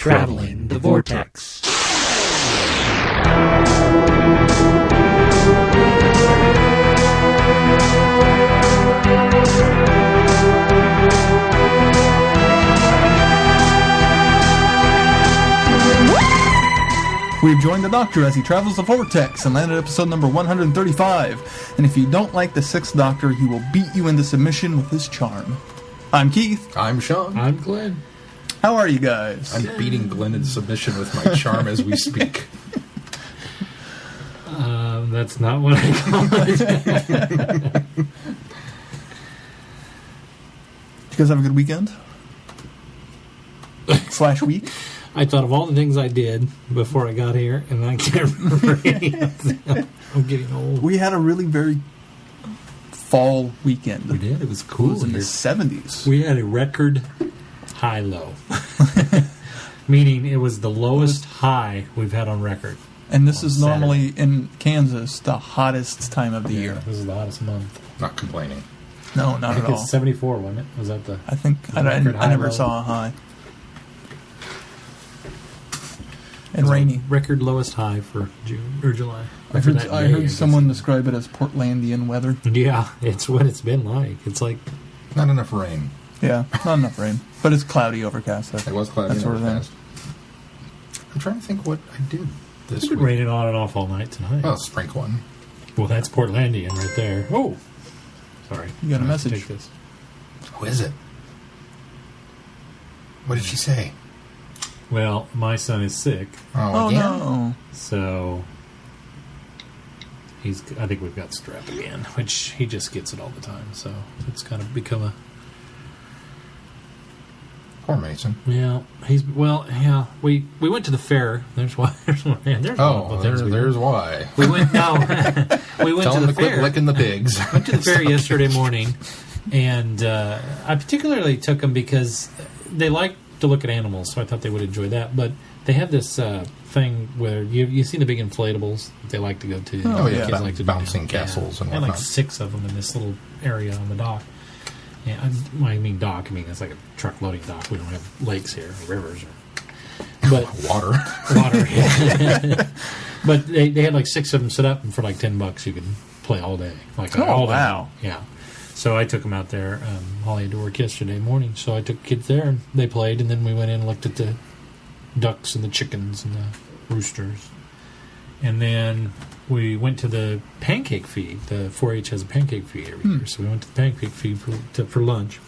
Traveling the Vortex. We've joined the Doctor as he travels the Vortex and landed episode number 135. And if you don't like the Sixth Doctor, he will beat you into submission with his charm. I'm Keith. I'm Sean. I'm Glenn. How are you guys? I'm beating Glenn into submission with my charm as we speak. That's not what I call it. Did you guys have a good weekend? / week? I thought of all the things I did before I got here, and I can't remember any of them. I'm getting old. We had a really very fall weekend. We did. It was cool. It was in the 70s. We had a record high-low. Meaning it was the lowest high we've had on record. And this is Saturday. normally, in Kansas, the hottest time of the year. This is the hottest month. Not complaining. No, not I think at all. it's 74, wasn't it? Was that the... I think I never saw a high. And rainy. Record lowest high for June or July. I heard someone describe it as Portlandian weather. Yeah, it's what it's been like. It's like... Not enough rain. Yeah, not enough rain. But it's cloudy, overcast. It was cloudy that sort of overcast. I'm trying to think what I did this It's been week. raining on and off all night tonight. Well, sprinkling. Well, that's Portlandian right there. Oh! Sorry. You got a I have to message. take this. Who is it? What did she say? Well, my son is sick, Oh, again? no. so I think we've got strep again, which he just gets it all the time, so it's kind of become a... Poor Mason. Yeah, we went to the fair. There's why. There's one things There's why. we went. No, we went Tell to him the to quit fair. licking the pigs. Went to the fair yesterday morning, and I particularly took them because they like to look at animals, so I thought they would enjoy that. But they have this thing where you see the big inflatables that they like to go to. Oh, yeah. Kids like to do Bouncing that. castles and They had like whatnot. 6 of them in this little area on the dock. Yeah, I mean dock. I mean it's like a truck loading dock. We don't have lakes here, or rivers, but Water. water. Yeah. But they had like 6 of them set up, and for like $10 you can play all day. Like all day. Wow. Yeah. So I took them out there. Holly had to work yesterday morning, so I took kids there and they played, and then we went in and looked at the ducks and the chickens and the roosters, and then we went to the pancake feed. The 4-H has a pancake feed every year, so we went to the pancake feed for lunch.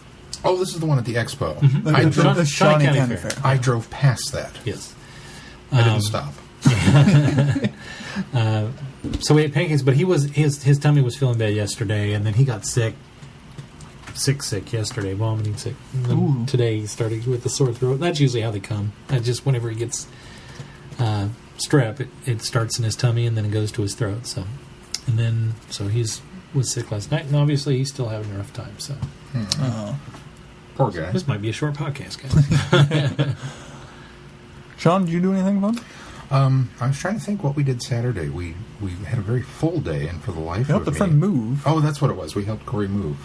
Oh, this is the one at the expo. Mm-hmm. The Shawnee County Fair. Fair. I drove past that. Yes. I didn't stop. So we ate pancakes, but his tummy was feeling bad yesterday, and then he got sick yesterday, vomiting sick. And then today he started with a sore throat. That's usually how they come. Just whenever he gets strep, it starts in his tummy and then it goes to his throat. So he was sick last night, and obviously he's still having a rough time. So Poor guy. this might be a short podcast, guys. Sean, did you do anything fun? I was trying to think what we did Saturday. We had a very full day, and for the life You helped of a me... friend move. Oh, that's what it was. We helped Corey move,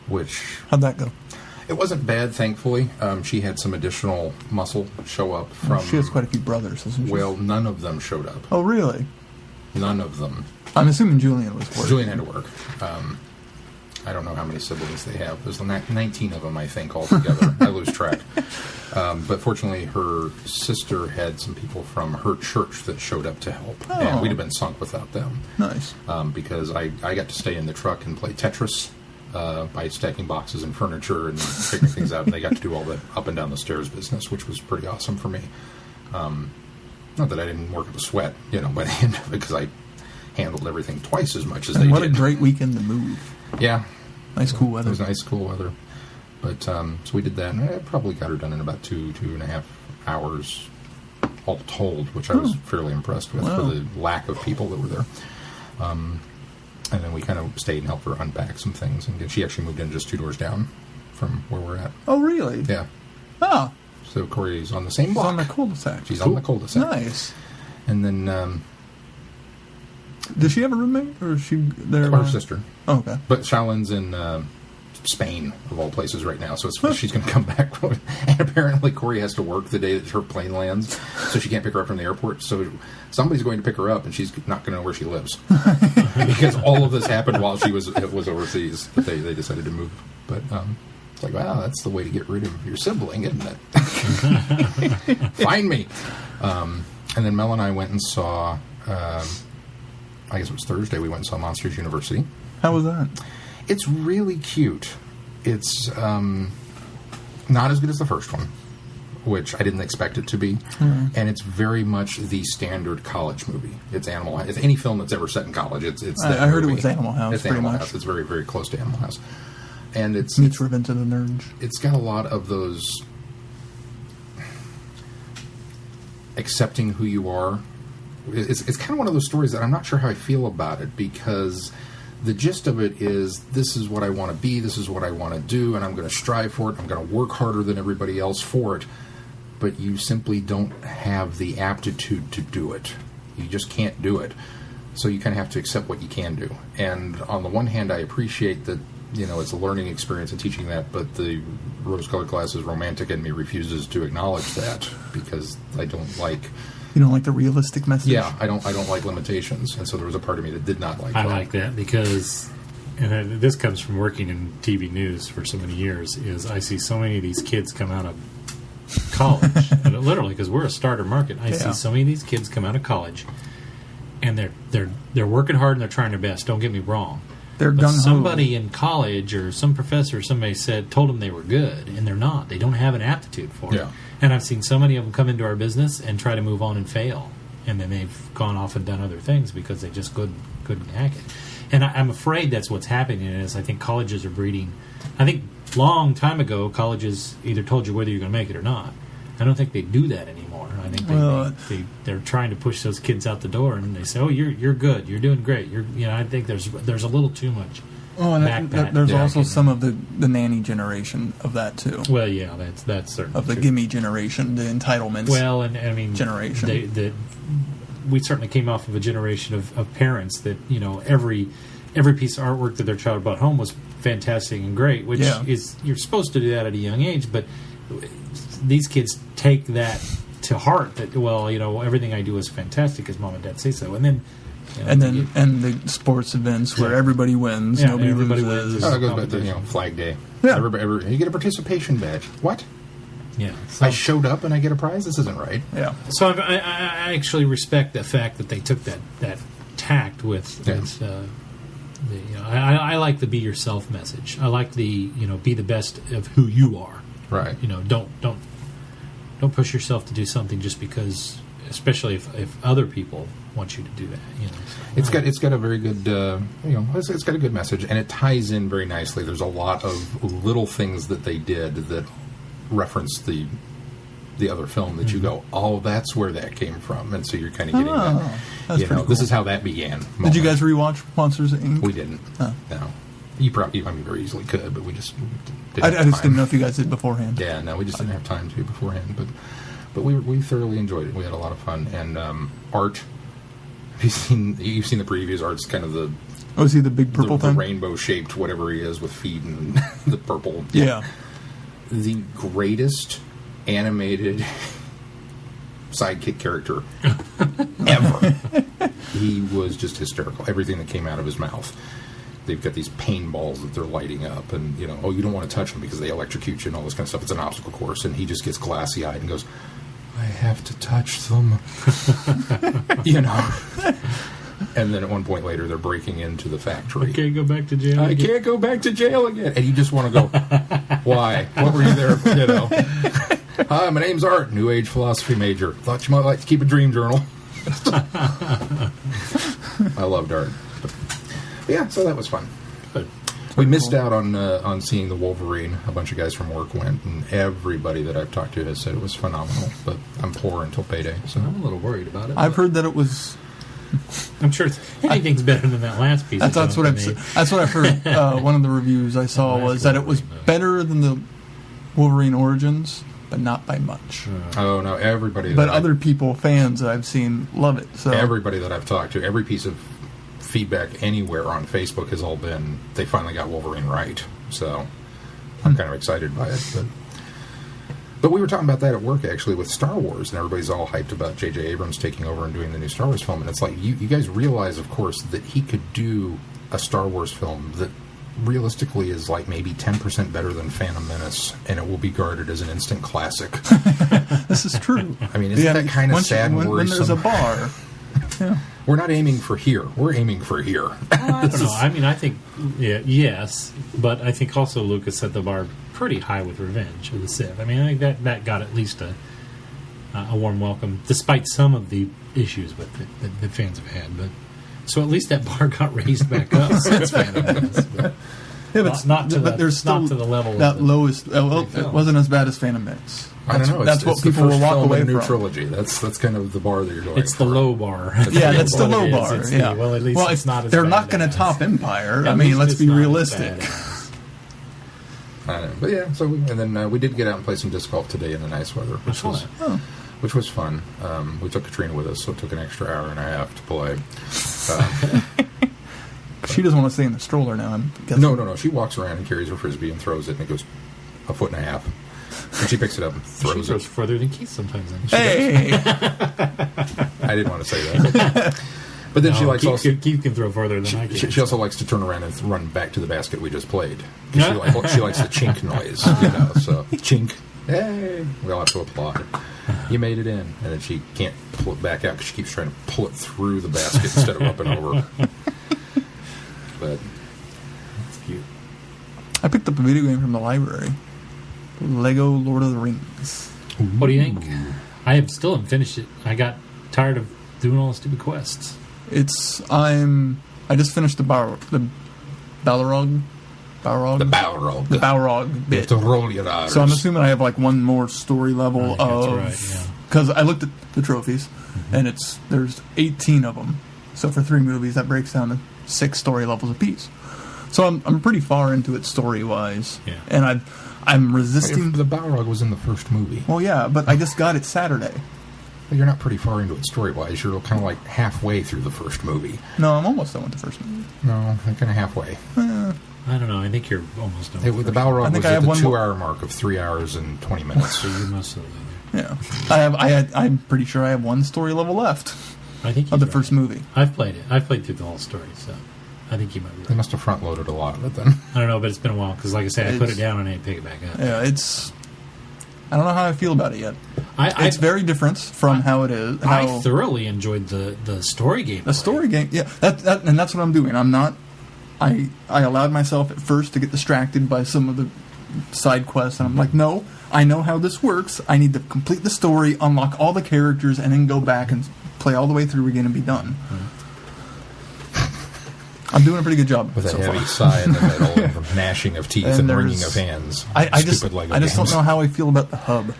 which... How'd that go? It wasn't bad, thankfully. She had some additional muscle show up from... She has quite a few brothers, doesn't she? Well, none of them showed up. Oh, really? None of them. I'm assuming Julian was working. Julian had to work. I don't know how many siblings they have. There's 19 of them, I think, altogether. I lose track. But fortunately, her sister had some people from her church that showed up to help. Oh. And we'd have been sunk without them. Nice. Because I got to stay in the truck and play Tetris by stacking boxes and furniture and figuring things out. And they got to do all the up and down the stairs business, which was pretty awesome for me. Not that I didn't work up a sweat, by the end of it, because I handled everything twice as much as they What did. a great weekend to move. Yeah. Nice cool weather. It was nice, cool weather. But, so we did that, and I probably got her done in about 2.5 hours, all told, which I was fairly impressed with for the lack of people that were there. And then we kind of stayed and helped her unpack some things, and she actually moved in just 2 doors down from where we're at. Oh, really? Yeah. Oh. So Corey's on the same She's block. on the cul-de-sac. She's on the cul-de-sac. Nice. And then... Does she have a roommate, or is she there? Her sister. Oh, okay. But Shaolin's in Spain, of all places, right now. So she's going to come back. And apparently Corey has to work the day that her plane lands, so she can't pick her up from the airport. So somebody's going to pick her up, and she's not going to know where she lives. Because all of this happened while she was overseas. But they decided to move. But it's like, wow, that's the way to get rid of your sibling, isn't it? Find me. And then Mel and I went and saw, I guess it was Thursday, we went and saw Monsters University. How was that? It's really cute. It's not as good as the first one, which I didn't expect it to be. Mm-hmm. And it's very much the standard college movie. It's Animal House. It's any film that's ever set in college. It's that I heard movie. It was Animal House. It's Animal House. It's very, very close to Animal House. And it's Revenge of the Nerds. It's got a lot of those accepting who you are. It's kind of one of those stories that I'm not sure how I feel about it, because the gist of it is, this is what I want to be, this is what I want to do, and I'm going to strive for it, I'm going to work harder than everybody else for it, but you simply don't have the aptitude to do it. You just can't do it. So you kind of have to accept what you can do. And on the one hand, I appreciate that, it's a learning experience and teaching that, but the rose-colored glasses romantic in me refuses to acknowledge that, because I don't like... You don't like the realistic message? Yeah, I don't like limitations, and so there was a part of me that did not like that. I like that because, and this comes from working in TV news for so many years, is I see so many of these kids come out of college, literally, because we're a starter market. I see so many of these kids come out of college, and they're working hard and they're trying their best. Don't get me wrong. They're but gung-ho. somebody in college or some professor or somebody told them they were good, and they're not. They don't have an aptitude for it. Yeah. And I've seen so many of them come into our business and try to move on and fail. And then they've gone off and done other things because they just couldn't hack it. And I'm afraid that's what's happening is I think colleges are breeding. I think long time ago, colleges either told you whether you're going to make it or not. I don't think they do that anymore. I think they're trying to push those kids out the door, and they say, "Oh, you're good. You're doing great." I think there's a little too much. Oh, and there's also some of the nanny generation of that too. Well, yeah, that's certainly of the true. gimme generation, the entitlements. Well, and I mean, generation. We certainly came off of a generation of parents that every piece of artwork that their child brought home was fantastic and great, which is you're supposed to do that at a young age, but these kids take that to heart. That everything I do is fantastic because mom and dad say so, and then. And the sports events where everybody wins, nobody loses. Oh, it goes back to Flag Day. Yeah. You get a participation badge. What? Yeah. I showed up and I get a prize? This isn't right. Yeah. So I actually respect the fact that they took that tact with. I like the be yourself message. I like the be the best of who you are. Right. Don't push yourself to do something just because, especially if other people want you to do that. It's got a very good it's got a good message, and it ties in very nicely. There's a lot of little things that they did that reference the other film that you go, oh, that's where that came from, and so you're kind of getting that. This is how that began. Moment. Did you guys rewatch Monsters Inc.? We didn't. No. You probably, very easily could, but we just didn't. I just didn't know if you guys did beforehand. Yeah, no, we just didn't have time to beforehand, but we thoroughly enjoyed it. We had a lot of fun, and art. You've seen the previews. Art's kind of the is he the big purple thing? The rainbow shaped whatever he is with feet and the purple. Yeah. The greatest animated sidekick character ever. He was just hysterical. Everything that came out of his mouth. They've got these pain balls that they're lighting up, and you don't want to touch them because they electrocute you and all this kind of stuff. It's an obstacle course, and he just gets glassy eyed and goes, I have to touch them. And then at one point later, they're breaking into the factory. I can't go back to jail. I can't go back to jail again. And you just want to go, why? What were you there? Hi, my name's Art, New Age philosophy major. Thought you might like to keep a dream journal. I loved Art. But yeah, so that was fun. Good. We missed out on seeing the Wolverine. A bunch of guys from work went, and everybody that I've talked to has said it was phenomenal. But I'm poor until payday, so I'm a little worried about it. I've heard that it was. I'm sure anything's better than that last piece. That's what I've heard. One of the reviews I saw was that it was better than the Wolverine Origins, but not by much. Oh no, everybody. But other people, fans that I've seen, love it. So everybody that I've talked to, every piece of feedback anywhere on Facebook has all been they finally got Wolverine right. So I'm kind of excited by it. But we were talking about that at work, actually, with Star Wars, and everybody's all hyped about J.J. Abrams taking over and doing the new Star Wars film. And it's like, you guys realize, of course, that he could do a Star Wars film that realistically is like maybe 10% better than Phantom Menace, and it will be guarded as an instant classic. This is true. I mean, isn't that kind of sad and when worrisome? there's a bar. Yeah. We're not aiming for here. We're aiming for here. I don't know. I mean, I think, yes, but I think also Lucas set the bar pretty high with Revenge of the Sith. I mean, I think that got at least a warm welcome, despite some of the issues with it that fans have had. But so at least that bar got raised back up since Phantom Menace. But Yeah, but not to there's still not to the level that of lowest. Well, it wasn't as bad as Phantom Menace. I don't know. That's what it's people the first will walk film away in a new from. trilogy. That's kind of the bar that you're going. It's the low bar. Yeah, that's the low What it is. bar. It's Yeah. well, at least it's not as they're bad not going as- to top Empire. At I mean, least let's it's be not as realistic. bad as- I know. But yeah, and then we did get out and play some disc golf today in the nice weather, which was fun. We took Katrina with us, so it took an extra hour and a half to play. She doesn't want to stay in the stroller now. I'm guessing. No. She walks around and carries her frisbee and throws it, and it goes a foot and a half. And she picks it up and She throws throws it. further than Keith sometimes. Then. Hey, I didn't want to say that. But then she likes Keith can throw further than I can. She also likes to turn around and run back to the basket we just played. 'Cause Yeah. she likes the chink noise, so chink. Hey, we all have to applaud. You made it in, and then she can't pull it back out because she keeps trying to pull it through the basket instead of up and over. But That's cute. I picked up a video game from the library. Lego Lord of the Rings. What do you think? I still haven't finished it. I got tired of doing all the stupid quests. I just finished the Balrog the Balrog bit. To roll your R's. So I'm assuming I have like one more story level That's of right, yeah. because I looked at the trophies and there's 18 of them. So for 3 movies that breaks down to 6 story levels apiece. So I'm pretty far into it story wise, Yeah. and I'm resisting. The Balrog was in the first movie. Well, yeah, but I just got it Saturday. But you're not pretty far into it story-wise. You're kind of like halfway through the first movie. No, I'm almost done with the first movie. No, kind of halfway. I don't know. I think you're almost done. The Balrog I think was I at have the one more. 2-hour mark of 3 hours and 20 minutes. So you must have. Yeah, I'm pretty sure I have one story level left I think of the he's first right. movie. I've played it. I've played through the whole story, so I think you might be They right. must have front-loaded a lot of it then. I don't know, but it's been a while because, like I said, I put it It's- down and I pick it back up. Yeah, I don't know how I feel about it yet. It's very different from how it is. I thoroughly enjoyed the story game. The story game, yeah, and that's what I'm doing. I'm not. I allowed myself at first to get distracted by some of the side quests, and I'm like, no, I know how this works. I need to complete the story, unlock all the characters, and then go back and play all the way through again and be done. I'm doing a pretty good job With a so heavy far. sigh in the middle, and the gnashing of teeth and there's- wringing of hands. I just Stupid Lego don't games. know how I feel about the hub.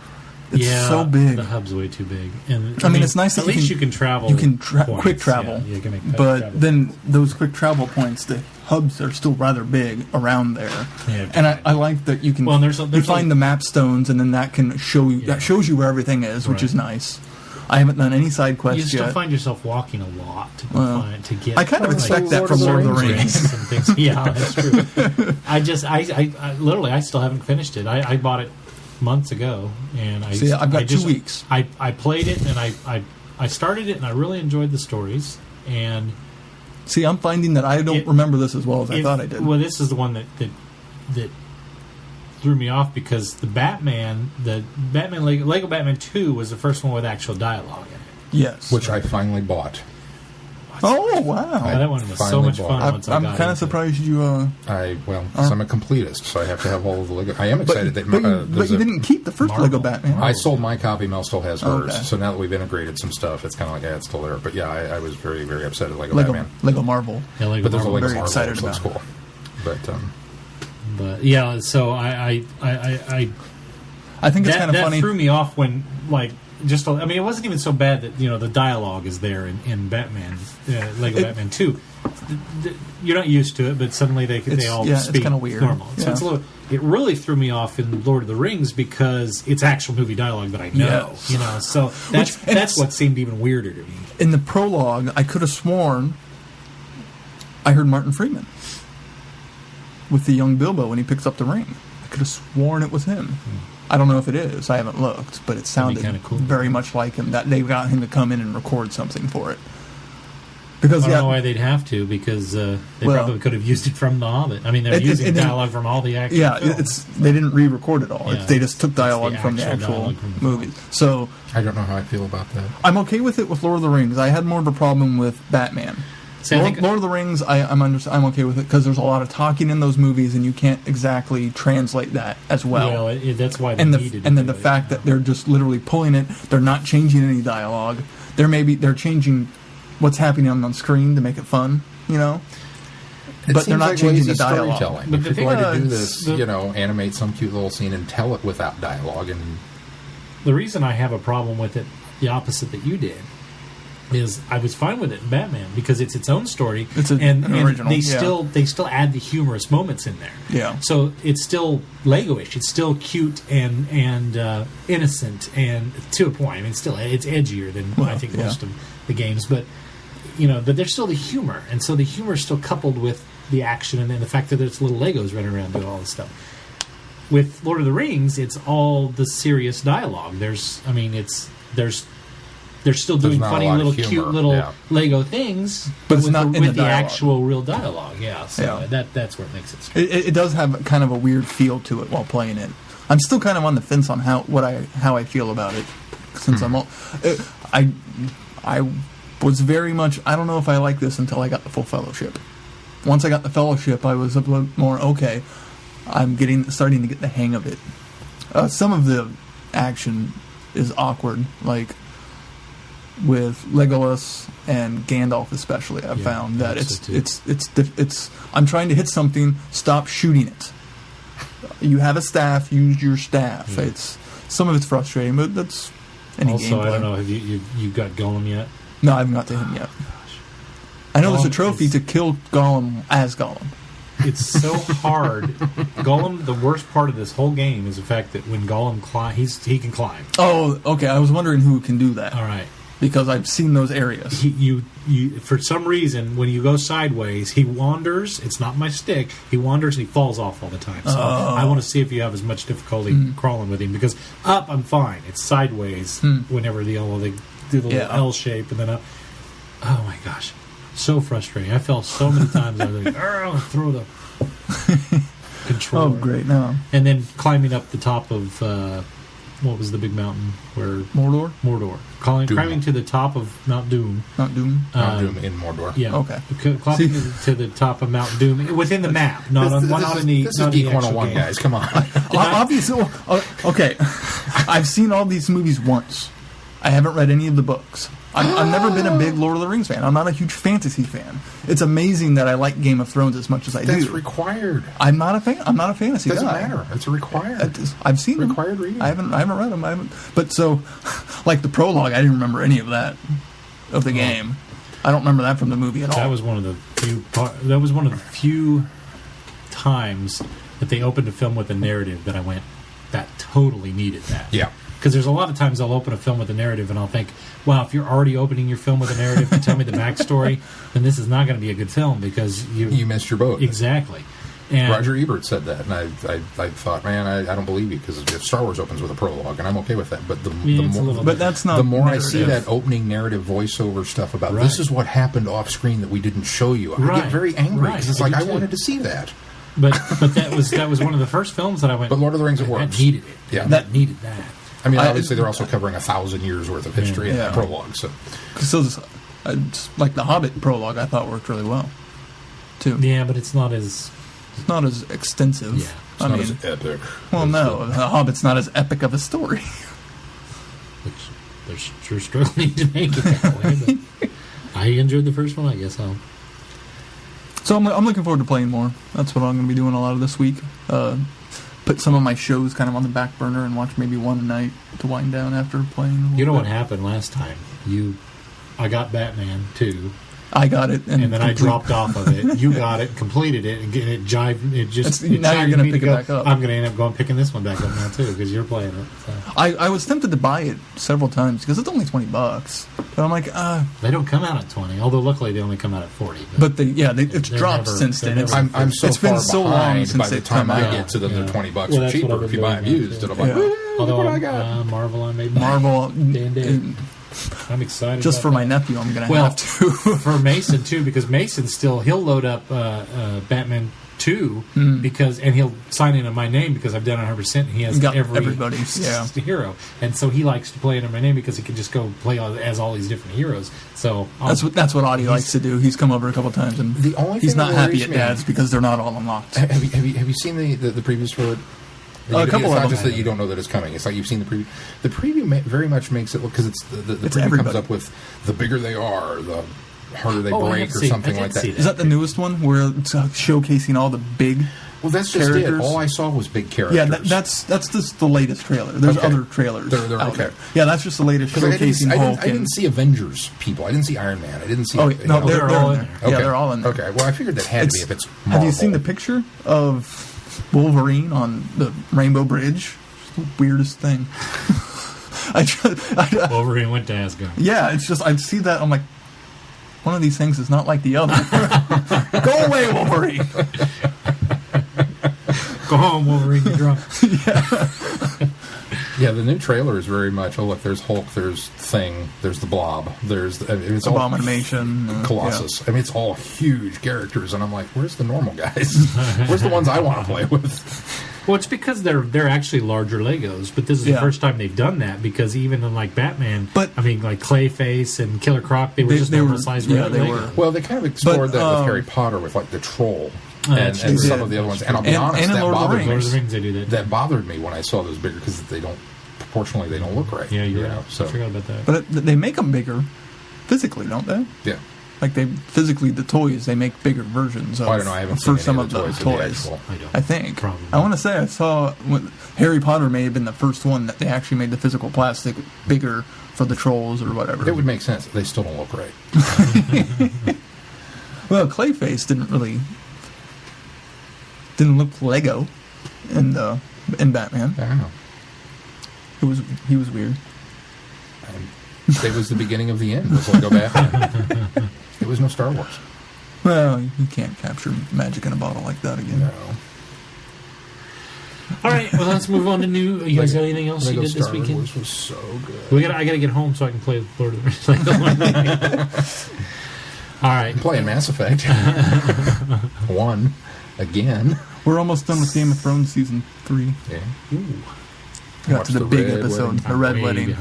It's yeah, so big. The hub's way too big. And I mean, it's nice at that least you can travel. You can points. quick travel, Yeah, you can make quick but travel. then those quick travel points, the hubs are still rather big around there. Yeah, and I like that you can. Well, there's you find the map stones, and then that can show you. Yeah. That shows you where everything is, which Right. is nice. I haven't done any side you quests still yet. find yourself walking a lot to Well, find to get. I kind of Well, expect like that from Lord of the Rings. games and things. Yeah, that's true. I literally, I still haven't finished it. I bought it months ago, and See, I've got I just, 2 weeks. I played it, and I started it, and I really enjoyed the stories. And See, I'm finding that I don't remember this as well as I thought I did. Well, this is the one that threw me off because the Lego Batman 2 was the first one with actual dialogue in it. Yes. Which I finally bought. Oh wow! That one was so finally much bought fun. it. Once I I'm got kind into of surprised you. Because I'm a completist, so I have to have all of the Lego. I am But excited that but there's you didn't keep the first Marvel. Lego Batman. I sold my copy. Mel still has hers. Okay. So now that we've integrated some stuff, it's kind of like, yeah, it's still there. But yeah, I was very, very upset at Lego Lego Batman. Lego Marvel. Yeah, Lego But there's a Marvel. Lego Very Marvel, excited which looks about cool. But But yeah, so I I think it's that, kind of that funny. threw me off when I mean, it wasn't even so bad that the dialogue is there in Batman, Lego Batman 2. You're not used to it, but suddenly they all it's speak kinda weird. normal. So Yeah. it's a little. It really threw me off in Lord of the Rings because it's actual movie dialogue that I know. Yes. So that's what seemed even weirder to me. In the prologue, I could have sworn I heard Martin Freeman with the young Bilbo when he picks up the ring. I could have sworn it was him. I don't know if it is. I haven't looked, but it sounded kinda cool. very much like him. That they got him to come in and record something for it. Because I don't know why they'd have to, because they probably could have used it from The Hobbit. I mean, they're using dialogue from all the actual films. They didn't re-record it all. Yeah, they just took dialogue from the actual movies. So I don't know how I feel about that. I'm okay with it with Lord of the Rings. I had more of a problem with Batman. See, Lord of the Rings, I'm okay with it because there's a lot of talking in those movies, and you can't exactly translate that as well. Well, that's why they needed it. And then the fact that they're just literally pulling it, they're not changing any dialogue. They're changing what's happening on screen to make it fun, but they're not changing the dialogue. But if you're going to do this, animate some cute little scene and tell it without dialogue. And the reason I have a problem with it, the opposite that you did, is I was fine with it in Batman because it's its own story, an original. They still add the humorous moments in there. Yeah. So it's still Lego-ish. It's still cute and innocent and to a point. I mean, it's edgier than I think most of the games, but they're still the humor, and so the humor is still coupled with the action and then the fact that there's little Legos running around doing all this stuff. With Lord of the Rings, it's all the serious dialogue. They're still doing funny little cute little Lego things, but it's not with the actual real dialogue. Yeah, so that's where it makes it strange. It does have kind of a weird feel to it while playing it. I'm still kind of on the fence on how I feel about it, since I was very much, I don't know if I like this until I got the full Fellowship. Once I got the Fellowship, I was a little more, okay, I'm starting to get the hang of it. Some of the action is awkward, like with Legolas and Gandalf especially. I've found that it's I'm trying to hit something, stop shooting it. You have a staff, use your staff. Yeah. Some of it's frustrating, but that's any also, gameplay. I don't know, have you got Gollum yet? No, I haven't got to him yet. I know there's a trophy to kill Gollum as Gollum. It's so hard. Gollum, the worst part of this whole game is the fact that when Gollum climbs, he can climb. Oh, okay. I was wondering who can do that. All right. Because I've seen those areas. You for some reason, when you go sideways, he wanders. It's not my stick. He wanders and he falls off all the time. So I want to see if you have as much difficulty crawling with him. Because up, I'm fine. It's sideways whenever they do the little L shape and then up. Oh my gosh. So frustrating. I fell so many times. I was like, throw the controller. Oh, great. No. And then climbing up the top of, what was the big mountain? Where Mordor. Climbing to the top of Mount Doom. Mount Doom in Mordor. Yeah. Okay. Climbing to the top of Mount Doom within the map, not in the. This is Geek 101, guys. Come on. Obviously, okay. I've seen all these movies once. I haven't read any of the books. I've never been a big Lord of the Rings fan. I'm not a huge fantasy fan. It's amazing that I like Game of Thrones as much as I do. That's required. I'm not a fantasy guy. Doesn't matter. It's required. I've seen required them. reading. I haven't read them. But so, like the prologue, I didn't remember any of that of the game. I don't remember that from the movie at all. That was one of the few times that they opened a film with a narrative that I went, that totally needed that. Yeah. Because there's a lot of times I'll open a film with a narrative and I'll think, wow, if you're already opening your film with a narrative to tell me the backstory, then this is not going to be a good film because you missed your boat. Exactly. And Roger Ebert said that, and I thought, man, I don't believe you, because if Star Wars opens with a prologue, and I'm okay with that, but the more I see that opening narrative voiceover stuff about this is what happened off screen that we didn't show you, I get very angry because it's like I wanted to see that. But that was one of the first films that I went. But Lord of the Rings, it works. That needed it. Yeah, that needed that. I mean, obviously, they're also covering 1,000 years worth of history in that prologue. So like the Hobbit prologue, I thought worked really well, too. Yeah, but it's not as extensive. Yeah, it's not as epic. Well, no, the Hobbit's not as epic of a story. Which they're sure struggling to make it that way. But I enjoyed the first one. I guess I'll. So I'm looking forward to playing more. That's what I'm going to be doing a lot of this week. Put some of my shows kind of on the back burner and watch maybe one a night to wind down after playing. You know what happened last time? I got Batman 2, I got it, and then I dropped off of it. You got it, completed it, and it jived. It just now you're going to pick it back up. I'm going to end up going picking this one back up now too because you're playing it. So. I was tempted to buy it several times because it's only $20, but I'm like, they don't come out at 20. Although luckily they only come out at 40. But it's dropped since then. I'm so it's far been so long since by the time I get to them, they're $20 or cheaper if you buy them used. And I'm like, although what I got? Marvel, I made Marvel. I'm excited. Just for my nephew, I'm going to have to. For Mason too, because Mason he'll load up Batman 2 because he'll sign in my name because I've done 100%. And he has everybody's hero, and so he likes to play it in my name because he can just go play as all these different heroes. So that's what Audie likes to do. He's come over a couple times and he's not happy at Dad's because they're not all unlocked. Have you seen the previews for it? A couple it's of not just that you don't know that it's coming. It's like you've seen the preview. The preview very much makes it look because it's the preview everybody. comes up with the bigger they are, the harder they break, or something like that. Is that the newest one where it's showcasing all the big? Well, that's just characters? it. All I saw was big characters. Yeah, that's just the latest trailer. There's other trailers. They're out okay. there. Yeah, that's just the latest showcasing Hulk. I didn't see Avengers people. I didn't see Iron Man. I didn't see. They're all in there. Okay. Yeah, they're all in there. Okay. Well, I figured that had to be if it's Marvel. Have you seen the picture of Wolverine on the Rainbow Bridge? It's the weirdest thing. Wolverine went to Asgard. Yeah, it's just I see that I'm like, one of these things is not like the other. Go away, Wolverine. Go home, Wolverine. You're drunk. Yeah, the new trailer is very much. Oh, look, there's Hulk, there's Thing, there's the Blob, there's it's Abomination, Colossus. I mean, it's all huge characters, and I'm like, where's the normal guys? Where's the ones I want to play with? Well, it's because they're actually larger Legos, but this is the first time they've done that because even in like Batman, like Clayface and Killer Croc, they were just normal size Lego. Well, they kind of explored that with Harry Potter with like the Troll. And some of the other ones, and I'll be honest, that bothered me. Lord of the Rings, they do that. That bothered me when I saw those bigger because proportionally they don't look right. Yeah, you're right. So I forgot about that. But they make them bigger physically, don't they? Yeah. Like the toys, they make bigger versions of. I don't know. I haven't seen some of the toys. I think. Probably. I want to say I saw Harry Potter may have been the first one that they actually made the physical plastic bigger for the trolls or whatever. It would make sense. They still don't look right. Well, Clayface didn't look Lego in Batman. I don't know. He was weird. It was the beginning of the end. It was Lego Batman. It was no Star Wars. Well, you can't capture magic in a bottle like that again. No. All right, well, let's move on to new. You guys got anything else you did this weekend? Star Wars was so good. I got to get home so I can play Lord of the Rings. All right, I'm playing Mass Effect 1 again. We're almost done with Game of Thrones season 3. Yeah. Ooh. Got to the big episode, the Red Wedding.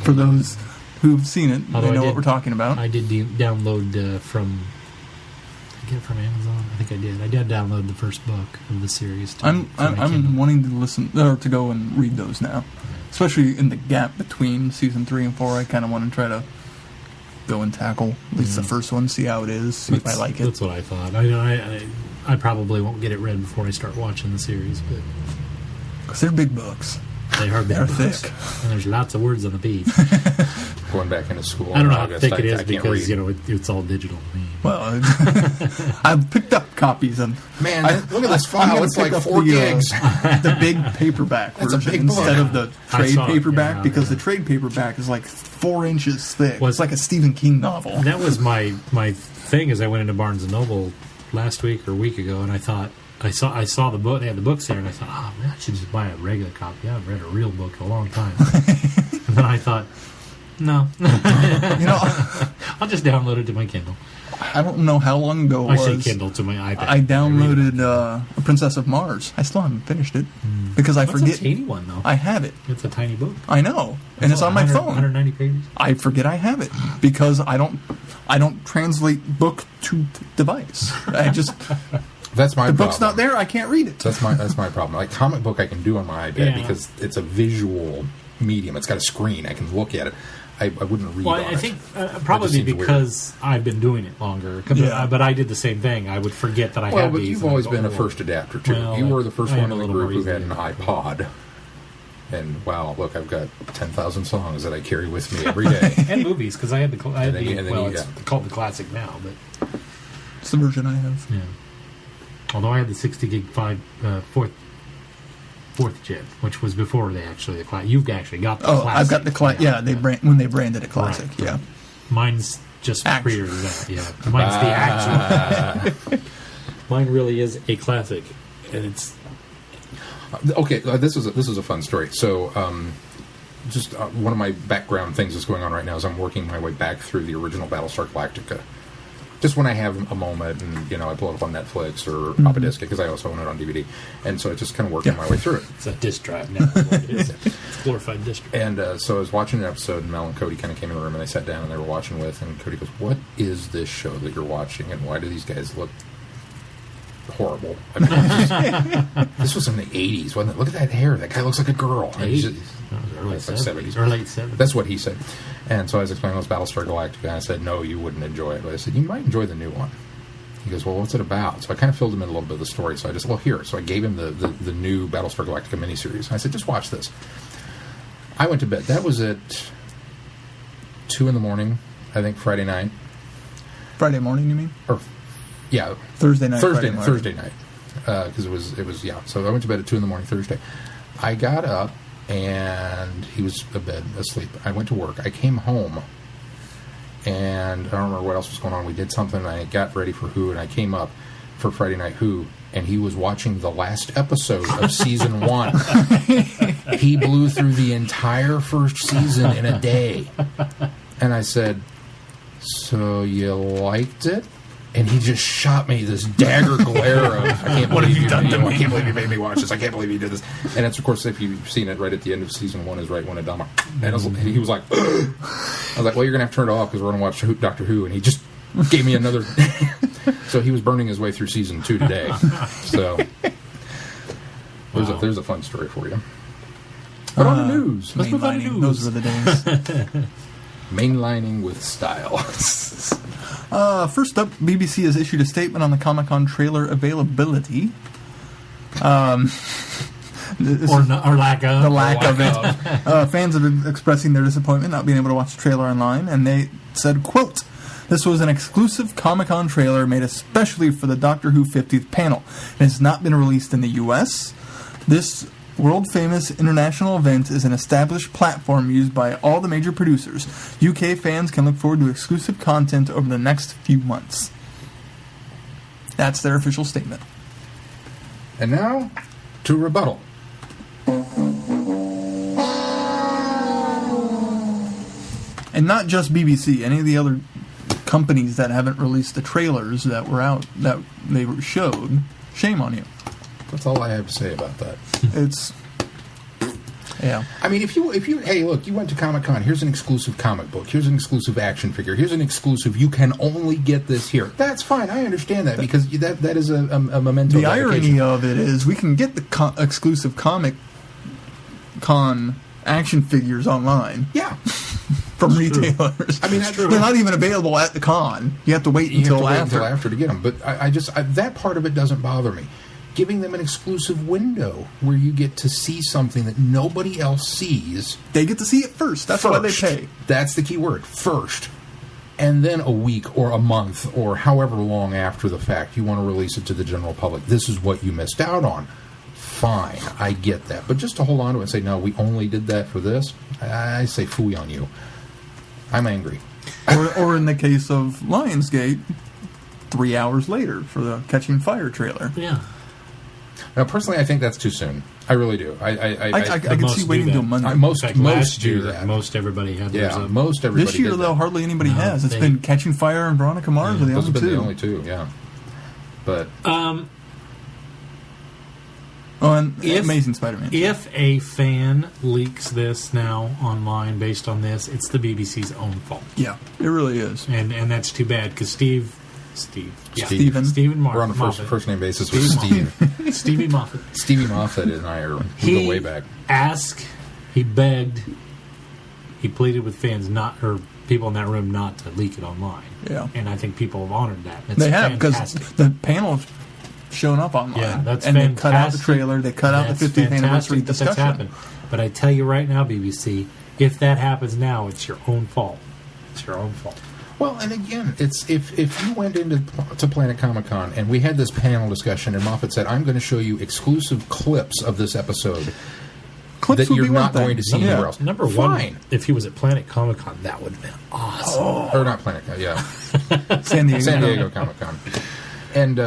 For those who've seen it, they know what we're talking about. I did download from. Did I get it from Amazon? I think I did. I did download the first book of the series. I'm wanting to listen or to go and read those now, especially in the gap between season 3 and 4. I kind of want to try to go and tackle at least the first one, see how it is, see if I like it. That's what I thought. I probably won't get it read before I start watching the series, but because they're big books. They are big books. Thick, and there's lots of words on the page. Going back into school. I don't know how thick it is because it's all digital. Well, I've picked up copies and look at this file. It's like 4 gigs. The big paperback version instead of the trade paperback because the trade paperback is like 4 inches thick. It's like a Stephen King novel. That was my thing. As I went into Barnes and Noble last week or a week ago, and I thought. I saw the book. They had the books there, and I thought, oh man, I should just buy a regular copy. I haven't read a real book in a long time. And then I thought, no, I'll just download it to my Kindle. I don't know how long ago it was. I say Kindle to my iPad. I downloaded A Princess of Mars. I still haven't finished it because I forget. It's a teeny one though. I have it. It's a tiny book. I know, and it's on my phone. 190 pages. I forget I have it because I don't translate book to device. I just. That's my problem. The book's not there, I can't read it. That's my problem. Like comic book I can do on my iPad because it's a visual medium. It's got a screen. I can look at it. I wouldn't read on it. I think probably because I've been doing it longer. But I did the same thing. I would forget that I had these. Well, but you've always been a first adapter, too. You were the first one in the group who had an iPod. And wow, look, I've got 10,000 songs that I carry with me every day. And movies, because I had the... it's called the classic now, but... It's the version I have. Yeah. Although I had the 60 gig fourth jet, which was before the classic. You've actually got the classic. I've got the classic. Yeah, when they branded it classic. Right. Yeah. Mine's just prior to that. Yeah. Mine's the actual. Mine really is a classic, and it's... Okay, this is a fun story. So, just one of my background things that's going on right now is I'm working my way back through the original Battlestar Galactica. Just when I have a moment, and I pull it up on Netflix or pop a disc because I also own it on DVD, and so I just kind of working my way through it. It's a disc drive now. It's a glorified disc drive. And so I was watching an episode, and Mel and Cody kind of came in the room, and they sat down and they were watching with, and Cody goes, "What is this show that you're watching, and why do these guys look horrible?" I mean, this was in the 80s, wasn't it? Look at that hair. That guy looks like a girl. Early 70s. Or late 70s. That's what he said. And so I was explaining it was Battlestar Galactica, and I said, "No, you wouldn't enjoy it." But I said, "You might enjoy the new one." He goes, "Well, what's it about?" So I kind of filled him in a little bit of the story. So I just, here. So I gave him the new Battlestar Galactica miniseries. And I said, "Just watch this." I went to bed. That was at 2 in the morning, I think, Friday night. Friday morning, you mean? Or, yeah. Thursday night. Thursday night. Because it was, yeah. So I went to bed at 2 in the morning Thursday. I got up, and he was abed, asleep. I went to work. I came home, and I don't remember what else was going on. We did something, and I got ready for Who, and I came up for Friday Night Who, and he was watching the last episode of Season 1. He blew through the entire first season in a day. And I said, "So you liked it?" And he just shot me this dagger glare of, "I can't believe you done I can't believe you made me watch this. I can't believe you did this." And it's, of course, if you've seen it, right at the end of Season 1 is right when Adama... And he was like... I was like, "Well, you're going to have to turn it off because we're going to watch Doctor Who." And he just gave me another... So he was burning his way through Season 2 today. So there's a fun story for you. But on the news. Let's move on to news. Those were the days. Mainlining with style. First up, BBC has issued a statement on the Comic-Con trailer availability. Or lack of. The lack of it. Fans have been expressing their disappointment not being able to watch the trailer online, and they said, quote, "This was an exclusive Comic-Con trailer made especially for the Doctor Who 50th panel. It has not been released in the U.S. This world-famous international event is an established platform used by all the major producers. UK fans can look forward to exclusive content over the next few months." That's their official statement. And now, to rebuttal. And not just BBC, any of the other companies that haven't released the trailers that were out, that they showed, shame on you. That's all I have to say about that. It's... Yeah. I mean, if you hey, look, you went to Comic-Con, here's an exclusive comic book, here's an exclusive action figure, here's an exclusive, you can only get this here. That's fine, I understand that, because that is a memento. The irony of it is we can get the exclusive Comic-Con action figures online. Yeah. From retailers. I mean, that's true. They're not even available at the con. You have to wait until after to get them. But I just that part of it doesn't bother me. Giving them an exclusive window where you get to see something that nobody else sees. They get to see it first. That's why they pay. That's the key word. First. And then a week or a month or however long after the fact you want to release it to the general public. This is what you missed out on. Fine. I get that. But just to hold on to it and say, no, we only did that for this, I say phooey on you. I'm angry. Or in the case of Lionsgate, 3 hours later for the Catching Fire trailer. Yeah. Now, personally, I think that's too soon. I really do. I can see waiting until Monday. Most do that. Most everybody had those. Yeah, most everybody. This year, though, hardly anybody has. It's been Catching Fire and Veronica Mars are the only two. Those have been the only two, yeah. But Amazing Spider-Man. If a fan leaks this now online based on this, it's the BBC's own fault. Yeah, it really is. And that's too bad, because Stephen We're on the first name basis with Steve. Stevie Moffat. Stevie Moffat and I we go way back. He begged, he pleaded with fans or people in that room not to leak it online. Yeah. And I think people have honored that. They have, because the panel's shown up online. Yeah, that's and fantastic. They cut out the trailer, they cut out the 50th anniversary discussion. But I tell you right now, BBC, if that happens now, it's your own fault. It's your own fault. Well, and again, it's if you went into Planet Comic-Con and we had this panel discussion and Moffat said, I'm going to show you exclusive clips of this episode Clips that would you're be not one going to see thing. anywhere else. Number Fine. one, if he was at Planet Comic-Con, that would have been awesome. Or not Planet, yeah. San Diego. San Diego Comic-Con. And,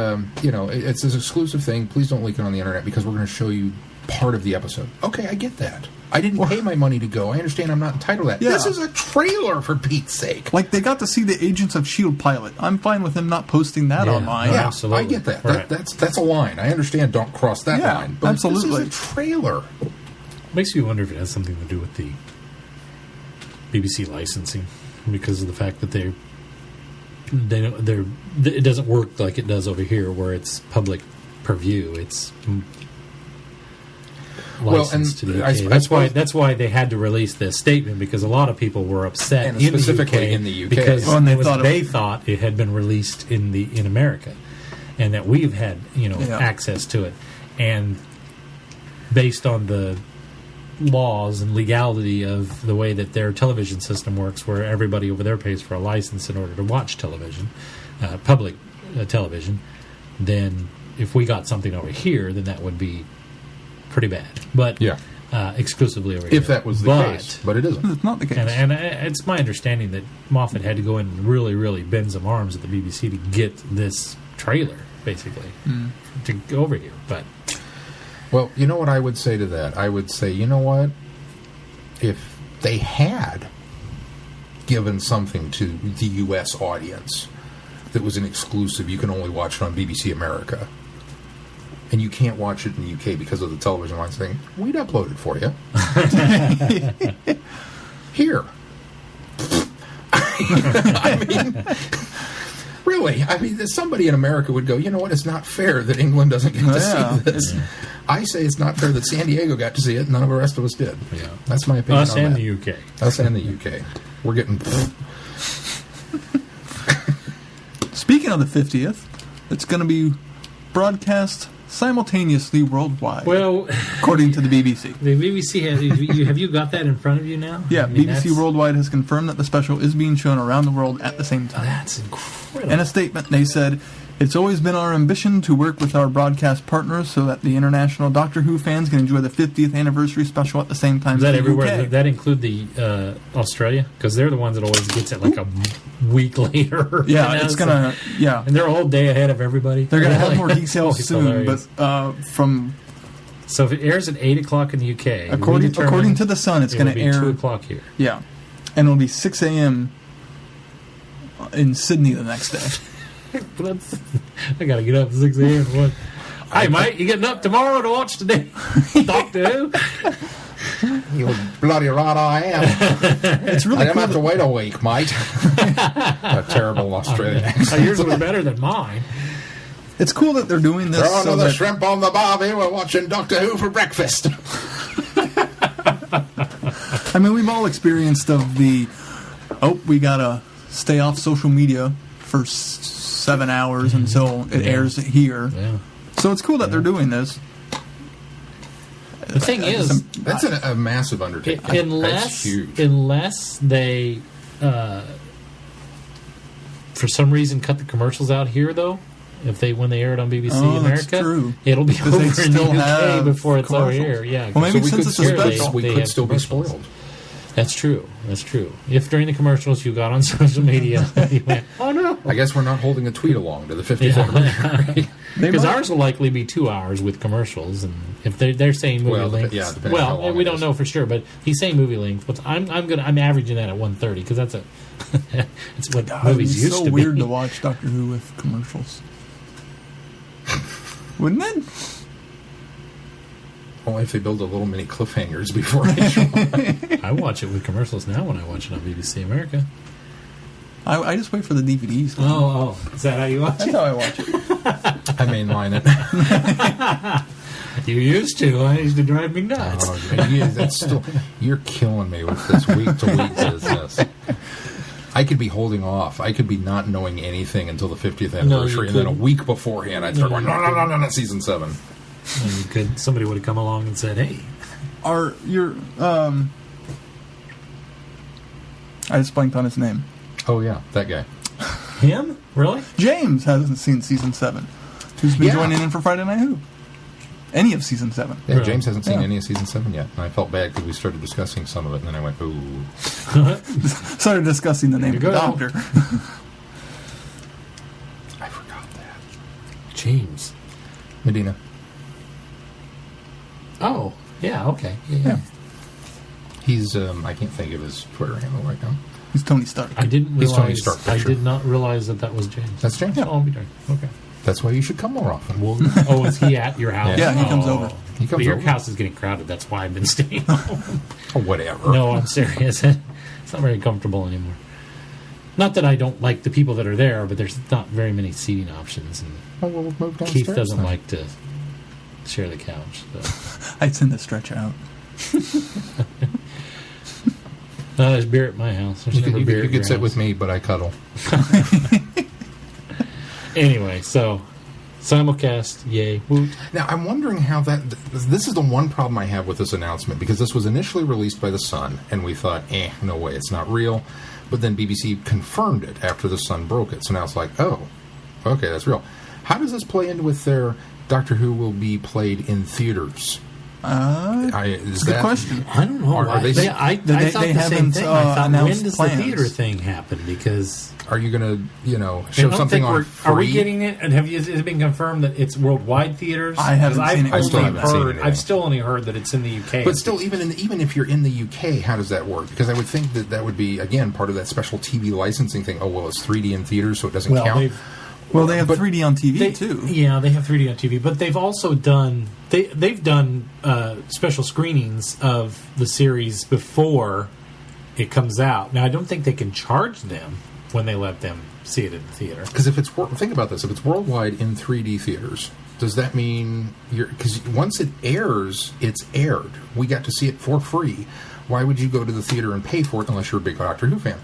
it's this exclusive thing. Please don't leak it on the internet because we're going to show you part of the episode. Okay, I get that. I didn't pay my money to go. I understand I'm not entitled to that. Yeah. This is a trailer, for Pete's sake. Like, they got to see the Agents of S.H.I.E.L.D. pilot. I'm fine with them not posting that online. Yeah, Absolutely. I get that. Right. That's a line. I understand don't cross that Yeah, line. But absolutely. this is a trailer. Makes me wonder if it has something to do with the BBC licensing, because of the fact that it doesn't work like it does over here, where it's public purview. It's licensed to the UK. That's why they had to release this statement, because a lot of people were upset And specifically in the UK. because Well, and they thought it had been released in America, and that we've had access to it, and based on the laws and legality of the way that their television system works, where everybody over there pays for a license in order to watch television, public television, then if we got something over here, then that would be pretty bad. But exclusively over here. If that was the case. But it isn't. It's not the case. And it's my understanding that Moffat had to go in and really, really bend some arms at the BBC to get this trailer, basically, to go over here. But Well, you know what I would say to that? I would say, you know what? If they had given something to the U.S. audience that was an exclusive, you can only watch it on BBC America, and you can't watch it in the UK because of the television lines thing, we'd upload it for you. Here. I mean... Really, I mean, somebody in America would go, you know what, it's not fair that England doesn't get to see this. Yeah. I say it's not fair that San Diego got to see it and none of the rest of us did. Yeah. That's my opinion Us on and that. the UK. Us and the UK. We're getting... Speaking of the 50th, it's going to be broadcast simultaneously worldwide. Well, according to the BBC. The BBC has. Have you got that in front of you now? Yeah, BBC Worldwide has confirmed that the special is being shown around the world at the same time. Oh, that's incredible. In a statement, they said, "It's always been our ambition to work with our broadcast partners so that the international Doctor Who fans can enjoy the 50th anniversary special at the same time." Is that as the everywhere? UK. Does that include the Australia? Because they're the ones that always gets it like a week later. Yeah, it's gonna. Yeah, and they're a whole day ahead of everybody. They're gonna have more details soon, hilarious. but from. So if it airs at 8 o'clock in the UK, according to the Sun, it's going to air 2 o'clock here. Yeah, and it'll be 6 a.m. in Sydney the next day. I got to get up at 6 a.m. What? Hey, mate, you getting up tomorrow to watch today? Doctor Who? You bloody right I am. It's really I don't cool have to wait a week, mate. A terrible Australian accent. Yours was better than mine. It's cool that they're doing this. Throw another shrimp on the barbie. We're watching Doctor Who for breakfast. I mean, we've all experienced of the, we gotta stay off social media for 7 hours until it airs here. Yeah. So it's cool that they're doing this. The thing is, that's a massive undertaking. That's huge. Unless they, for some reason, cut the commercials out here, though. When they air it on BBC America, it'll be over in the UK before it's over here. Yeah. Well, maybe since it's a special, we could still be spoiled. That's true. That's true. If during the commercials you got on social media, you went, "Oh no!" I guess we're not holding a tweet along to the 50th anniversary. Because ours will likely be 2 hours with commercials, and if they're saying movie length, we don't know for sure, but he's saying movie length. But I'm averaging that at 1:30 because that's it's what movies used to be. It's so weird to watch Doctor Who with commercials. Wouldn't it? Only if they build a little mini cliffhangers before they show up. I watch it with commercials now when I watch it on BBC America. I just wait for the DVDs. Oh, is that how you watch it? That's how I watch it. I mainline it. You used to. I used to drive me nuts. That's still, you're killing me with this week-to-week business. I could be holding off. I could be not knowing anything until the 50th anniversary, and then a week beforehand, I'd start going, no, season 7. And somebody would have come along and said, "Hey, I just blanked on his name. Oh, yeah, that guy. Him? Really? James hasn't seen season 7. Who's been joining in for Friday Night Who? Any of season 7. Yeah, Really? James hasn't seen any of season 7 yet. And I felt bad because we started discussing some of it, and then I went, ooh. Started discussing the name of the go. doctor. I forgot that. James. Medina. Oh, yeah, okay. Yeah. He's, I can't think of his Twitter handle right now. He's Tony Stark. I didn't He's Tony realize. Stark I picture. did not realize that was James. That's James. Oh, I'll be darned. Okay. That's why you should come more often. Well, is he at your house? Yeah, he comes over. He comes But your over. house is getting crowded. That's why I've been staying home. Or whatever. No, I'm serious. It's not very comfortable anymore. Not that I don't like the people that are there, but there's not very many seating options. And Oh, well, we'll move downstairs. Keith doesn't then. like to share the couch. So. I'd send the stretch out. No, there's beer at my house. There's You never could, beer you at your could sit house. with me, but I cuddle. Anyway, so simulcast, yay, woot. Now, I'm wondering how that... This is the one problem I have with this announcement, because this was initially released by The Sun, and we thought, no way, it's not real. But then BBC confirmed it after The Sun broke it. So now it's like, oh, okay, that's real. How does this play in with their Doctor Who will be played in theaters? Is Good that question. I don't know. Are they- I thought they the same haven't, thing. I thought, when announced does plans. the theater thing happen? Because Are you going to, I show don't something think on we're- free? Are we getting it? And has it been confirmed that it's worldwide theaters? I haven't 'Cause seen it. I still haven't seen anything. I've still only heard that it's in the UK. But still, even if you're in the UK, how does that work? Because I would think that would be, again, part of that special TV licensing thing. Oh, well, it's 3D in theaters, so it doesn't count. Well, they have But 3D on TV, too. Yeah, they have 3D on TV, but they've also done they've done special screenings of the series before it comes out. Now, I don't think they can charge them when they let them see it in the theater. Because think about this, if it's worldwide in 3D theaters, does that mean because once it airs, it's aired. We got to see it for free. Why would you go to the theater and pay for it unless you're a big Doctor Who fan?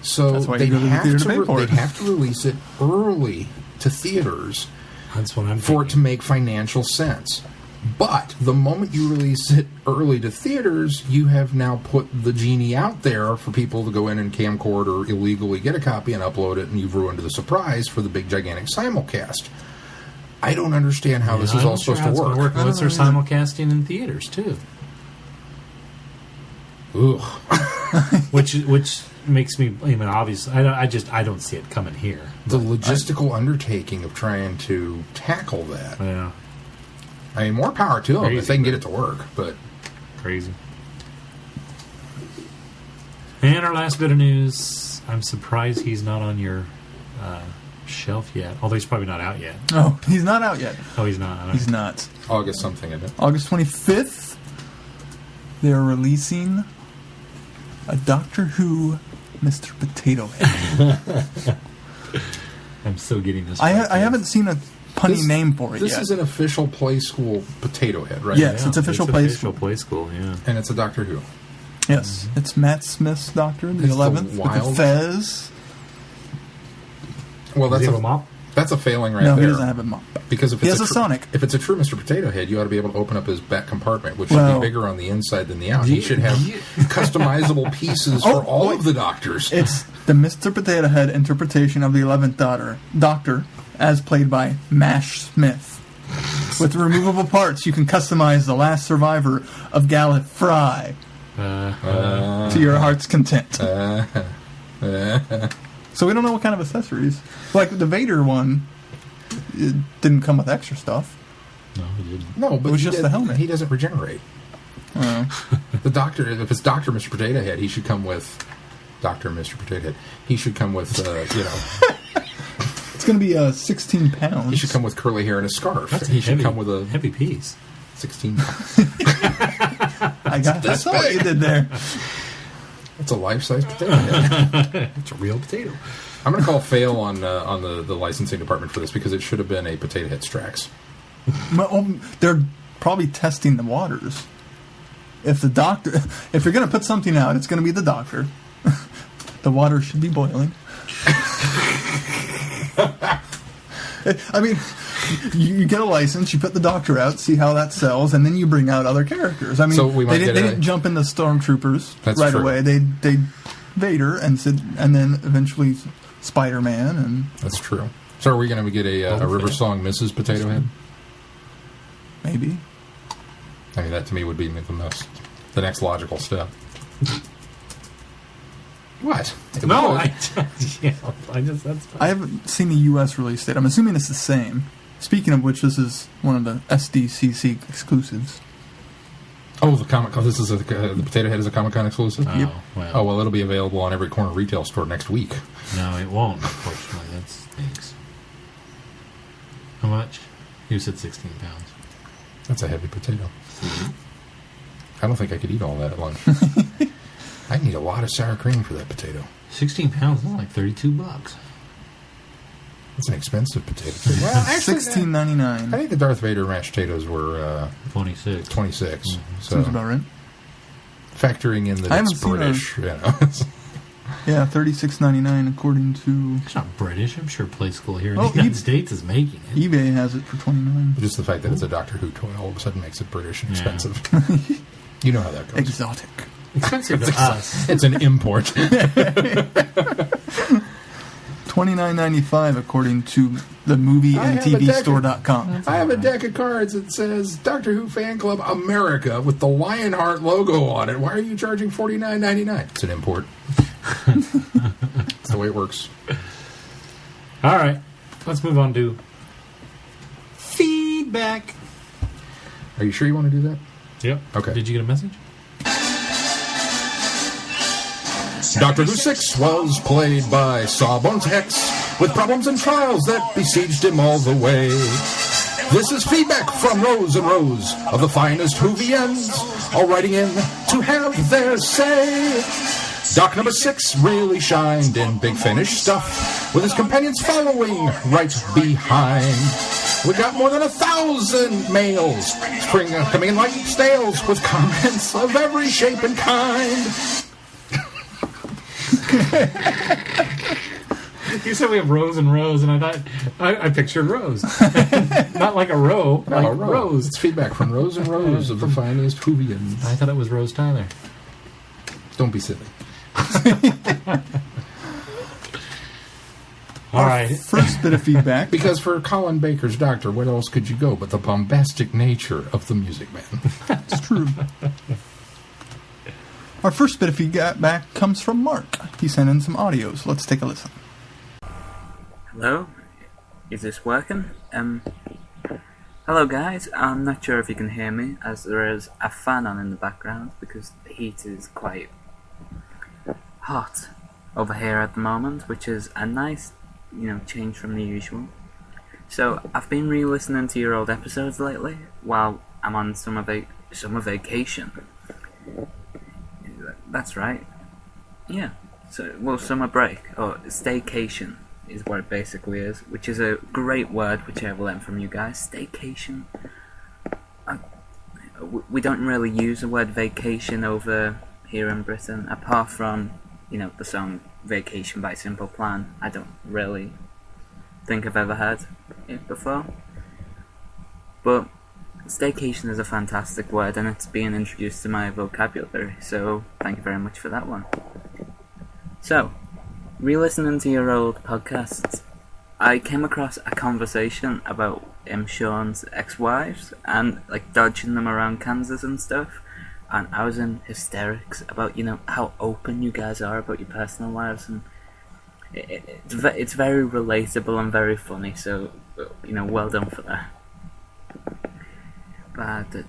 So That's why they'd you go to the have theater to to pay for it. they'd have to release it early to theaters That's what I'm for it to thinking. make financial sense. But the moment you release it early to theaters, you have now put the genie out there for people to go in and camcord or illegally get a copy and upload it, and you've ruined the surprise for the big, gigantic simulcast. I don't understand how this is all supposed to work. Unless they're simulcasting in theaters too, Ugh. which makes me. I mean, obviously, I don't see it coming here. The logistical undertaking of trying to tackle that. Yeah, I mean, more power to them if Crazy, they can get it to work, but... crazy. And our last bit of news. I'm surprised he's not on your shelf yet. Although he's probably not out yet. Oh, he's not out yet. Oh, he's not. He's not. August something, I bet. August 25th, they're releasing a Doctor Who Mr. Potato Head. I'm still getting this. I haven't seen a punny name for it This yet. is an official Play School Potato Head, right? Yes, it's official Play official School. Play School. Yeah. And it's a Doctor Who. Yes, it's Matt Smith's Doctor, the It's the 11th, with wild- the Fez. Well, Does he have a mop? that's a failing right No, there. he doesn't have a mop. Because if He it's has a Sonic. If it's a true Mr. Potato Head, you ought to be able to open up his back compartment, which should Well- be bigger on the inside than the out. He should have customizable pieces Oh, for all wait. of the Doctors. It's the Mr. Potato Head interpretation of the 11th Doctor, as played by Mash Smith. With removable parts, you can customize the last survivor of Gallifrey to your heart's content. So we don't know what kind of accessories. Like the Vader one, it didn't come with extra stuff. No, he didn't. No, but It was just the helmet. He doesn't regenerate. The Doctor, if it's Doctor Mr. Potato Head, he should come with Doctor Mr. Potato Head. He should come with, It's going to be 16 pounds. he should come with curly hair and a scarf. That's He should come with a heavy piece. 16. I saw what you did there. It's a life-size potato head. It's a real potato. I'm going to call fail on the licensing department for this because it should have been a Potato Head Strax. They're probably testing the waters. If you're going to put something out, it's going to be the Doctor. The water should be boiling. I mean, you get a license, you put the Doctor out, see how that sells, and then you bring out other characters. I mean, So we might they didn't jump into Stormtroopers right true. away. They Vader and then eventually Spider-Man and That's true. So are we going to get a River Song Mrs. Potato Head? maybe. I mean, that to me would be the next logical step. What? No, Would. that's fine. I haven't seen the U.S. release date. I'm assuming it's the same. Speaking of which, this is one of the SDCC exclusives. Oh, the Comic Con. This is the Potato Head is a Comic Con exclusive. Yep. Oh well, it'll be available on every corner retail store next week. No, it won't, unfortunately. That stinks. How much? You said 16 pounds. That's a heavy potato. I don't think I could eat all that at lunch. I need a lot of sour cream for that potato. 16 pounds, that's like $32. It's an expensive potato. Well, actually, $16.99. I think the Darth Vader mashed potatoes were 26. 26. So Sounds about right. factoring in that I haven't it's seen British, Yeah, $36.99 according to It's not British. I'm sure Play School here in Oh, the United States is making it. eBay has it for $29. just the fact that it's a Doctor Who toy all of a sudden makes it British and expensive. You know how that goes. Exotic. Expensive to us. It's an import. $29.95 according to the movieandtvstore.com. I have a deck of cards that says Doctor Who Fan Club America with the Lionheart logo on it. Why are you charging $49.99? It's an import. That's the way it works. All right. Let's move on to feedback. Are you sure you want to do that? Yep. Okay. Did you get a message? Doctor Who 6 was played by Sawbones Hex with problems and trials that besieged him all the way. This is feedback from rows and rows of the finest Whovians, all writing in to have their say. Doc number 6 really shined in Big Finish stuff, with his companions following right behind. We got more than 1,000 mails, coming in like snails, with comments of every shape and kind. You said we have rows and rows, and I thought I pictured rows, not like a row, like a row. rows. It's feedback from rows and rows of the finest Whovians. I thought it was Rose Tyler. Don't be silly. All right. First bit of feedback. Because for Colin Baker's Doctor, what else could you go but the bombastic nature of the Music Man? It's true. Our first bit of feedback comes from Mark. He sent in some audios. Let's take a listen. Hello? Is this working? Hello guys, I'm not sure if you can hear me, as there is a fan on in the background, because the heat is quite hot over here at the moment, which is a nice, change from the usual. So, I've been re-listening to your old episodes lately, while I'm on summer vacation. That's right. Yeah. Summer break, or staycation, is what it basically is, which is a great word which I have learned from you guys. Staycation. We don't really use the word vacation over here in Britain, apart from, the song Vacation by Simple Plan. I don't really think I've ever heard it before. But staycation is a fantastic word, and it's being introduced to my vocabulary, so thank you very much for that one. So, re-listening to your old podcasts, I came across a conversation about Sean's ex-wives and dodging them around Kansas and stuff, and I was in hysterics about how open you guys are about your personal lives, and it's very relatable and very funny, so well done for that. I'm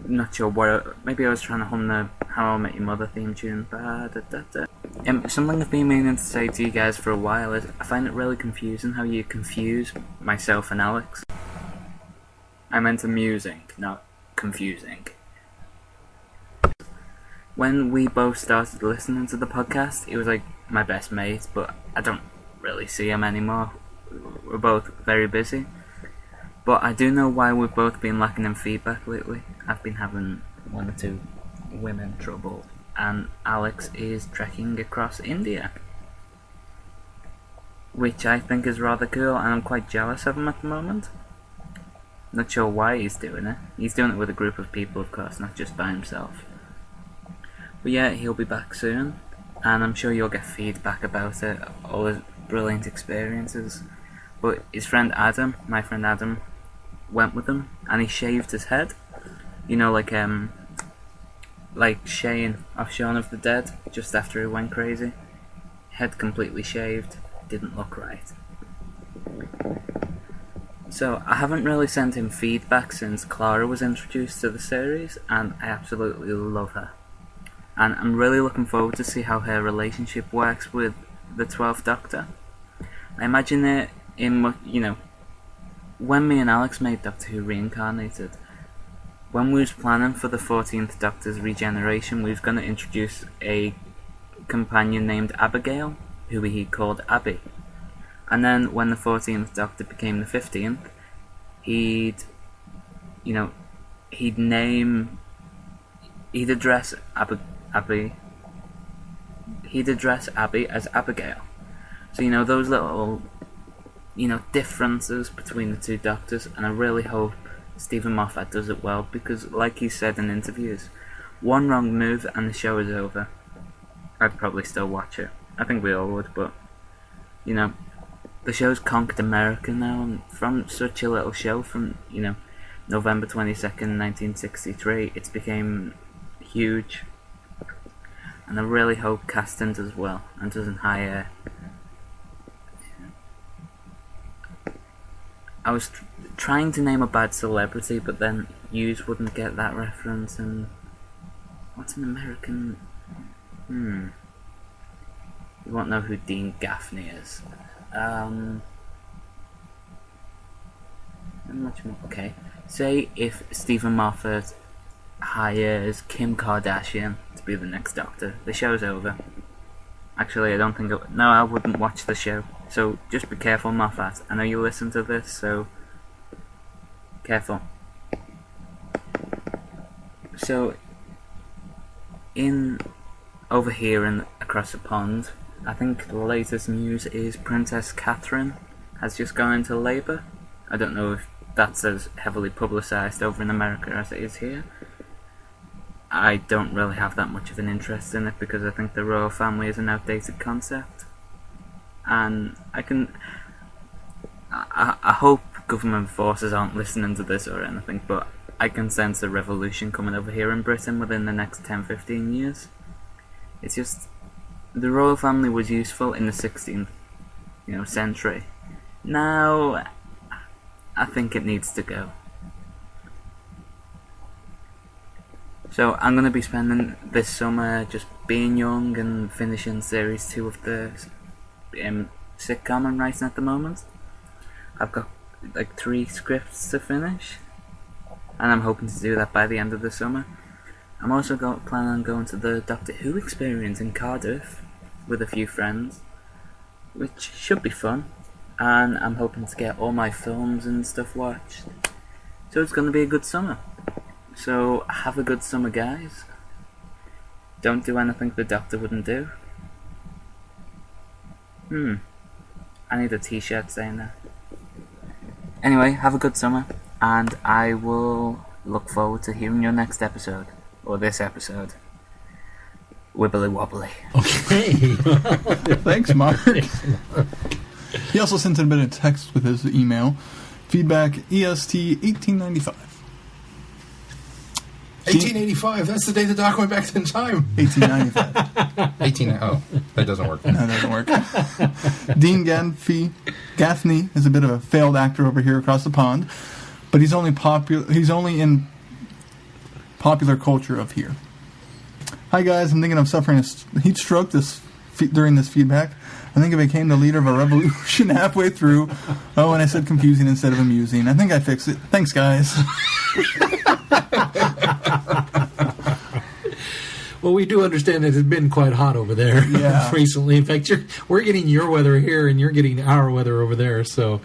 not sure what. Maybe I was trying to hum the How I Met Your Mother theme tune. Something I've been meaning to say to you guys for a while is I find it really confusing how you confuse myself and Alex. I meant amusing, not confusing. When we both started listening to the podcast, he was like my best mate, but I don't really see him anymore. We're both very busy. But I do know why we've both been lacking in feedback lately. I've been having one or two women trouble, and Alex is trekking across India. which I think is rather cool, and I'm quite jealous of him at the moment. Not sure why he's doing it. He's doing it with a group of people, of course, not just by himself. But yeah, he'll be back soon, and I'm sure you'll get feedback about it, all his brilliant experiences. But his friend Adam, my friend Adam, went with him, and he shaved his head. You know, like Shane of Shaun of the Dead, just after he went crazy. Head completely shaved, didn't look right. So, I haven't really sent him feedback since Clara was introduced to the series, and I absolutely love her. And I'm really looking forward to see how her relationship works with the 12th Doctor. I imagine it in, you know, when me and Alex made Doctor Who Reincarnated, when we was planning for the 14th Doctor's regeneration, we was going to introduce a companion named Abigail, who he called Abby. And then when the 14th Doctor became the 15th, he'd address Abby as Abigail. So, you know, those little, you know, differences between the two Doctors, and I really hope Stephen Moffat does it well, because like he said in interviews, one wrong move and the show is over. I'd probably still watch it. I think we all would, but, you know, the show's conquered America now, and from such a little show from, you know, November 22nd, 1963, it's became huge. And I really hope casting does well, and doesn't hire... I was trying to name a bad celebrity, but then yous wouldn't get that reference, and... What's an American... You won't know who Dean Gaffney is. Much more. Okay. Say if Stephen Moffat hires Kim Kardashian to be the next Doctor, the show's over. Actually, I don't think no, I wouldn't watch the show. So just be careful, Moffat. I know you listen to this, so careful. So over here and across the pond, I think the latest news is Princess Catherine has just gone into labour. I don't know if that's as heavily publicised over in America as it is here. I don't really have that much of an interest in it, because I think the royal family is an outdated concept. And I hope government forces aren't listening to this or anything, but I can sense a revolution coming over here in Britain within the next 10-15 years. It's just... the royal family was useful in the 16th, century. Now, I think it needs to go. So I'm going to be spending this summer just being young and finishing series 2 of the sitcom I'm writing at the moment. I've got like 3 scripts to finish, and I'm hoping to do that by the end of the summer. I'm also planning on going to the Doctor Who experience in Cardiff with a few friends, which should be fun, and I'm hoping to get all my films and stuff watched. So it's going to be a good summer. So have a good summer, guys. Don't do anything the Doctor wouldn't do. I need a t-shirt saying that. Anyway, have a good summer, and I will look forward to hearing your next episode, or this episode. Wibbly wobbly. Okay. Thanks, Mark. He also sent in a bit of text with his email. Feedback, EST 1895. 1885, that's the day the Doc went back in time. 1895. Oh, that doesn't work. No, that doesn't work. Dean Gaffney is a bit of a failed actor over here across the pond, but he's only in popular culture of here. Hi guys, I'm thinking of suffering a heat stroke during this feedback. I think I became the leader of a revolution halfway through. Oh, and I said confusing instead of amusing. I think I fixed it. Thanks, guys. Well, we do understand that it's been quite hot over there recently. In fact, we're getting your weather here, and you're getting our weather over there. So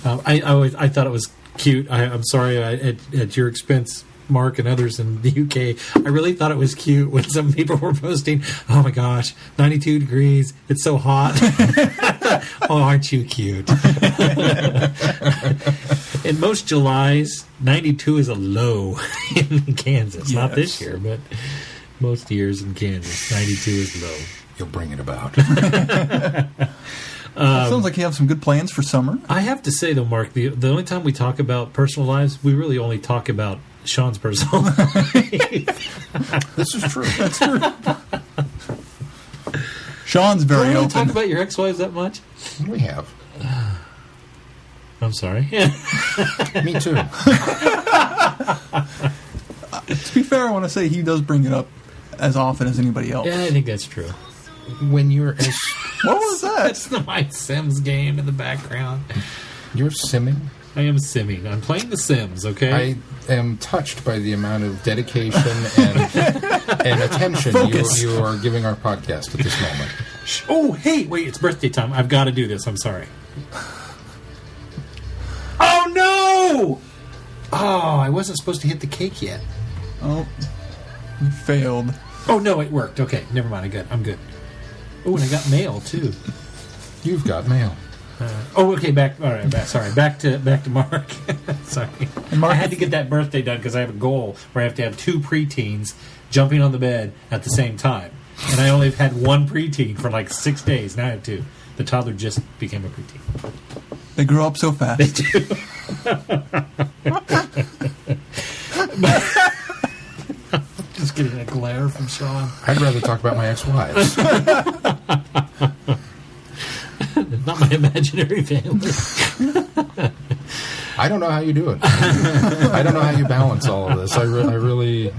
I thought it was cute. I'm sorry at your expense Mark and others in the UK, I really thought it was cute when some people were posting, "Oh my gosh, 92 degrees, it's so hot." Oh, aren't you cute? In most Julys, 92 is a low in Kansas. Yes. Not this year, but most years in Kansas, 92 is low. You'll bring it about. Sounds like you have some good plans for summer. I have to say, though, Mark, the only time we talk about personal lives, we really only talk about Sean's personal life. This is true. That's true. Sean's very Don't really open. talk about your ex-wives that much? We have. I'm sorry. Me too. To be fair, I want to say he does bring it up as often as anybody else. Yeah, I think that's true. When you're as What was that? That's my Sims game in the background. you're simming, I am simming. I'm playing The Sims, okay? I am touched by the amount of dedication and attention Focus. you are giving our podcast at this moment. Oh, hey, wait, it's birthday time. I've got to do this. I'm sorry. Oh, no! Oh, I wasn't supposed to hit the cake yet. Oh, you failed. Oh, no, it worked. Okay, never mind. I'm good. Oh, and I got mail, too. You've got mail. Okay, back to Mark. Sorry. And Mark- I had to get that birthday done because I have a goal where I have to have 2 preteens jumping on the bed at the same time. And I only have had 1 preteen for like 6 days. Now I have 2. The toddler just became a preteen. They grew up so fast. They do. Just getting a glare from Sean. I'd rather talk about my ex-wives. Not my imaginary family. I don't know how you do it. I don't know how you balance all of this. I'm really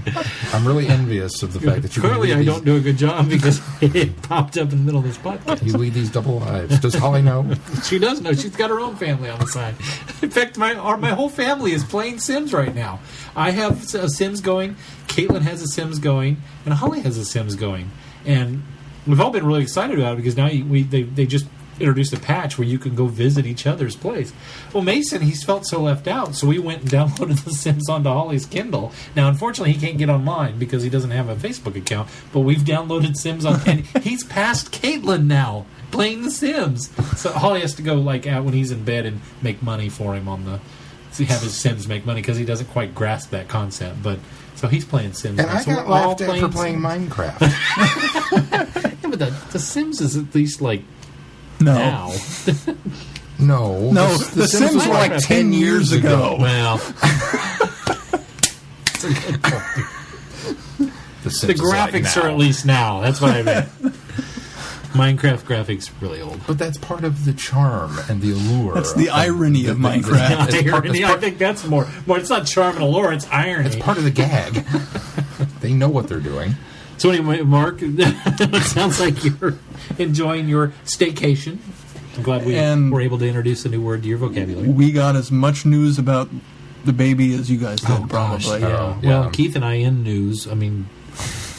envious of the fact that you Clearly, I don't do a good job because it popped up in the middle of this podcast. You lead these double lives. Does Holly know? She does know. She's got her own family on the side. In fact, my whole family is playing Sims right now. I have a Sims going. Caitlin has a Sims going, and Holly has a Sims going. And we've all been really excited about it because now they just introduced a patch where you can go visit each other's place. Well, Mason, he's felt so left out, so we went and downloaded The Sims onto Holly's Kindle. Now, unfortunately, he can't get online because he doesn't have a Facebook account, but we've downloaded Sims on, and he's past Caitlin now, playing The Sims. So Holly has to go, like, out when he's in bed and make money for him have his Sims make money because he doesn't quite grasp that concept, but so he's playing Sims And now. I So got we're all laughed at for playing Sims. Minecraft. Yeah, but the Sims is at least, like, No. now. No. No, The Sims were like Minecraft 10 years ago. Well, it's a good point. The Sims The is like graphics now. are at least now. That's what I meant. Minecraft graphics really old. But that's part of the charm and the allure. That's the irony of Minecraft. It's part- Irony, I think that's more. It's not charm and allure. It's irony. It's part of the gag. They know what they're doing. So anyway, Mark, it sounds like you're enjoying your staycation. I'm glad we And- were able to introduce a new word to your vocabulary. We got as much news about the baby as you guys did, Oh, probably. gosh, yeah. Oh, Well, yeah. Keith and I in news, I mean,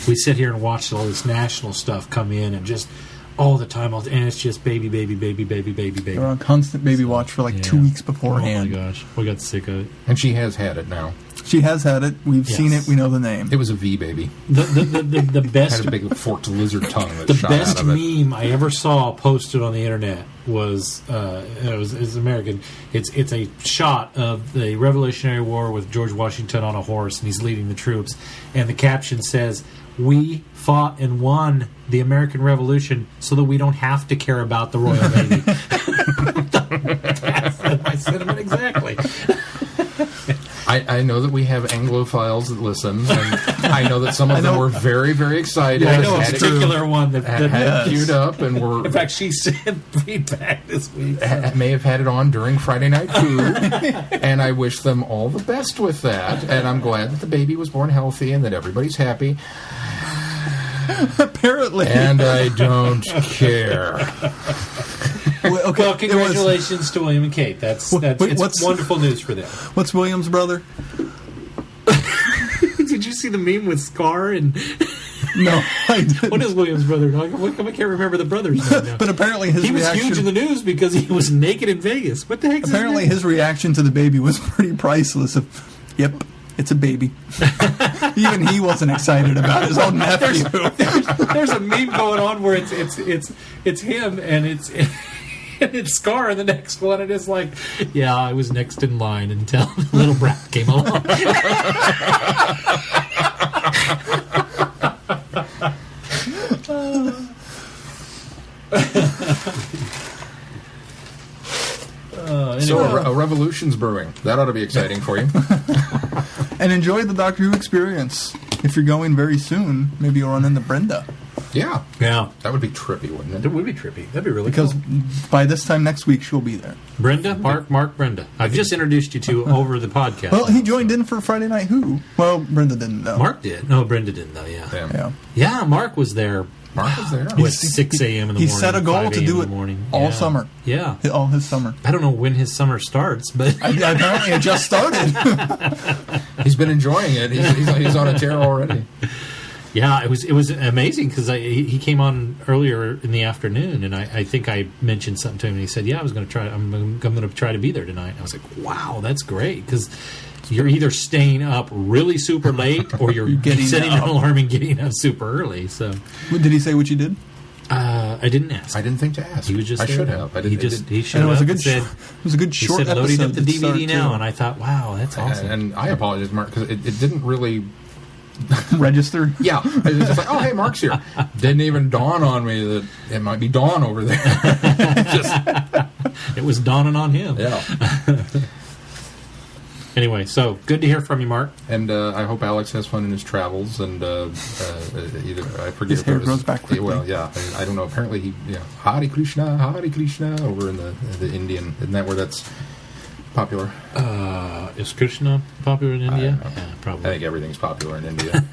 we sit here and watch all this national stuff come in and just all the time, and it's just baby, baby, baby, baby, baby, baby. They were on constant baby watch for like 2 weeks beforehand. Oh my gosh, we got sick of it. And she has had it now. She has had it. We've seen Yes. it. We know the name. It was a V baby. The best Had a big forked lizard tongue that the shot best out of it. meme I ever saw posted on the internet was it's American. It's a shot of the Revolutionary War with George Washington on a horse and he's leading the troops, and the caption says, "We fought and won the American Revolution so that we don't have to care about the royal baby." That's my sentiment exactly. I know that we have Anglophiles that listen, and I know that some of them were very, very excited. I know a had it- particular one that had it queued up and were in fact, she sent feedback this week. may have had it on during Friday Night Food, and I wish them all the best with that. And I'm glad that the baby was born healthy and that everybody's happy. Apparently. And I don't care. Well, okay, Well, it was- congratulations to William and Kate. That's Wait, it's what's- wonderful news for them. What's William's brother? Did you see the meme with Scar and No, I didn't. what is William's brother? How come I can't remember the brother's name now? But apparently his He was reaction. huge in the news because he was naked in Vegas. What the heck? Apparently his reaction to the baby was pretty priceless. Yep. It's a baby. Even he wasn't excited about his own nephew. There's a meme going on where it's him and it's Scar in the next one, and it's like, yeah, I was next in line until the little brat came along. Anyway. So a revolution's brewing. That ought to be exciting for you. And enjoy the Doctor Who experience. If you're going very soon, maybe you'll run into Brenda. Yeah. Yeah. That would be trippy, wouldn't it? It would be trippy. That'd be really Because cool. by this time next week, she'll be there. Brenda, Mark, Brenda. I've just introduced you to over the podcast. Well, he joined in for Friday Night Who. Well, Brenda didn't know. Mark did. No, Brenda didn't, though, yeah. Yeah. Yeah, Mark was there. Mark was there. With 6 a.m. in the morning. He set a goal 5 to a.m. do in it the morning. all summer. Yeah. All his summer. I don't know when his summer starts, but... Apparently it just started. He's been enjoying it. He's on a tear already. Yeah, it was amazing because he came on earlier in the afternoon, and I think I mentioned something to him, and he said, "Yeah, I'm going to try to be there tonight." And I was like, "Wow, that's great!" Because you're either staying up really super late, or you're setting an alarm and getting up super early. So, Did he say what you did? I didn't ask. I didn't think to ask. He was just. I should there. have. He showed it was up a good. and said, it was a good short he said, episode. "Loading up the to start, DVD now," too. and I thought, "Wow, that's awesome." And I apologize, Mark, because it didn't really register. Yeah, it was just like, oh, hey, Mark's here. Didn't even dawn on me that it might be Dawn over there. It was dawning on him. Yeah. Anyway, so good to hear from you, Mark. And I hope Alex has fun in his travels. And either I forget his if hair it was, grows back quickly. Well, yeah, I don't know. Apparently, Hare Krishna over in the Indian. Isn't that where that's popular? Is Krishna popular in India? Yeah, probably. I think everything's popular in India.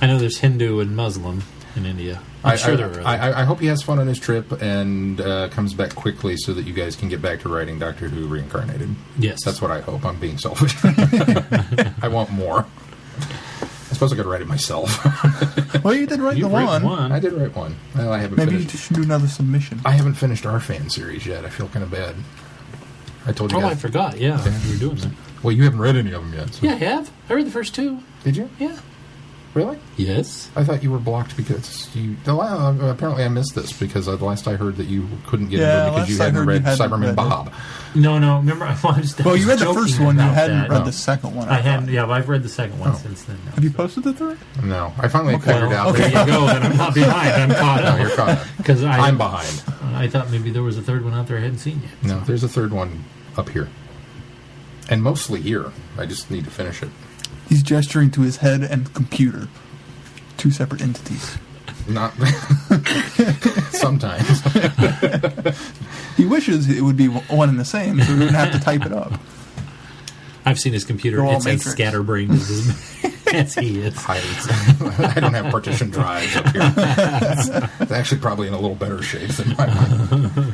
I know there's Hindu and Muslim in India. I'm sure there are. I hope he has fun on his trip and comes back quickly so that you guys can get back to writing Doctor Who Reincarnated. Yes. That's what I hope. I'm being selfish. I want more. I suppose I could write it myself. Well, you did write the one. I did write one. Well, I haven't Maybe finished. you should do another submission. I haven't finished our fan series yet. I feel kind of bad. I told you guys. I forgot. Yeah, you were doing that. Well, you haven't read any of them yet. So. Yeah, I have. I read the first two. Did you? Yeah. Really? Yes. I thought you were blocked because you... apparently I missed this because the last I heard that you couldn't get into it because you hadn't read Cyberman Bob. No, remember I was Well, you read the first one. You hadn't read No. the second one. I hadn't. Yeah, but I've read the second one since then. No. Have you posted the third? No. I finally figured out... Okay, you go. Then I'm not behind. I'm caught up. No, you're caught up. Because I'm behind. I thought maybe there was a third one out there I hadn't seen yet. No, there's a third one up here. And mostly here. I just need to finish it. He's gesturing to his head and computer. Two separate entities. Not... Sometimes. He wishes it would be one and the same, so he wouldn't have to type it up. I've seen his computer. It's as scatterbrained as he is. I don't have partition drives up here. It's actually probably in a little better shape than mine.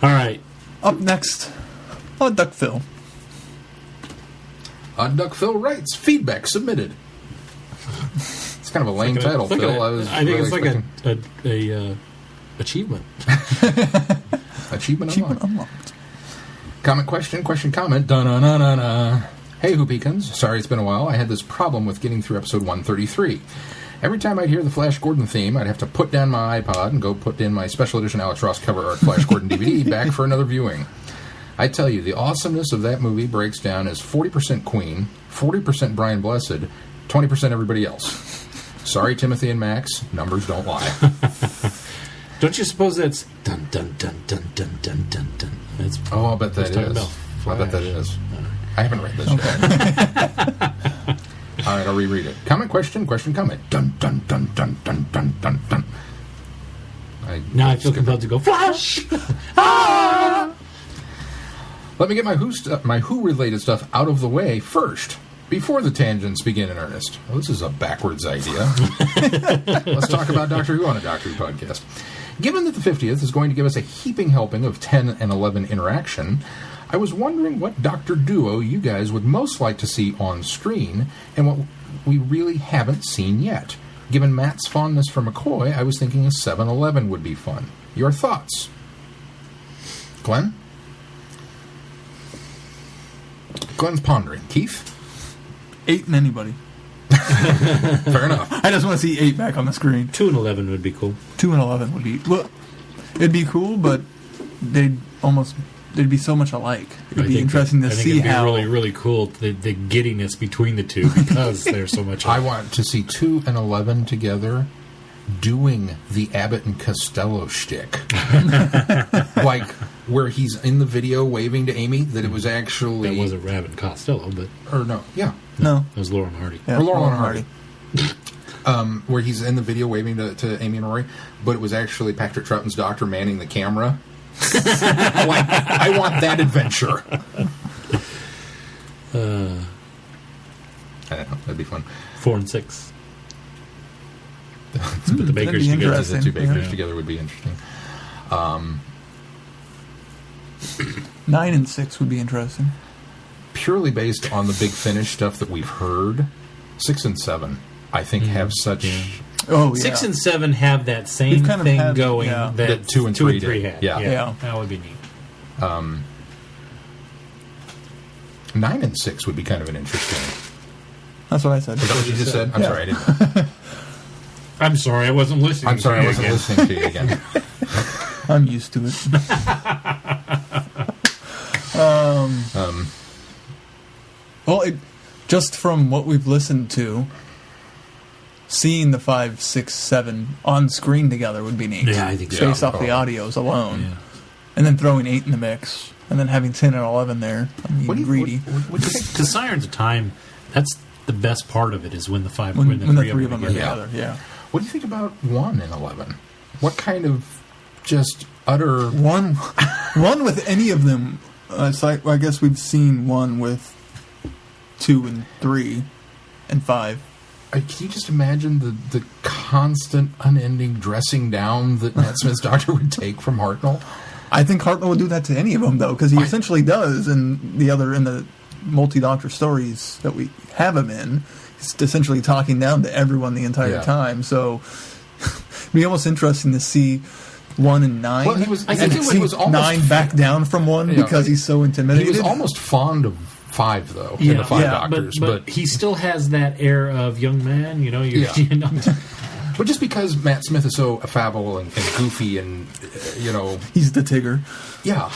All right. Up next, Duck Phil. Duck Phil writes, feedback submitted. It's kind of a lame title, Phil. I think it's like a achievement. Achievement unlocked. Comment, question, comment. Da-na-na-na-na. Hey, Hoopikins. Sorry it's been a while. I had this problem with getting through episode 133. Every time I'd hear the Flash Gordon theme, I'd have to put down my iPod and go put in my special edition Alex Ross cover art Flash Gordon DVD back for another viewing. I tell you, the awesomeness of that movie breaks down as 40% Queen, 40% Brian Blessed, 20% everybody else. Sorry, Timothy and Max. Numbers don't lie. Don't you suppose that's dun dun dun dun dun dun dun dun? That's, I'll bet that is. I bet that is. I haven't read this yet. All right, I'll reread it. Comment, question, comment. Dun dun dun dun dun dun dun dun. Now I feel compelled to go Flash. Ah! Let me get my Who-related stuff out of the way first, before the tangents begin in earnest. Well, this is a backwards idea. Let's talk about Doctor Who on a Doctor Who podcast. Given that the 50th is going to give us a heaping helping of 10 and 11 interaction, I was wondering what Doctor Duo you guys would most like to see on screen, and what we really haven't seen yet. Given Matt's fondness for McCoy, I was thinking a 7-11 would be fun. Your thoughts? Glenn? Glenn's pondering. Keith? 8 and anybody. Fair enough. I just want to see 8 back on the screen. 2 and 11 would be cool. 2 and 11 would be... Well, it'd be cool, but they'd be so much alike. It'd be interesting to see how... It'd be really, really cool, the giddiness between the two, because they're so much alike. I want to see 2 and 11 together doing the Abbott and Costello shtick. Like, where he's in the video waving to Amy, that it was actually... That wasn't Abbott and Costello, but... Or no, yeah. No. It was Laurel and Hardy. Yeah, or Laurel and Hardy. Where he's in the video waving to Amy and Rory, but it was actually Patrick Troughton's doctor manning the camera. Like, I want that adventure. I don't know. That'd be fun. 4 and 6. Let's put the bakers together. The 2 bakers together would be interesting. 9 and 6 would be interesting. Purely based on the Big Finish stuff that we've heard, 6 and 7, I think, have such... Yeah. Oh, yeah. 6 and 7 have that same kind of thing had, going yeah. that 2 and 3 had. Yeah. That would be neat. 9 and 6 would be kind of an interesting... That's what I said. Is that what you just said? I'm Yeah. sorry, I didn't... I'm sorry, I wasn't listening. I'm sorry, I wasn't listening to you again. I'm used to it. Well, just from what we've listened to, seeing the 5, 6, 7 on screen together would be neat. Yeah, I think so. Based off the audios alone. Yeah. And then throwing 8 in the mix. And then having 10 and 11 there. I mean, What do you greedy. What do you think? Because Sirens of Time, that's the best part of it, is when the when the three of them are together. together, yeah. What do you think about 1 and 11? What kind of just utter... One with any of them. It's like, I guess we've seen 1 with 2 and 3 and 5. Can you just imagine the constant, unending dressing down that Matt Smith's doctor would take from Hartnell? I think Hartnell would do that to any of them, though, because he essentially does in the multi-doctor stories that we have him in. He's essentially talking down to everyone the entire time. So it'd be almost interesting to see 1 and 9. Well, I think it was almost 9 back down from 1 because he's so intimidated. He was almost fond of 5, though, in the 5 doctors. But he still has that air of young man, you know. You know. But just because Matt Smith is so affable and goofy and, you know... He's the Tigger. Yeah.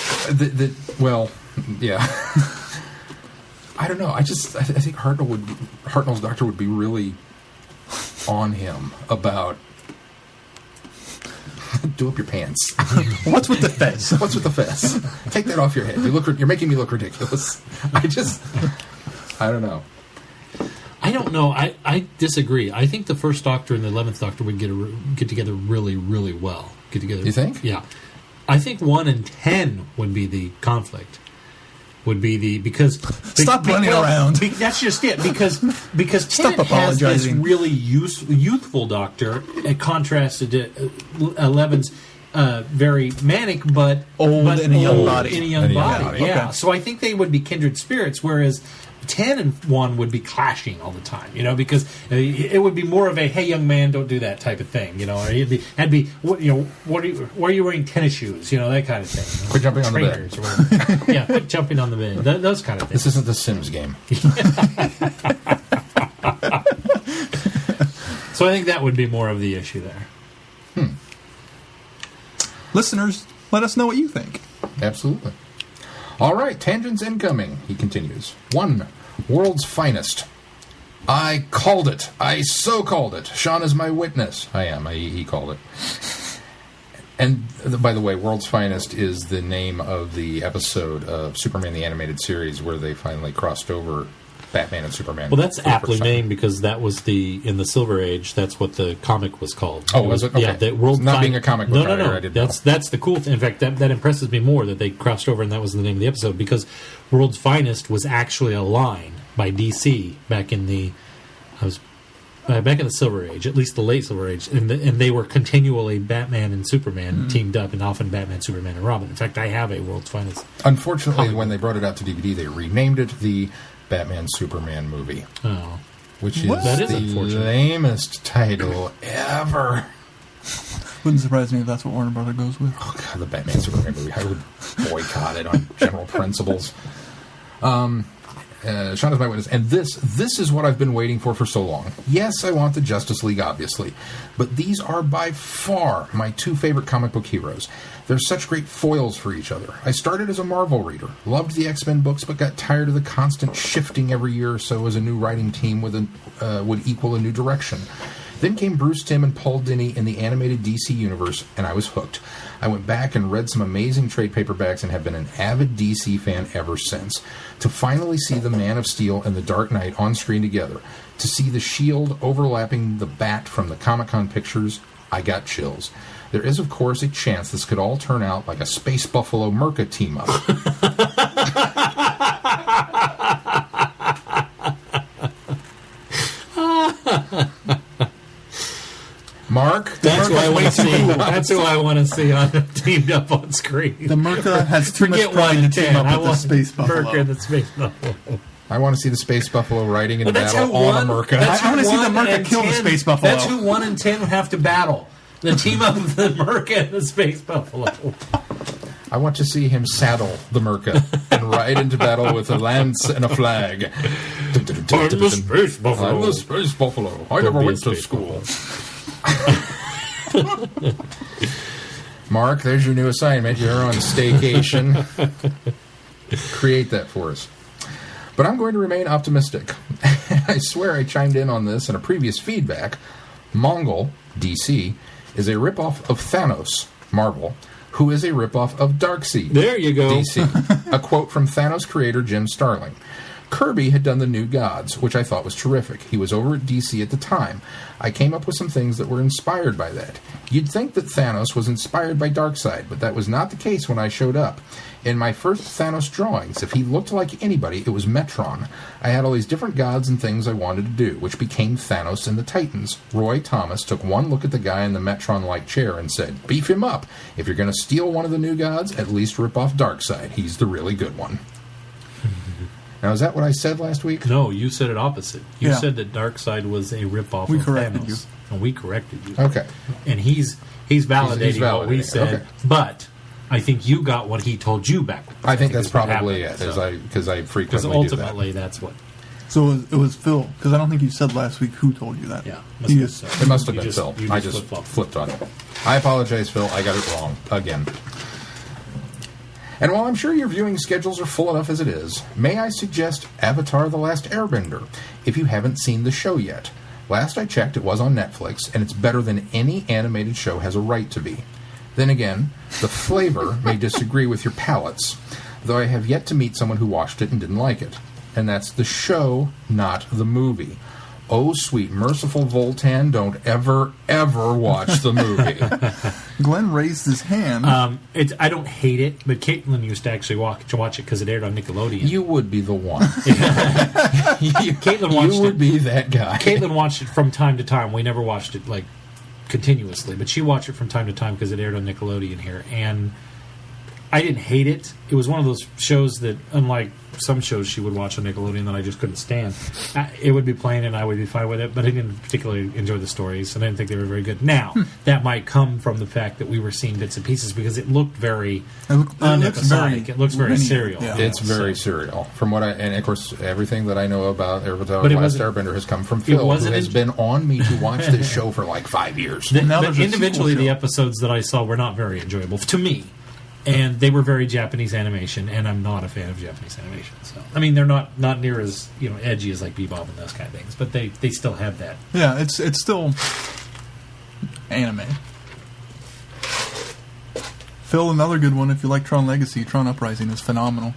Well, yeah. I don't know. I think Hartnell's doctor would be really on him about... Do up your pants. What's with the fez? What's with the fez? Take that off your head. You're making me look ridiculous. I don't know. I don't know. I disagree. I think the first Doctor and the 11th Doctor would get together really, really well. Get together. You think? Yeah. I think 1 and 10 would be the conflict. Because stop running around. That's just it. Because stop Tennant has this apologizing. really youthful Doctor, contrasted to 11's very manic, but old in a young body. In a young body. Yeah. Okay. So I think they would be kindred spirits, whereas 10 and 1 would be clashing all the time, you know, because it would be more of a "Hey, young man, don't do that" type of thing, you know. Or it'd be why are you wearing tennis shoes, you know, that kind of thing. You know? Quit jumping on the bed. Or whatever. Yeah, quit jumping on the bed. Those kind of things. This isn't the Sims game. So I think that would be more of the issue there. Listeners, let us know what you think. Absolutely. All right, tangents incoming, he continues. 1, World's Finest. I called it. I so called it. Sean is my witness. I am. He called it. And, by the way, World's Finest is the name of the episode of Superman the Animated Series where they finally crossed over Batman and Superman. Well, that's aptly named because that was in the Silver Age. That's what the comic was called. Oh, was it? Okay. Yeah, the World not being a comic book writer, I didn't know. That's the cool thing. In fact, that impresses me more that they crossed over and that was the name of the episode because World's Finest was actually a line by DC back in the Silver Age, at least the late Silver Age, and they were continually Batman and Superman teamed up, and often Batman, Superman, and Robin. In fact, I have a World's Finest. Unfortunately, when they brought it out to DVD, they renamed it the Batman Superman movie. Oh. Which is That is the unfortunate. lamest title ever. Wouldn't surprise me if that's what Warner Brother goes with. Oh, God, the Batman Superman movie. I would boycott it on general principles. Sean is my witness, and this is what I've been waiting for so long. Yes, I want the Justice League, obviously, but these are by far my two favorite comic book heroes. They're such great foils for each other. I started as a Marvel reader, loved the X-Men books, but got tired of the constant shifting every year or so as a new writing team would equal a new direction. Then came Bruce Timm and Paul Dini in the animated DC universe, and I was hooked. I went back and read some amazing trade paperbacks and have been an avid DC fan ever since. To finally see the Man of Steel and the Dark Knight on screen together, to see the Shield overlapping the Bat from the Comic-Con pictures, I got chills. There is, of course, a chance this could all turn out like a Space Buffalo Merca team-up. Mark? That's who I want to see. That's who I want to see teamed up on screen. The Merca has too much pride to team up with the Space Buffalo. Merca and the Space Buffalo. I want to see the Space Buffalo riding in battle on a Merca. I want to see the Merca kill the Space Buffalo. That's who 1 and 10 would have to battle. The team up of the Merca and the Space Buffalo. I want to see him saddle the Merca and ride into battle with a lance and a flag. I'm the Space Buffalo. I'm the Space Buffalo. I never went to school. Mark, there's your new assignment. You're on staycation. Create that for us. But I'm going to remain optimistic. I swear I chimed in on this in a previous feedback. Mongol, DC, is a ripoff of Thanos, Marvel, who is a ripoff of Darkseid, there you go. DC. A quote from Thanos creator Jim Starlin. Kirby had done the New Gods, which I thought was terrific. He was over at DC at the time. I came up with some things that were inspired by that. You'd think that Thanos was inspired by Darkseid, but that was not the case when I showed up. In my first Thanos drawings, if he looked like anybody, it was Metron. I had all these different gods and things I wanted to do, which became Thanos and the Titans. Roy Thomas took one look at the guy in the Metron-like chair and said, beef him up. If you're going to steal one of the new gods, at least rip off Darkseid. He's the really good one. Now, is that what I said last week? No, you said it opposite. You said that Darkseid was a ripoff of corrected Thanos. You. And we corrected you. Okay. And he's validating what we said. Okay. But I think you got what he told you back. I think that's probably it, because I frequently because ultimately that's what. So it was Phil, because I don't think you said last week who told you that. Yeah. It must have been Phil. I just flipped on it. I apologize, Phil. I got it wrong again. And while I'm sure your viewing schedules are full enough as it is, may I suggest Avatar: The Last Airbender, if you haven't seen the show yet. Last I checked, it was on Netflix, and it's better than any animated show has a right to be. Then again, the flavor may disagree with your palates, though I have yet to meet someone who watched it and didn't like it. And that's the show, not the movie. Oh, sweet, merciful Voltan, don't ever, ever watch the movie. Glenn raised his hand. I don't hate it, but Caitlin used to actually watch it because it aired on Nickelodeon. You would be the one. Caitlin watched it. You would be that guy. Caitlin watched it from time to time. We never watched it, continuously, but she watched it from time to time because it aired on Nickelodeon here, and I didn't hate it. It was one of those shows that, unlike some shows she would watch on Nickelodeon that I just couldn't stand, it would be playing and I would be fine with it, but I didn't particularly enjoy the stories, and I didn't think they were very good. Now, that might come from the fact that we were seeing bits and pieces, because it looked very unepisodic. It looks very serial. Yeah. It's very serial. From what and of course, everything that I know about Avatar: The Last Airbender has come from Phil, who has been on me to watch this show for 5 years. But individually, the episodes that I saw were not very enjoyable to me. And they were very Japanese animation, and I'm not a fan of Japanese animation. So, I mean, they're not near as edgy as Bebop and those kind of things, but they still have that. Yeah, it's still anime. Phil, another good one. If you like Tron Legacy, Tron Uprising is phenomenal,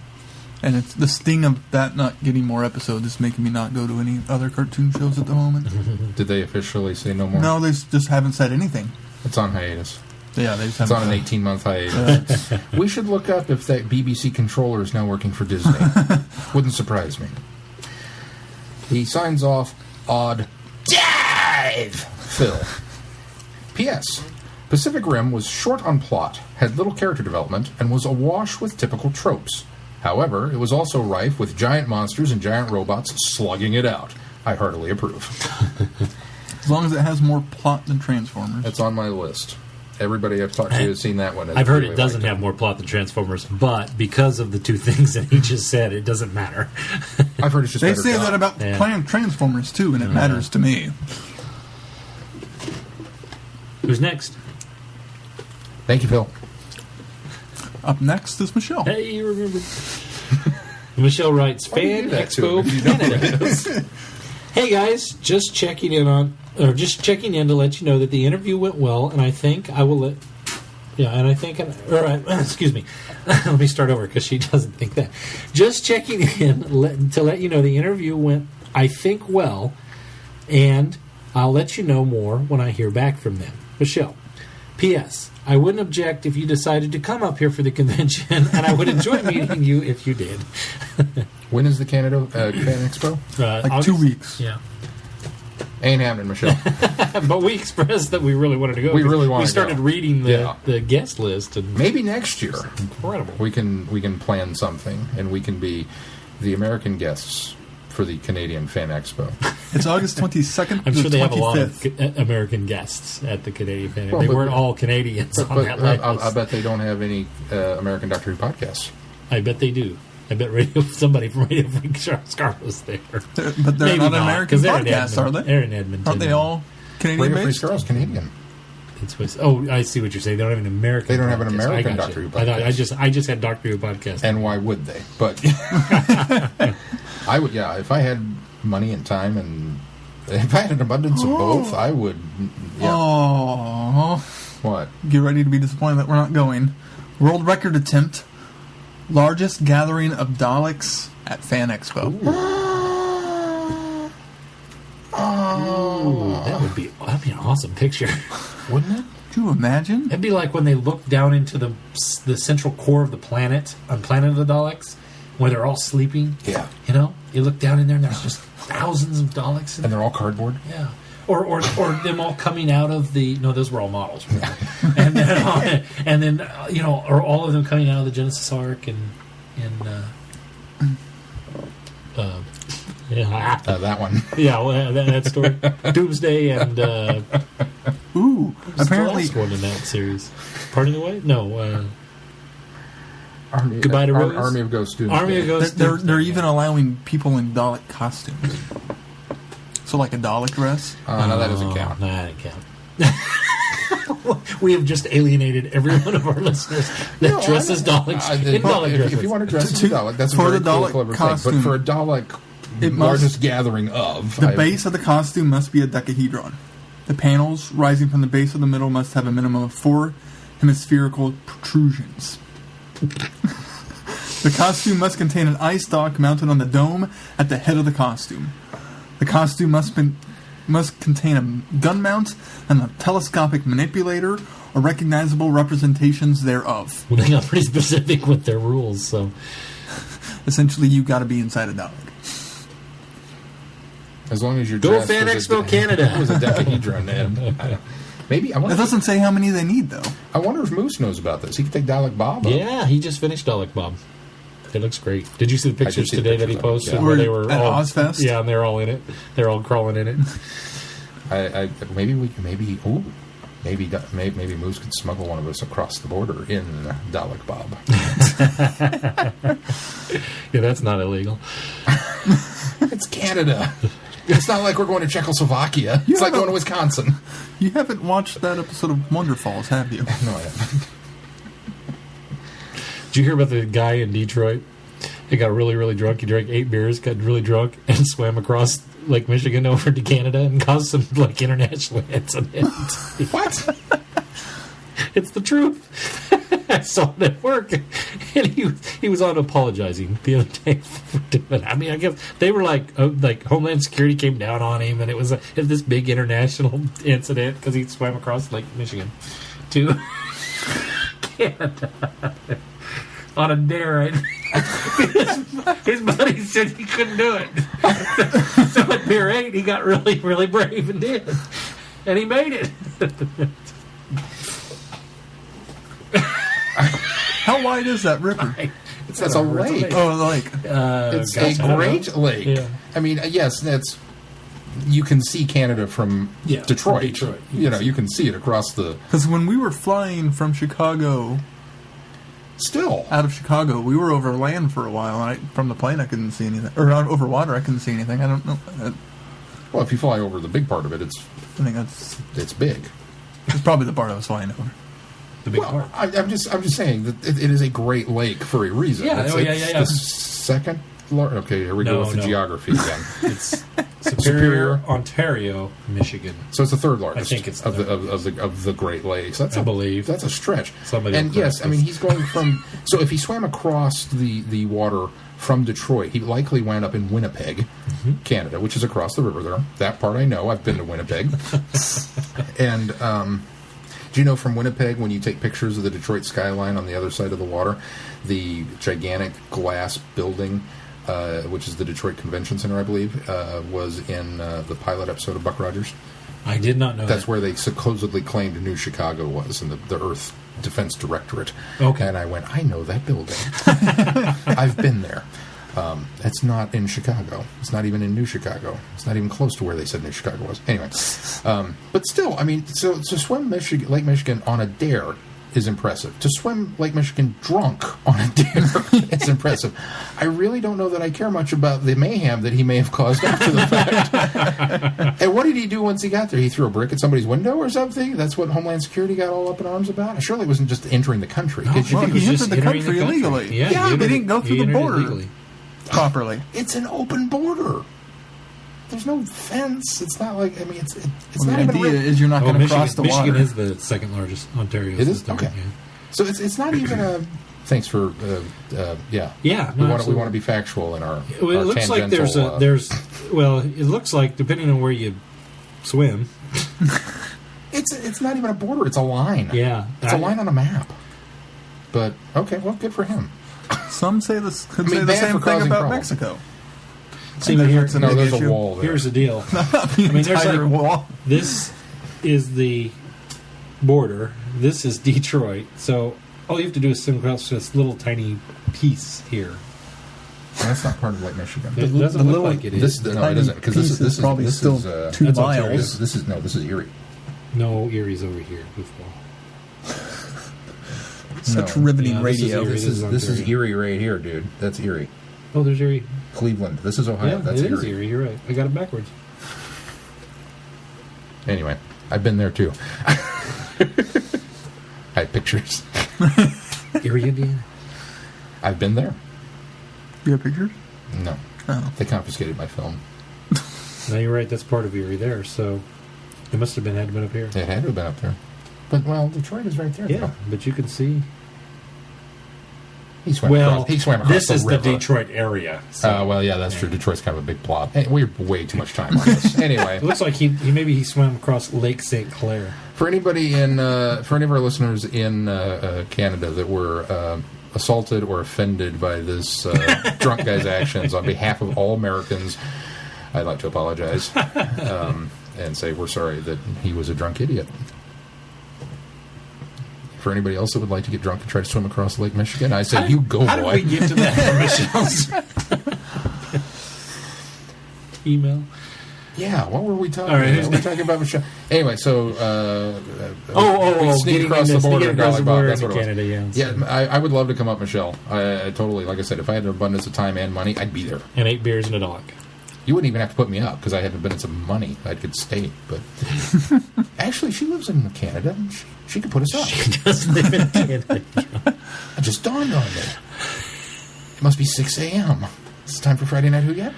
and it's the sting of that not getting more episodes is making me not go to any other cartoon shows at the moment. Did they officially say no more? No, they just haven't said anything. It's on hiatus. Yeah, they just it's on an 18-month hiatus. We should look up if that BBC controller is now working for Disney. Wouldn't surprise me. He signs off, Odd Dive, Phil. P.S. Pacific Rim was short on plot, had little character development, and was awash with typical tropes. However, it was also rife with giant monsters and giant robots slugging it out. I heartily approve. As long as it has more plot than Transformers. It's on my list. Everybody I've talked to has seen that one. I've heard it doesn't have more plot than Transformers, but because of the two things that he just said, it doesn't matter. I've heard it's just They better say done. that about playing Transformers too, and it matters to me. Who's next? Thank you, Phil. Up next is Michelle. Hey, you remember? Michelle writes, Why do you Fan do that to Expo him if you know what it Canada. Hey guys, just checking in to let you know that the interview went well, and I think I will let. Yeah, and I think, excuse me. Let me start over because she doesn't think that. Just checking in to let you know the interview went, I think, well, and I'll let you know more when I hear back from them. Michelle. P.S. I wouldn't object if you decided to come up here for the convention, and I would enjoy meeting you if you did. When is the Canada Fan Expo? Like August? 2 weeks. Yeah. Ain't happening, Michelle. But we expressed that we really wanted to go. We really wanted We to started go. reading Yeah. the guest list. And Maybe next year incredible. we can plan something, and we can be the American guests for the Canadian Fan Expo. It's August 22nd I'm to sure the they have a lot of 25th. American guests at the Canadian Fan. Well, they but- weren't all Canadians on But that list. I bet they don't have any American Doctor Who podcasts. I bet they do. I bet somebody from Radio Free Scarlet's there. But they're Maybe not an American 'cause they're in podcast, are Edmonton. they? They're in Edmonton. Aren't they all Canadian Radio Free based? Scarlet's Canadian. Oh, I see what you're saying. They don't have an American. They don't have an podcast. American I got Doctor you. Who I thought podcast. I just had Doctor Who podcast. And why would they? But I would, yeah. If I had money and time, and if I had an abundance of both, I would. Yeah. Oh, What? get ready to be disappointed that we're not going. World record attempt. Largest gathering of Daleks at Fan Expo. Ooh, that'd be an awesome picture, wouldn't it? Could you imagine? It'd be like when they look down into the central core of the planet, on Planet of the Daleks, where they're all sleeping. Yeah. You know, you look down in there and there's just thousands of Daleks. And they're all cardboard. Yeah. Or them all coming out of the... No, those were all models. and then or all of them coming out of the Genesis Ark and That one. yeah, well, that story. Doomsday and... Ooh, who's apparently the last one in that series? Parting Away? No, Army, Goodbye to Rose? Army of Ghosts. Doomsday. Army of Ghosts. they're even allowing people in Dalek costumes. So like a Dalek dress. No, that doesn't count. No, that doesn't count. We have just alienated every one of our listeners that dresses Daleks in Dalek dresses. If you want to dress as a Dalek, that's a For very the cool, Dalek clever costume, thing. But for a Dalek, it must- largest gathering of... The base of the costume must be a dodecahedron. The panels rising from the base of the middle must have a minimum of 4 hemispherical protrusions. The costume must contain an eye stalk mounted on the dome at the head of the costume. The costume must contain a gun mount and a telescopic manipulator or recognizable representations thereof. Well, they got pretty specific with their rules, so... Essentially, you got to be inside a Dalek. As long as you're Go dressed Fan as Expo Canada. It was a decahedron, and maybe I It wonder. doesn't say how many they need, though. I wonder if Moose knows about this. He could take Dalek Bob. Up. Yeah, he just finished Dalek Bob. It looks great. Did you see the pictures see the today that he pictures of it, posted yeah. where they were At all Ozfest? Yeah, and they're all in it. They're all crawling in it. Maybe Moose could smuggle one of us across the border in Dalek Bob. Yeah, that's not illegal. It's Canada. It's not like we're going to Czechoslovakia. It's like going to Wisconsin. You haven't watched that episode of Wonder Falls, have you? No, I haven't. Did you hear about the guy in Detroit? He got really, really drunk. He drank 8 beers, got really drunk, and swam across Lake Michigan over to Canada and caused some international incident. What? It's the truth. I saw it at work, and he was on apologizing the other day for doing it. I mean, I guess they were like Homeland Security came down on him, and it was this big international incident because he swam across Lake Michigan to Canada on a dare. Right? His buddy said he couldn't do it, so at beer 8 he got really, really brave and did, and he made it. How wide is that river? That's a lake. Oh, like It's a great lake. Yeah. I mean, yes, that's you can see Canada from Detroit. From Detroit. You can see it across the... Because when we were flying from Chicago... Still. Out of Chicago, we were over land for a while, and from the plane I couldn't see anything. Or over water, I couldn't see anything. I don't know. Well, if you fly over the big part of it, I think it's big. It's probably the part I was flying over. The big part. I'm just saying that it is a great lake for a reason. Yeah, it's the second... Okay, here we go with the geography again. It's Superior, Ontario, Michigan. So it's the third largest. I think it's of the Great Lakes. I believe that's a stretch. Somebody and yes, I mean he's going from. So if he swam across the water from Detroit, he likely wound up in Winnipeg, Canada, which is across the river there. That part I know. I've been to Winnipeg. And do you know from Winnipeg, when you take pictures of the Detroit skyline on the other side of the water, the gigantic glass building, which is the Detroit Convention Center, I believe, was in the pilot episode of Buck Rogers? I did not know That's where they supposedly claimed New Chicago was, in the Earth Defense Directorate. Okay. And I went, I know that building. I've been there. It's not in Chicago. It's not even in New Chicago. It's not even close to where they said New Chicago was. Anyway. But still, I mean, so to swim Lake Michigan on a dare is impressive. To swim Lake Michigan drunk on a dare is impressive. I really don't know that I care much about the mayhem that he may have caused after the fact. And what did he do once he got there? He threw a brick at somebody's window or something? That's what Homeland Security got all up in arms about? Surely it wasn't just entering the country. Well, he entered the country illegally. Yeah, he didn't go through the border illegally. properly. It's an open border. There's no fence. It's not like, I mean, it's not the even idea is you're not going to cross the water. Michigan is the second largest. Ontario It is? the third. Okay. Yeah. So it's not even a... Thanks for... Yeah. We want to be factual in our Well, it our looks like tangential, it looks like, depending on where you swim... It's not even a border. It's a line. Yeah. It's a line on a map. But, okay, well, good for him. Some say this could say the bad same for thing causing about problems. Mexico. See, but here, No, there's a wall there. here's the deal. I mean, there's entire wall. This is the border. This is Detroit. So all you have to do is swim across this little tiny piece here. That's not part of Lake Michigan. It doesn't look like it is. No, it isn't. Because this is probably this still is, 2 That's miles. Ontario. This is Erie. No, Erie's over here. Goofball. Such No. riveting Yeah, this is radio. Erie. This is Erie right here, dude. That's Erie. Oh, there's Erie. Cleveland. This is Ohio. Yeah, That's it Erie. is Erie. You're right. I got it backwards. Anyway, I've been there too. I have pictures. Erie, Indiana. I've been there. You have pictures? No. Oh. They confiscated my film. No, you're right. That's part of Erie there. So it must have had to have been up here. It had to have been up there. But, well, Detroit is right there. Yeah, though. but you can see. He swam across this is river. the Detroit area. So. Well, yeah, that's true. Detroit's kind of a big blob. Hey, we have way too much time on this. Anyway. It looks like he swam across Lake St. Clair. For anybody for any of our listeners in Canada that were assaulted or offended by this drunk guy's actions, on behalf of all Americans, I'd like to apologize and say we're sorry that he was a drunk idiot. For anybody else that would like to get drunk and try to swim across Lake Michigan, I say you go, How boy. did we get to that from Michelle's email? Yeah, what were we talking All right, about? We were talking about Michelle. Anyway, so sneak getting across the border in across the border That's what into it was. Canada, Yeah, I would love to come up, Michelle. I totally, like I said, if I had an abundance of time and money, I'd be there. And 8 beers and a dog. You wouldn't even have to put me up because I had an abundance of money. I could stay. But actually, she lives in Canada. She could put us up. She does live in Canada. It just dawned on me. It must be 6 a.m. It's time for Friday Night Who Yet?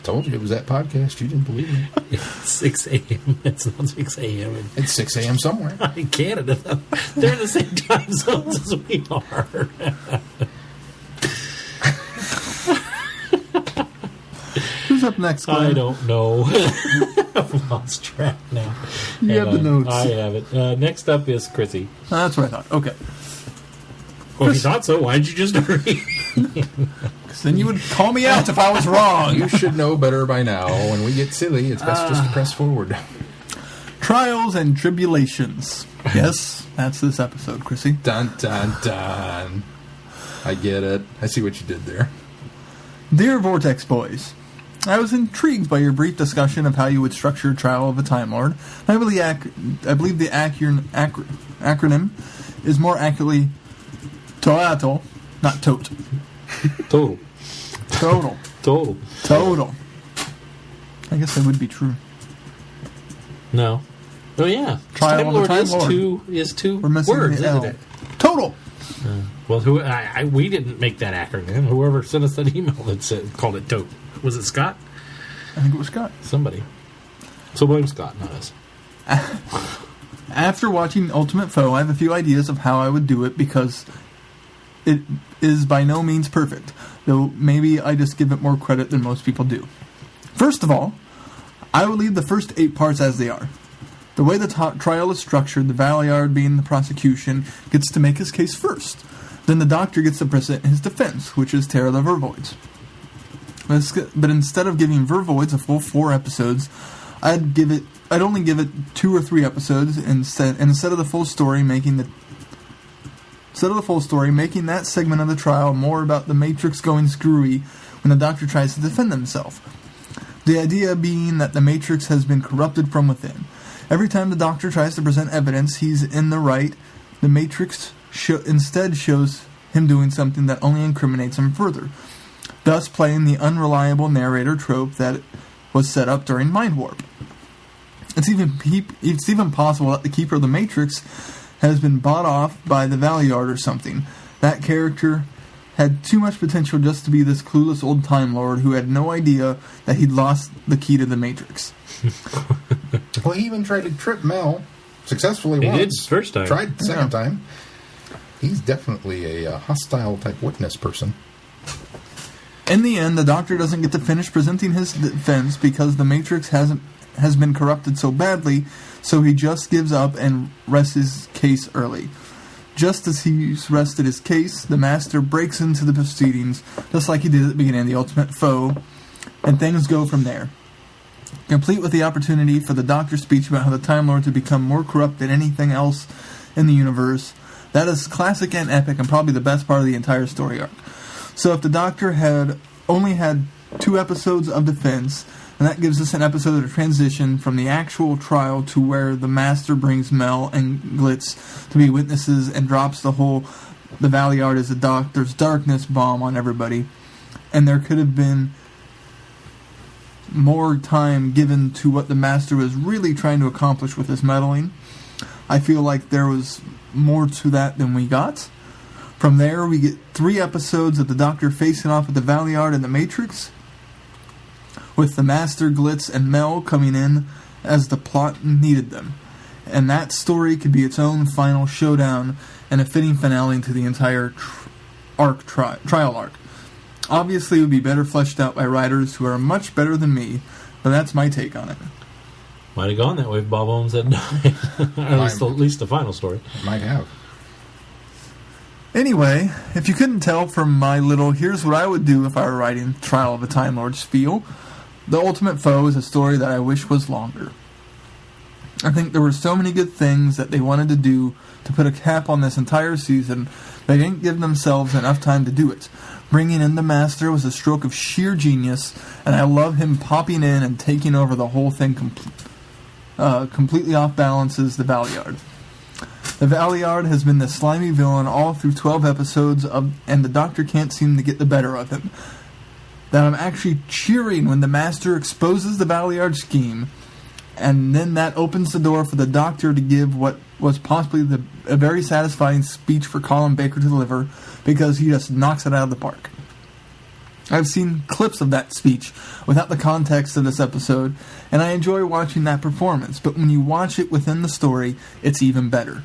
Told you it was that podcast. You didn't believe me. It's 6 a.m. It's not 6 a.m. It's 6 a.m. somewhere. in Canada, though. They're in the same time zones as we are. Who's up next, Glenn? I don't know. I've lost track now. You have the notes. I have it. Next up is Chrissy. That's what I thought. Okay. Well, if you thought so, why did you just hurry? Because then you would call me out if I was wrong. You should know better by now. When we get silly, it's best just to press forward. Trials and tribulations. Yes, that's this episode, Chrissy. Dun, dun, dun. I get it. I see what you did there. Dear Vortex Boys, I was intrigued by your brief discussion of how you would structure Trial of a Time Lord. I believe the acronym is more accurately TOATO, not TOTE. Total. I guess that would be true. No. Oh yeah. Trial of a Time Lord is two We're missing words, the L. isn't it? Total. Well, we didn't make that acronym. Whoever sent us that email that called it TOTE. Was it Scott? I think it was Scott. Somebody. So blame Scott, not us. After watching Ultimate Foe, I have a few ideas of how I would do it because it is by no means perfect, though maybe I just give it more credit than most people do. First of all, I would leave the first 8 parts as they are. The way the trial is structured, the Valeyard, being the prosecution, gets to make his case first. Then the Doctor gets to present his defense, which is Terror the Vervoids. But instead of giving Vervoids a full 4 episodes, I'd only give it 2 or 3 episodes instead of the full story, making that segment of the trial more about the Matrix going screwy when the Doctor tries to defend himself. The idea being that the Matrix has been corrupted from within. Every time the Doctor tries to present evidence he's in the right, the Matrix instead shows him doing something that only incriminates him further, thus playing the unreliable narrator trope that was set up during Mind Warp. It's even possible that the Keeper of the Matrix has been bought off by the Valeyard or something. That character had too much potential just to be this clueless old Time Lord who had no idea that he'd lost the key to the Matrix. Well, he even tried to trip Mel successfully He once. did first time. Tried the second time. He's definitely a hostile type witness person. In the end, the Doctor doesn't get to finish presenting his defense because the Matrix has been corrupted so badly, so he just gives up and rests his case early. Just as he's rested his case, the Master breaks into the proceedings, just like he did at the beginning of The Ultimate Foe, and things go from there. Complete with the opportunity for the Doctor's speech about how the Time Lords have become more corrupt than anything else in the universe. That is classic and epic and probably the best part of the entire story arc. So if the Doctor had only had 2 episodes of defense, and that gives us an episode of transition from the actual trial to where the Master brings Mel and Glitz to be witnesses and drops the Valeyard is the Doctor's darkness bomb on everybody. And there could have been more time given to what the Master was really trying to accomplish with his meddling. I feel like there was more to that than we got. From there, we get 3 episodes of the Doctor facing off with the Valeyard and the Matrix, with the Master, Glitz, and Mel coming in as the plot needed them. And that story could be its own final showdown and a fitting finale to the entire trial arc. Obviously, it would be better fleshed out by writers who are much better than me, but that's my take on it. Might have gone that way if Bob Owens had died. at least the final story. Might have. Anyway, if you couldn't tell from my little here's what I would do if I were writing Trial of a Time Lord spiel, The Ultimate Foe is a story that I wish was longer. I think there were so many good things that they wanted to do to put a cap on this entire season, they didn't give themselves enough time to do it. Bringing in the Master was a stroke of sheer genius, and I love him popping in and taking over the whole thing completely off balances the Valeyard. The Valeyard has been the slimy villain all through 12 episodes, and the Doctor can't seem to get the better of him. That I'm actually cheering when the Master exposes the Valeyard scheme, and then that opens the door for the Doctor to give what was possibly a very satisfying speech for Colin Baker to deliver, because he just knocks it out of the park. I've seen clips of that speech without the context of this episode, and I enjoy watching that performance, but when you watch it within the story, it's even better.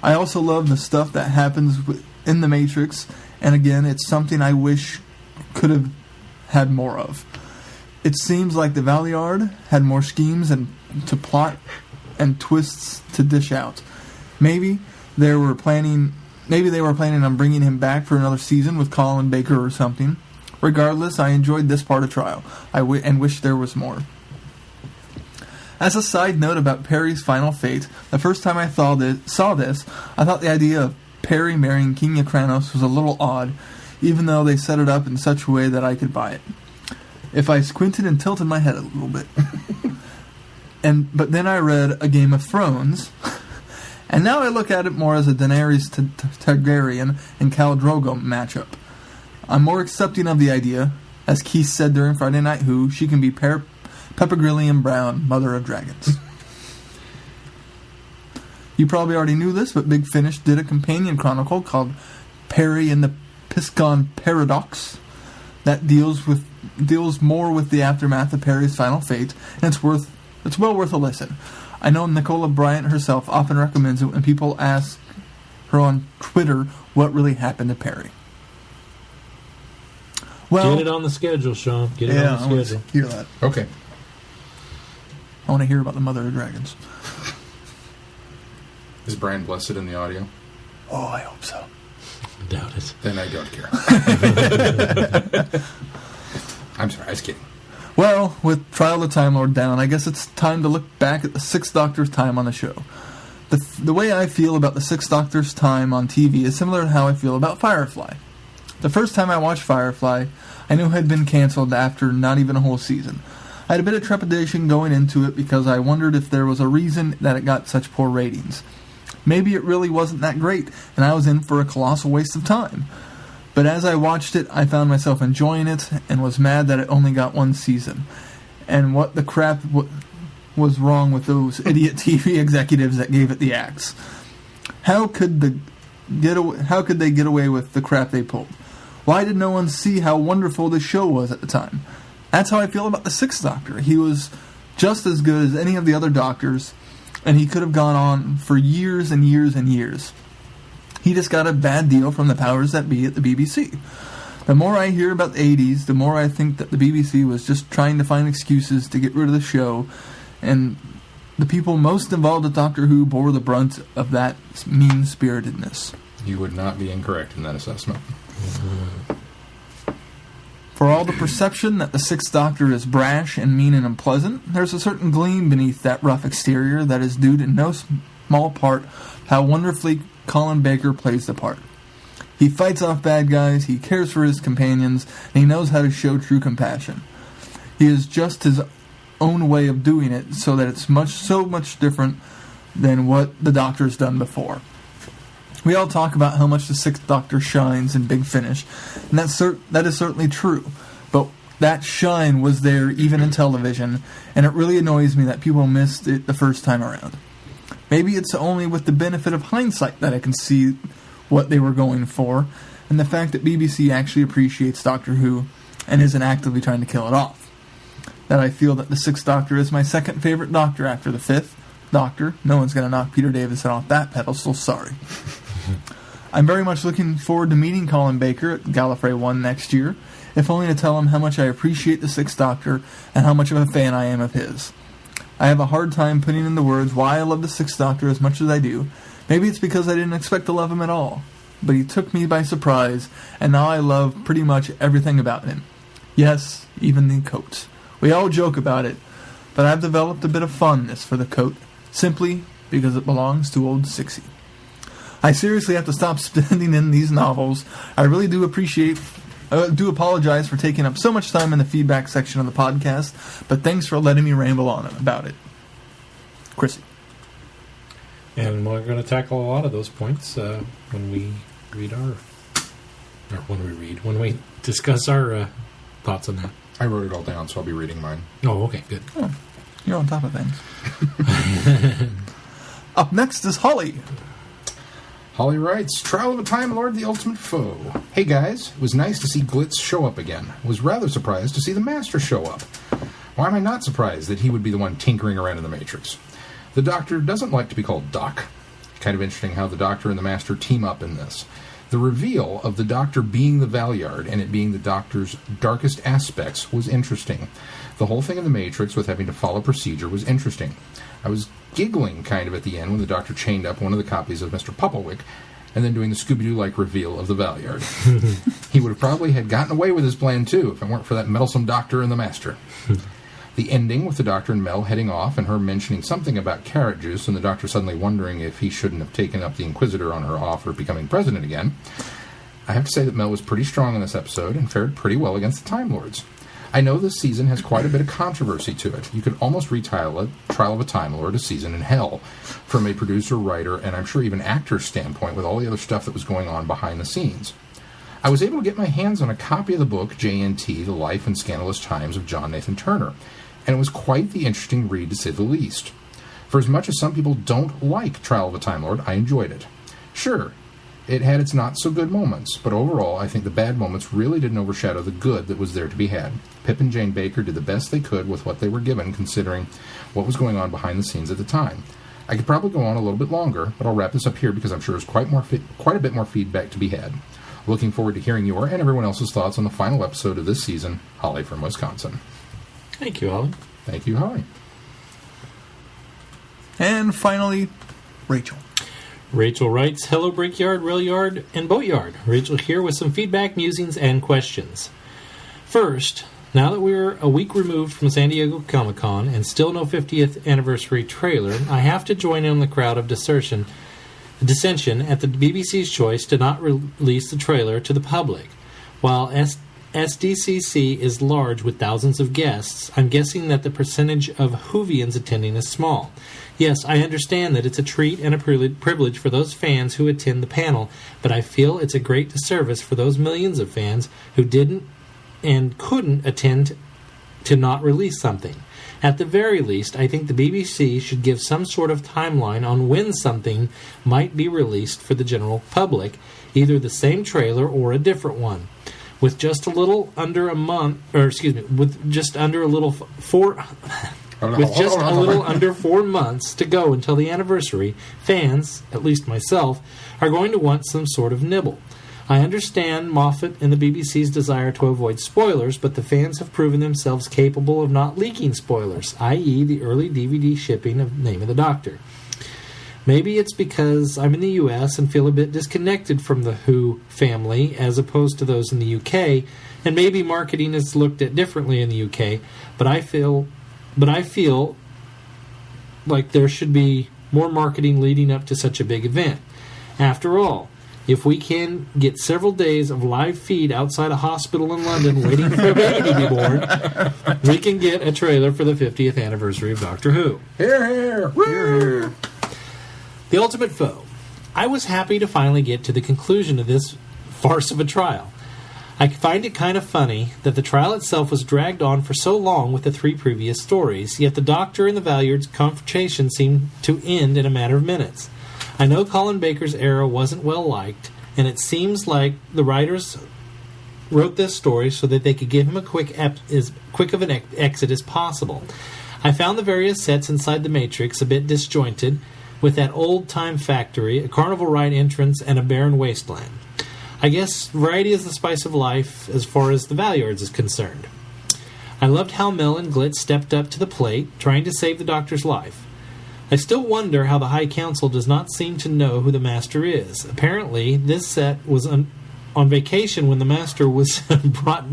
I also love the stuff that happens in the Matrix, and again, it's something I wish could have had more of. It seems like the Valeyard had more schemes and to plot and twists to dish out. Maybe they were planning on bringing him back for another season with Colin Baker or something. Regardless, I enjoyed this part of Trial, and wish there was more. As a side note about Perry's final fate, the first time I saw this, I thought the idea of Perry marrying King Kranos was a little odd, even though they set it up in such a way that I could buy it. if I squinted and tilted my head a little bit. But then I read A Game of Thrones, and now I look at it more as a Daenerys Targaryen and Khal Drogo matchup. I'm more accepting of the idea, as Keith said during Friday Night Who, she can be Peppergrillian Brown, Mother of Dragons. You probably already knew this, but Big Finish did a companion chronicle called Perry and the Piscon Paradox that deals more with the aftermath of Perry's final fate, and it's well worth a listen. I know Nicola Bryant herself often recommends it when people ask her on Twitter what really happened to Perry. Well, get it on the schedule, Sean. Get it on the schedule. Hear that. Okay. I want to hear about the Mother of Dragons. Is Brian blessed in the audio? Oh, I hope so. I doubt it. Then I don't care. I'm sorry, I was kidding. Well, with Trial of the Time Lord down, I guess it's time to look back at the Sixth Doctor's time on the show. The way I feel about the Sixth Doctor's time on TV is similar to how I feel about Firefly. The first time I watched Firefly, I knew it had been cancelled after not even a whole season. I had a bit of trepidation going into it because I wondered if there was a reason that it got such poor ratings. Maybe it really wasn't that great, and I was in for a colossal waste of time. But as I watched it, I found myself enjoying it, and was mad that it only got one season. And what the crap was wrong with those idiot TV executives that gave it the axe? How could they get away with the crap they pulled? Why did no one see how wonderful this show was at the time? That's how I feel about the Sixth Doctor. He was just as good as any of the other Doctors, and he could have gone on for years and years and years. He just got a bad deal from the powers that be at the BBC. The more I hear about the 80s, the more I think that the BBC was just trying to find excuses to get rid of the show, and the people most involved with Doctor Who bore the brunt of that mean-spiritedness. You would not be incorrect in that assessment. For all the perception that the Sixth Doctor is brash and mean and unpleasant, there's a certain gleam beneath that rough exterior that is due to no small part how wonderfully Colin Baker plays the part. He fights off bad guys, he cares for his companions, and he knows how to show true compassion. He is just his own way of doing it, so that it's so much different than what the Doctor's done before. We all talk about how much the Sixth Doctor shines in Big Finish, and that is certainly true. But that shine was there even in television, and it really annoys me that people missed it the first time around. Maybe it's only with the benefit of hindsight that I can see what they were going for, and the fact that BBC actually appreciates Doctor Who and isn't actively trying to kill it off. That I feel that the Sixth Doctor is my second favorite Doctor after the Fifth Doctor. No one's going to knock Peter Davison off that pedestal, sorry. I'm very much looking forward to meeting Colin Baker at Gallifrey 1 next year, if only to tell him how much I appreciate the Sixth Doctor and how much of a fan I am of his. I have a hard time putting into words why I love the Sixth Doctor as much as I do. Maybe it's because I didn't expect to love him at all. But he took me by surprise, and now I love pretty much everything about him. Yes, even the coat. We all joke about it, but I've developed a bit of fondness for the coat, simply because it belongs to old Sixie. I seriously have to stop spending in these novels. I really do apologize for taking up so much time in the feedback section of the podcast, but thanks for letting me ramble on about it. Chrissy. And we're going to tackle a lot of those points when we read when we discuss our thoughts on that. I wrote it all down, so I'll be reading mine. Oh, okay, good. Oh, you're on top of things. Up next is Holly. Holly writes, Trial of a Time Lord, the Ultimate Foe. Hey guys, it was nice to see Glitz show up again. Was rather surprised to see the Master show up. Why am I not surprised that he would be the one tinkering around in the Matrix? The Doctor doesn't like to be called Doc. Kind of interesting how the Doctor and the Master team up in this. The reveal of the Doctor being the Valeyard and it being the Doctor's darkest aspects was interesting. The whole thing in the Matrix with having to follow procedure was interesting. I was giggling kind of at the end when the Doctor chained up one of the copies of Mr. Pupplewick and then doing the Scooby-Doo-like reveal of the Valeyard. He would have probably had gotten away with his plan too if it weren't for that meddlesome Doctor and the Master. The ending with the Doctor and Mel heading off and her mentioning something about carrot juice and the Doctor suddenly wondering if he shouldn't have taken up the Inquisitor on her offer of becoming president again. I have to say that Mel was pretty strong in this episode and fared pretty well against the Time Lords. I know this season has quite a bit of controversy to it. You could almost retitle it Trial of a Time Lord, a season in hell, from a producer, writer, and I'm sure even actor's standpoint with all the other stuff that was going on behind the scenes. I was able to get my hands on a copy of the book JNT, The Life and Scandalous Times of John Nathan Turner, and it was quite the interesting read to say the least. For as much as some people don't like Trial of a Time Lord, I enjoyed it. Sure, it had its not-so-good moments, but overall I think the bad moments really didn't overshadow the good that was there to be had. Pip and Jane Baker did the best they could with what they were given, considering what was going on behind the scenes at the time. I could probably go on a little bit longer, but I'll wrap this up here because I'm sure there's quite a bit more feedback to be had. Looking forward to hearing your and everyone else's thoughts on the final episode of this season. Holly from Wisconsin. Thank you, Holly. Thank you, Holly. And finally, Rachel. Rachel writes, Hello, Brickyard, Rail Yard, and Boatyard. Rachel here with some feedback, musings, and questions. First, now that we're a week removed from San Diego Comic-Con and still no 50th anniversary trailer, I have to join in on the crowd of dissension at the BBC's choice to not release the trailer to the public. While SDCC is large with thousands of guests, I'm guessing that the percentage of Whovians attending is small. Yes, I understand that it's a treat and a privilege for those fans who attend the panel, but I feel it's a great disservice for those millions of fans who didn't and couldn't attend to not release something. At the very least, I think the BBC should give some sort of timeline on when something might be released for the general public, either the same trailer or a different one. With just a little under a month, with just under a little 4 months to go until the anniversary, fans, at least myself, are going to want some sort of nibble. I understand Moffat and the BBC's desire to avoid spoilers, but the fans have proven themselves capable of not leaking spoilers, i.e. the early DVD shipping of Name of the Doctor. Maybe it's because I'm in the U.S. and feel a bit disconnected from the Who family as opposed to those in the UK, and maybe marketing is looked at differently in the UK, but I feel like there should be more marketing leading up to such a big event. After all, if we can get several days of live feed outside a hospital in London waiting for a baby to be born, we can get a trailer for the 50th anniversary of Doctor Who. Hear, hear. Hear, hear. The Ultimate Foe. I was happy to finally get to the conclusion of this farce of a trial. I find it kind of funny that the trial itself was dragged on for so long with the 3 previous stories, yet the Doctor and the Valyard's confrontation seemed to end in a matter of minutes. I know Colin Baker's era wasn't well liked, and it seems like the writers wrote this story so that they could give him as quick of an exit as possible. I found the various sets inside the Matrix a bit disjointed, with that old-time factory, a carnival ride entrance, and a barren wasteland. I guess variety is the spice of life as far as the Valyards is concerned. I loved how Mel and Glitz stepped up to the plate, trying to save the Doctor's life. I still wonder how the High Council does not seem to know who the Master is. Apparently, this set was on vacation when the Master was brought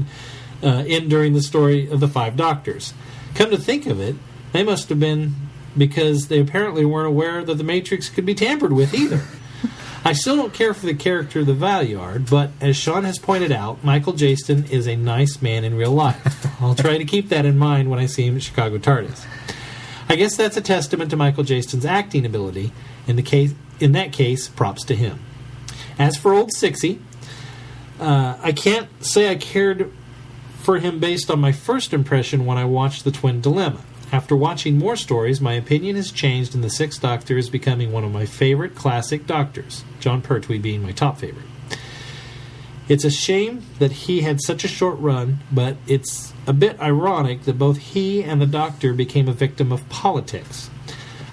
in during the story of the 5 Doctors. Come to think of it, they must have been because they apparently weren't aware that the Matrix could be tampered with either. I still don't care for the character of the Valyard, but as Sean has pointed out, Michael Jaston is a nice man in real life. I'll try to keep that in mind when I see him at Chicago TARDIS. I guess that's a testament to Michael Jaston's acting ability. In that case, props to him. As for old Sixie, I can't say I cared for him based on my first impression when I watched The Twin Dilemma. After watching more stories, my opinion has changed and the 6th Doctor is becoming one of my favorite classic Doctors, John Pertwee being my top favorite. It's a shame that he had such a short run, but it's a bit ironic that both he and the Doctor became a victim of politics.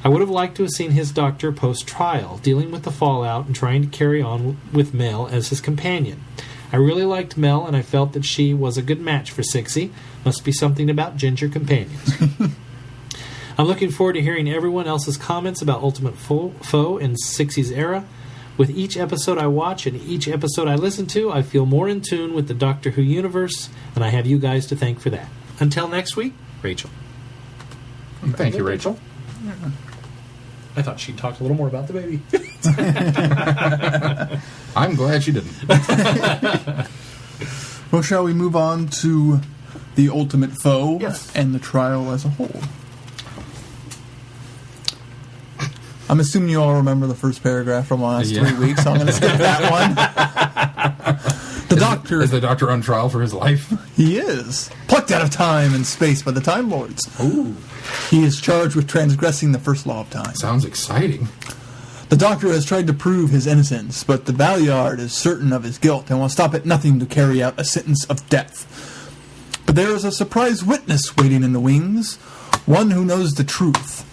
I would have liked to have seen his Doctor post-trial, dealing with the fallout and trying to carry on with Mel as his companion. I really liked Mel, and I felt that she was a good match for Sixie. Must be something about ginger companions. I'm looking forward to hearing everyone else's comments about Ultimate Foe in Sixie's era. With each episode I watch and each episode I listen to, I feel more in tune with the Doctor Who universe, and I have you guys to thank for that. Until next week, Rachel. Thank you, Rachel. I thought she talked a little more about the baby. I'm glad she didn't. Well, shall we move on to the ultimate foe, Yes. and the trial as a whole. I'm assuming you all remember the first paragraph from the last 3 weeks, so I'm going to skip that one. The Doctor... Is the Doctor on trial for his life? He is. Plucked out of time and space by the Time Lords. Ooh. He is charged with transgressing the first law of time. Sounds exciting. The Doctor has tried to prove his innocence, but the Valeyard is certain of his guilt and will stop at nothing to carry out a sentence of death. But there is a surprise witness waiting in the wings, one who knows the truth.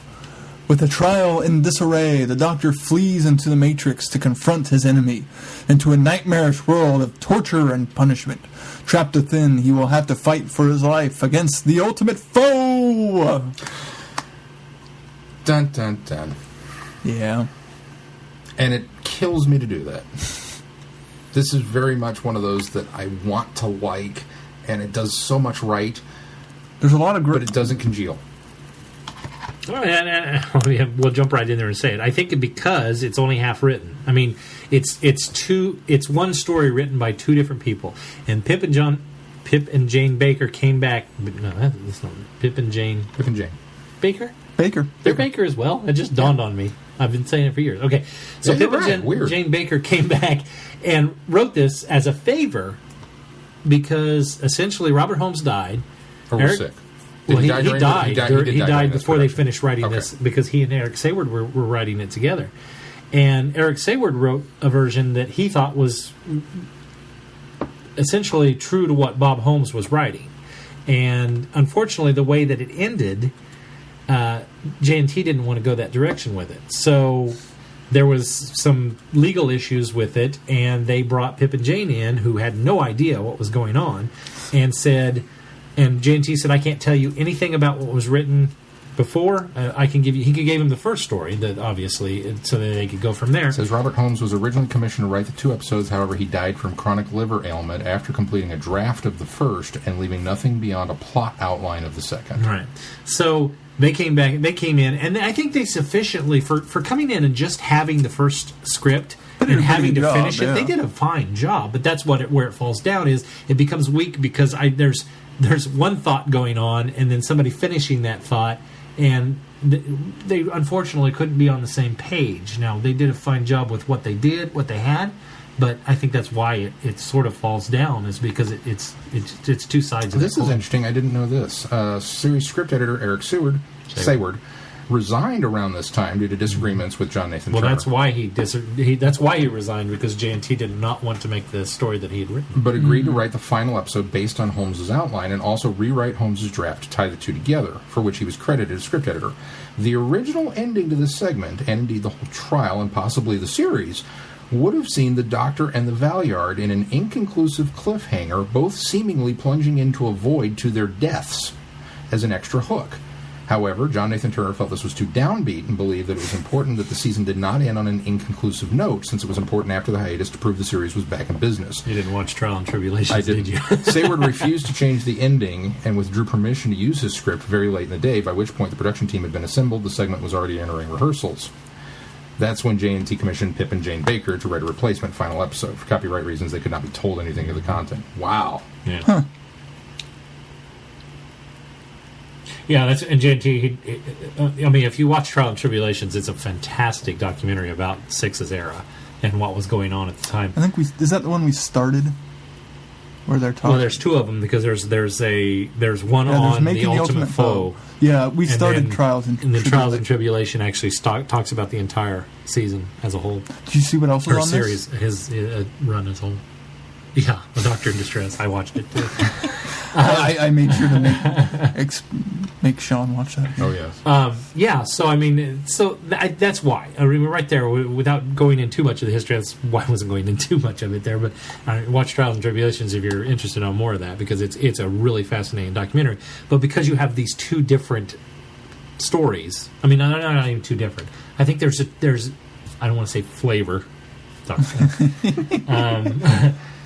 With the trial in disarray, the Doctor flees into the Matrix to confront his enemy, into a nightmarish world of torture and punishment. Trapped within, he will have to fight for his life against the ultimate foe! Dun, dun, dun. Yeah. And it kills me to do that. This is very much one of those that I want to like, and it does so much right, There's a lot of but it doesn't congeal. We'll jump right in there and say it. I think because it's only half written. I mean, it's one story written by two different people, and Pip and Jane Baker came back. No, that's not Pip and Jane Baker. They're Baker as well. It just dawned on me. I've been saying it for years. Okay, so Pip and Jane Baker came back and wrote this as a favor because essentially Robert Holmes died. Or was sick. Well, he died before they finished writing Okay. this because he and Eric Sayward were writing it together. And Eric Sayward wrote a version that he thought was essentially true to what Bob Holmes was writing. And unfortunately, the way that it ended, J&T didn't want to go that direction with it. So there was some legal issues with it, and they brought Pip and Jane in, who had no idea what was going on, and said... And J&T said, I can't tell you anything about what was written before. I can give you... He gave him the first story, that obviously, so that they could go from there. It says Robert Holmes was originally commissioned to write the 2 episodes. However, he died from chronic liver ailment after completing a draft of the first and leaving nothing beyond a plot outline of the second. Right. So they came back. They came in, and I think they sufficiently, for coming in and just having the first script and having to finish it, they did a fine job. But that's where it falls down is it becomes weak because there's one thought going on, and then somebody finishing that thought, and they unfortunately couldn't be on the same page. Now, they did a fine job with what they did, what they had, but I think that's why it sort of falls down, is because it's two sides of This that is coin. interesting. I didn't know this. Series script editor Eric Sayward resigned around this time due to disagreements with John Nathan Turner. Well, that's why that's why he resigned, because J&T did not want to make the story that he had written. But agreed to write the final episode based on Holmes' outline and also rewrite Holmes' draft to tie the two together, for which he was credited as script editor. The original ending to this segment, and indeed the whole trial and possibly the series, would have seen the Doctor and the Valeyard in an inconclusive cliffhanger, both seemingly plunging into a void to their deaths as an extra hook. However, John Nathan Turner felt this was too downbeat and believed that it was important that the season did not end on an inconclusive note, since it was important after the hiatus to prove the series was back in business. You didn't watch Trial and Tribulations, did you? Sayward refused to change the ending and withdrew permission to use his script very late in the day, by which point the production team had been assembled. The segment was already entering rehearsals. That's when J&T commissioned Pip and Jane Baker to write a replacement final episode. For copyright reasons, they could not be told anything of the content. Wow. Yeah. Huh. Yeah, that's and J&T. I mean, if you watch Trial and Tribulations, it's a fantastic documentary about Six's era and what was going on at the time. I think is that the one we started, where they're talking. Well, there's two of them because there's one on the Ultimate Foe. Yeah, we started Trials and Tribulation. And then Trials and Tribulation actually talks about the entire season as a whole. Did you see what else was on series, this? His run as a whole. Yeah, The Doctor in Distress. I watched it too. I made sure to make Sean watch that. Oh, yes. Yeah, so I mean, that's why. I mean, right there, without going into too much of the history, that's why I wasn't going into too much of it there, but watch Trials and Tribulations if you're interested in more of that, because it's a really fascinating documentary. But because you have these two different stories, I mean, not even two different. I think there's I don't want to say flavor,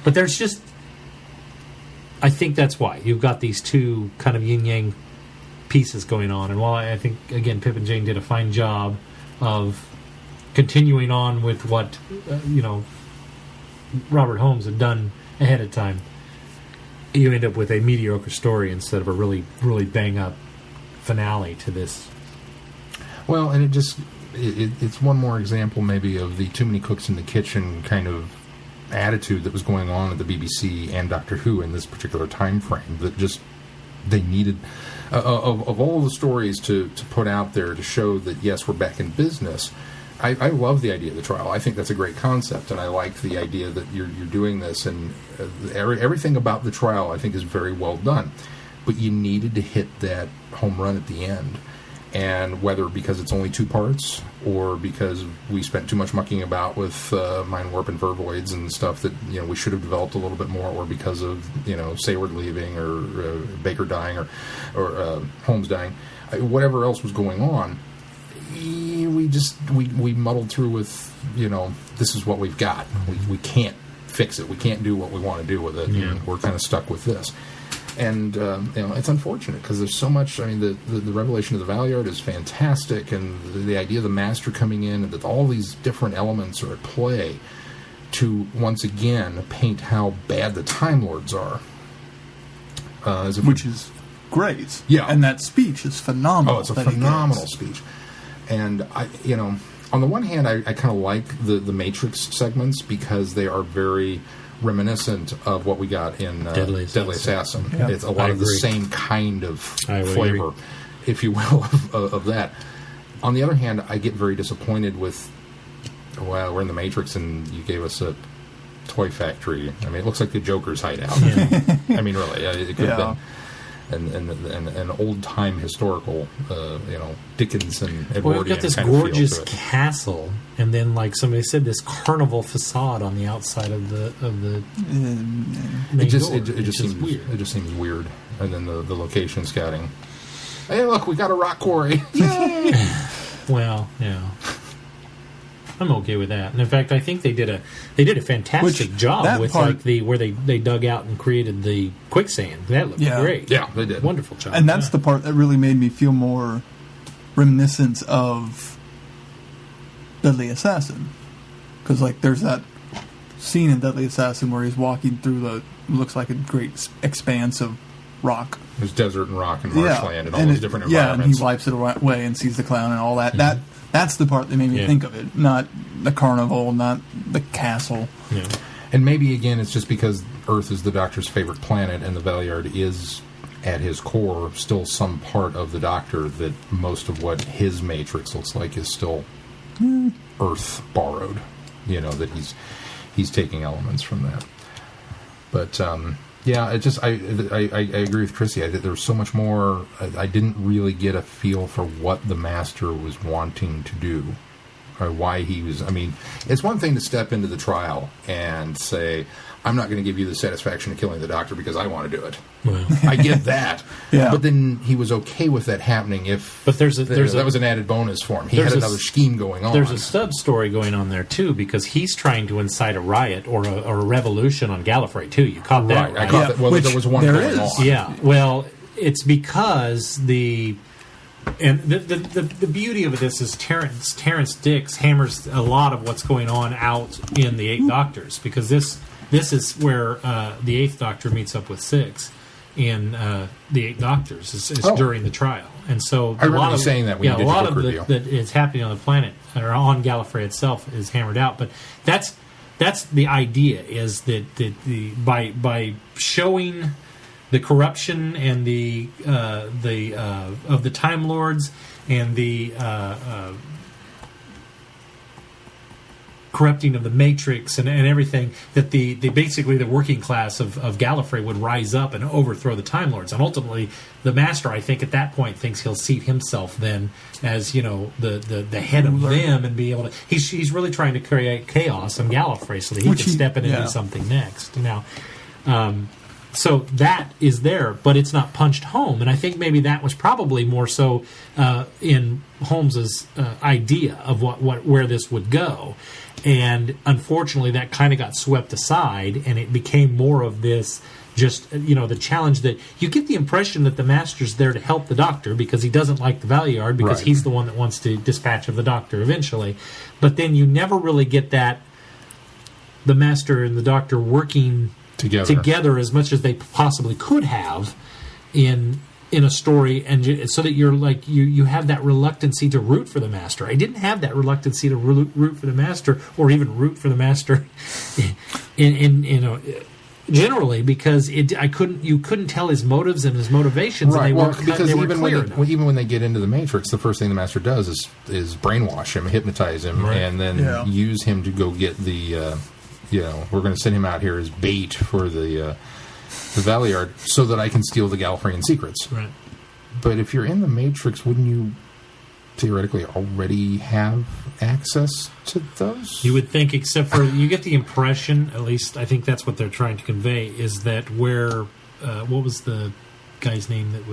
but there's just, I think that's why you've got these two kind of yin-yang pieces going on. And while I think, again, Pip and Jane did a fine job of continuing on with what, Robert Holmes had done ahead of time, you end up with a mediocre story instead of a really, really bang-up finale to this. Well, and it's one more example maybe of the too many cooks in the kitchen kind of attitude that was going on at the BBC and Doctor Who in this particular time frame, that just they needed of all the stories to put out there to show that yes, we're back in business. I love the idea of the trial. I think that's a great concept, and I like the idea that you're doing this, and everything about the trial I think is very well done. But you needed to hit that home run at the end. And whether because it's only 2 parts, or because we spent too much mucking about with mind warp and vervoids and stuff that we should have developed a little bit more, or because of Sayward leaving, or Baker dying, or Holmes dying, whatever else was going on, we muddled through with this is what we've got. We can't fix it. We can't do what we want to do with it. Yeah. And we're kind of stuck with this. And it's unfortunate because there's so much. I mean, the revelation of the Valeyard is fantastic, and the idea of the Master coming in, and that all these different elements are at play to once again paint how bad the Time Lords are. Which is great. Yeah. And that speech is phenomenal. Oh, it's a phenomenal speech. And on the one hand, I kind of like the Matrix segments because they are very reminiscent of what we got in Deadly Assassin. Yeah. It's a lot of the same kind of flavor, if you will, of that. On the other hand, I get very disappointed with, well, we're in the Matrix and you gave us a toy factory. I mean, it looks like the Joker's hideout. Yeah. I mean, really, it could have been an old-time historical, Dickens and Edwardian. Well, we've got this kind of gorgeous feel to it. castle, and then, like somebody said, this carnival facade on the outside of the main It just door. seems weird. It just seems weird. And then the location scouting. Hey, look, we got a rock quarry! Yay! Well, yeah, I'm okay with that. And in fact, I think they did a fantastic job with where they dug out and created the quicksand. That looked great. Yeah, they did. Wonderful job. And that's the part that really made me feel more reminiscent of Deadly Assassin. Because, there's that scene in Deadly Assassin where he's walking through looks like a great expanse of rock. There's desert and rock and marshland and all those different Yeah, environments. and he wipes it away and sees the clown and all that. That's the part that made me think of it. Not the carnival, not the castle. Yeah. And maybe, again, it's just because Earth is the Doctor's favorite planet and the Valeyard is, at his core, still some part of the Doctor, that most of what his Matrix looks like is still Earth borrowed. That he's taking elements from that. But, yeah, I agree with Chrissy. There was so much more. I didn't really get a feel for what the Master was wanting to do, or why he was. I mean, it's one thing to step into the trial and say, "I'm not going to give you the satisfaction of killing the Doctor because I want to do it." Well. I get that, Yeah. But then he was okay with that happening if. But that was an added bonus for him. He had another scheme going on. There's a sub story going on there too, because he's trying to incite a riot or a revolution on Gallifrey too. You caught that, right? I caught that. Well, there was one going on. Yeah. Well, it's because the beauty of this is Terrence Dicks hammers a lot of what's going on out in the Eighth Doctors, because this is where the Eighth Doctor meets up with Six in the Eighth Doctors is during the trial. And so I remember you saying that when you did a lot your of book review. that is happening on the planet or on Gallifrey itself is hammered out. But that's the idea, is that by showing the corruption and the of the Time Lords and the corrupting of the Matrix and everything, that the basically the working class of Gallifrey would rise up and overthrow the Time Lords. And ultimately, the Master, I think, at that point thinks he'll seat himself then as the head of them and be able to. He's really trying to create chaos in Gallifrey so that he can step in and do something next. Now, so that is there, but it's not punched home. And I think maybe that was probably more so in Holmes's idea of where this would go. And unfortunately, that kind of got swept aside, and it became more of this, just, the challenge that you get the impression that the Master's there to help the Doctor because he doesn't like the Valeyard, because he's the one that wants to dispatch of the Doctor eventually. But then you never really get that, the Master and the Doctor working together as much as they possibly could have in a story, and so that you're like you have that reluctancy to root for the Master. I didn't have that reluctancy to root for the Master, or even root for the Master in generally, because you couldn't tell his motives and his motivations, right? And they well, weren't because they even weren't when they get into the Matrix, the first thing the Master does is brainwash him, hypnotize him, right. and then use him to go get the we're going to send him out here as bait for the Valiard so that I can steal the Gallifreyan secrets. Right. But if you're in the Matrix, wouldn't you theoretically already have access to those? You would think, except for you get the impression, at least I think that's what they're trying to convey, is that where what was the guy's name that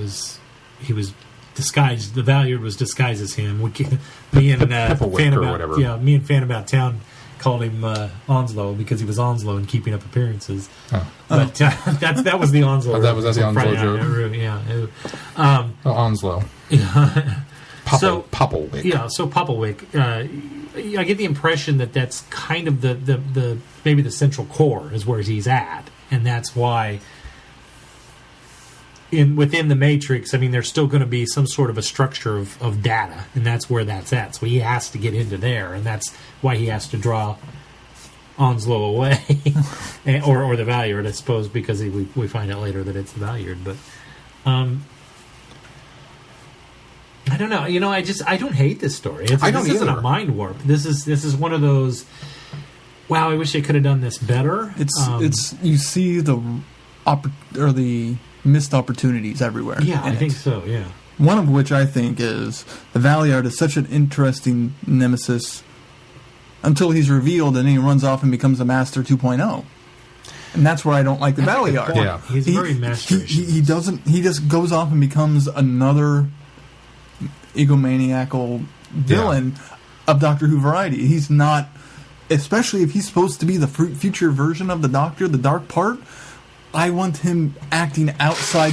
he was disguised? The Valiard was disguised as him. Me and Fan or whatever. Me and Fan About Town called him Onslow because he was Onslow in Keeping Up Appearances. But that was the Onslow. That's the Onslow joke. Yeah. Onslow. Popplewick. Yeah, so Popplewick. I get the impression that that's kind of the maybe the central core is where he's at, and that's why within the Matrix, I mean, there's still going to be some sort of a structure of data, and that's where that's at. So he has to get into there, and that's why he has to draw Onslow away, or the Valiard, I suppose, because we find out later that it's the Valiard. But I don't know. I don't hate this story. This isn't a mind warp. This is one of those. Wow, I wish they could have done this better. It's you see the missed opportunities everywhere. Yeah, I think so. Yeah. One of which I think is the Valiard is such an interesting nemesis until he's revealed, and then he runs off and becomes the Master 2.0. And that's where I don't like the Valiard. Yeah, he's very masterish. He doesn't. He just goes off and becomes another egomaniacal villain of Doctor Who variety. He's not, especially if he's supposed to be the future version of the Doctor, the dark part. I want him acting outside